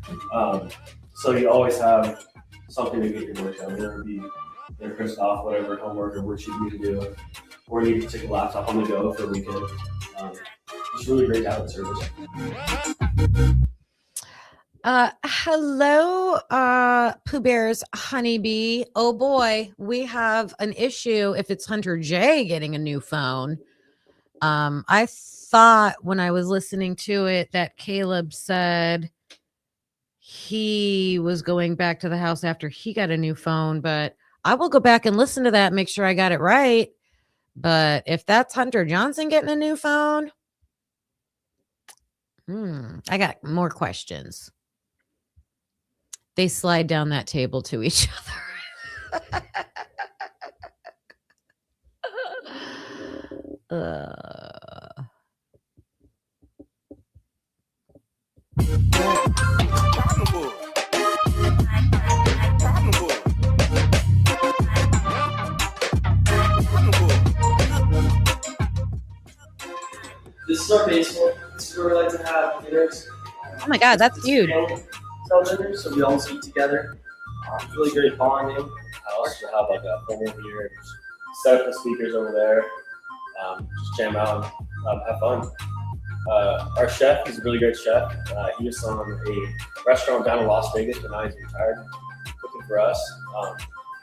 S7: So you always have something to get your work done, whether it be print off whatever homework or worksheet you need to do, or you need to take a laptop on the go for the weekend. It's really great to have the service.
S2: Hello, Pooh Bear's honeybee. Oh boy, we have an issue if it's Hunter J getting a new phone. I thought when I was listening to it that Caleb said he was going back to the house after he got a new phone, but I will go back and listen to that and make sure I got it right. But if that's Hunter Johnson getting a new phone, I got more questions. They slide down that table to each other.
S7: This is our basement. This is where we like to have dinners.
S2: Oh my God, that's huge.
S7: Cell dinners, so we all eat together. It's really great bonding. I also have like a full room here. Set up the speakers over there. Just jam out and have fun. Our chef is a really great chef. He was on a restaurant down in Las Vegas, but now he's retired, cooking for us.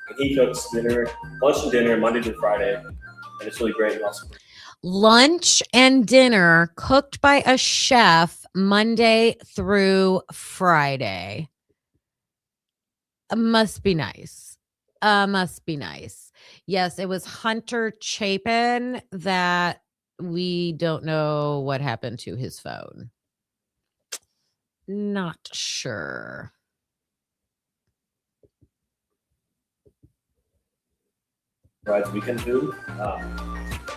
S7: And he cooks dinner, lunch and dinner, Monday through Friday, and it's really great. And also,
S2: Lunch and dinner cooked by a chef Monday through Friday. Must be nice. Must be nice. Yes, it was Hunter Chapin that we don't know what happened to his phone. Not sure.
S7: provides weekend food.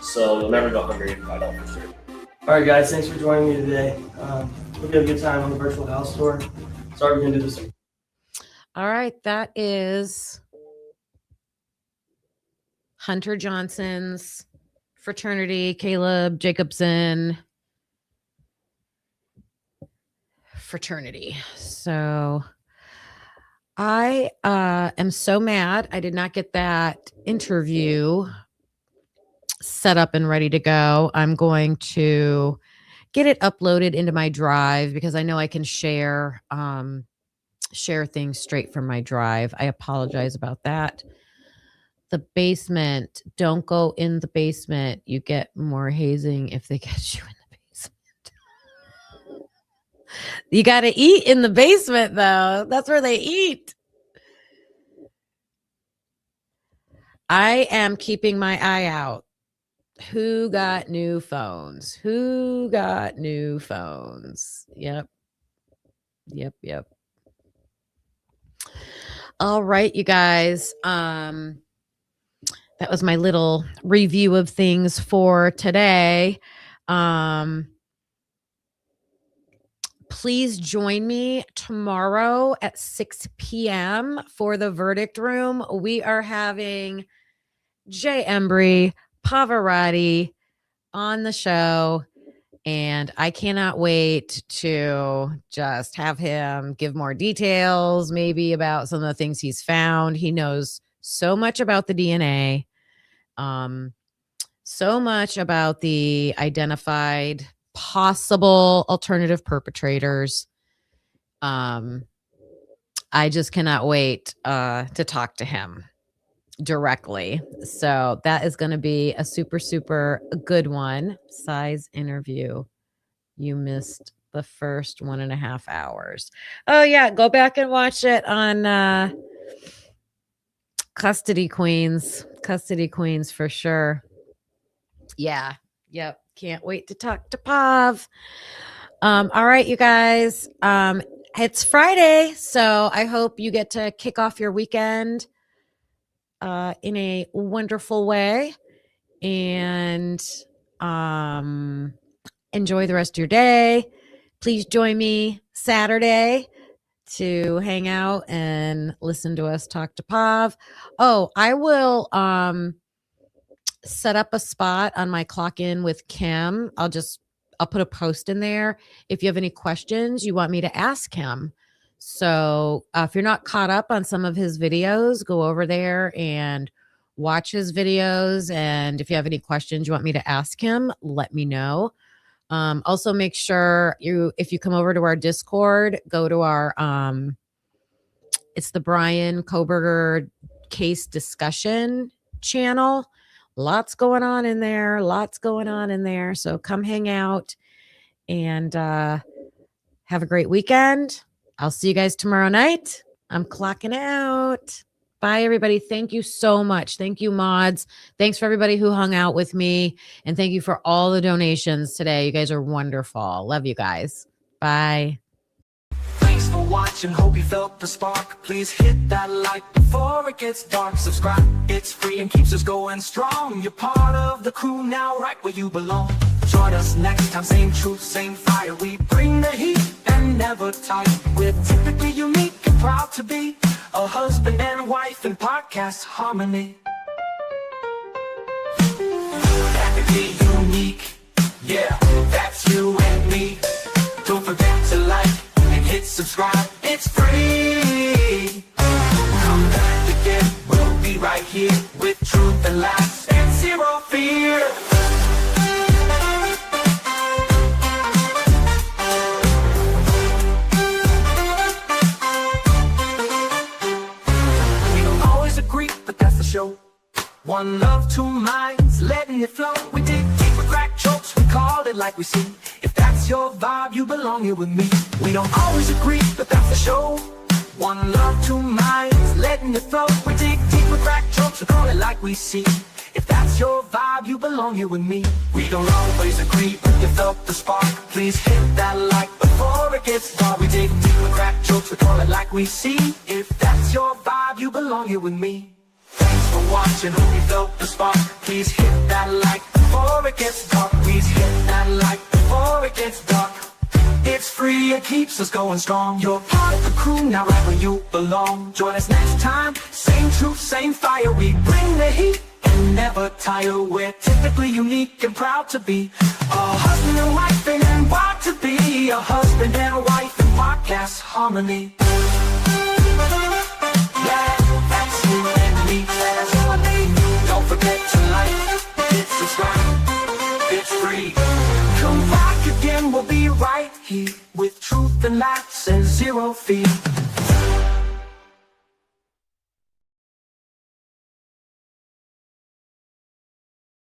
S7: So you'll never go hungry in Idaho for sure. All right, guys, thanks for joining me today. Hope you have a good time on the virtual house tour. Sorry we couldn't do this.
S2: All right, that is Hunter Johnson's fraternity, Caleb Jacobson fraternity. So I am so mad I did not get that interview set up and ready to go. I'm going to get it uploaded into my drive because I know I can share things straight from my drive. I apologize about that. The basement, don't go in the basement. You get more hazing if they catch you in the basement. You got to eat in the basement, though. That's where they eat. I am keeping my eye out. Who got new phones? Who got new phones? Yep. All right, you guys. That was my little review of things for today. Please join me tomorrow at 6 p.m. for the verdict room. We are having Jay Embry, Pavarotti on the show, and I cannot wait to just have him give more details, maybe about some of the things he's found. He knows so much about the DNA, so much about the identified possible alternative perpetrators. I just cannot wait to talk to him directly. So that is going to be a super, super good one. Size interview. You missed the first 1.5 hours. Oh yeah. Go back and watch it on Custody Queens for sure. Yeah. Yep. Can't wait to talk to Pav. All right, you guys. It's Friday, so I hope you get to kick off your weekend in a wonderful way and enjoy the rest of your day. Please join me Saturday to hang out and listen to us talk to Pav. Oh, I will set up a spot on my Clock In with Kim. I'll put a post in there. If you have any questions you want me to ask him. So if you're not caught up on some of his videos, go over there and watch his videos. And if you have any questions you want me to ask him, let me know. Also make sure if you come over to our Discord, go to our, it's the Brian Koberger case discussion channel. Lots going on in there. So come hang out and have a great weekend. I'll see you guys tomorrow night. I'm clocking out. Bye, everybody. Thank you so much. Thank you, mods. Thanks for everybody who hung out with me. And thank you for all the donations today. You guys are wonderful. Love you guys. Bye.
S5: Thanks for watching, hope you felt the spark. Please hit that like before it gets dark. Subscribe, it's free and keeps us going strong. You're part of the crew now, right where you belong. Join us next time, same truth, same fire. We bring the heat and never tire. We're typically unique and proud to be a husband and wife in podcast harmony. Ethically unique, yeah, that's you and me. Don't forget to like and hit subscribe, it's free. Come back again, we'll be right here with truth and laughs and zero fear. it flow. We dig deep with crack jokes, we call it like we see. If that's your vibe, you belong here with me. We don't always agree, but that's the show. One love, two minds, letting it flow. We dig deep with crack jokes, we call it like we see. If that's your vibe, you belong here with me. We don't always agree, but you felt the spark. Please hit that like before it gets dark. We dig deep with crack jokes, we call it like we see. If that's your vibe, you belong here with me. Thanks for watching, hope you felt the spark. Please hit that like before it gets dark. Please hit that like before it gets dark. It's free, it keeps us going strong. You're part of the crew, now right where you belong. Join us next time, same truth, same fire. We bring the heat and never tire. We're typically unique and proud to be a husband and wife and proud to be a husband and wife in podcast harmony. Yeah, that's you and me, that's you and me. Don't forget to like, hit subscribe, it's free. Come back again, we'll be right here with truth and laughs and zero fear.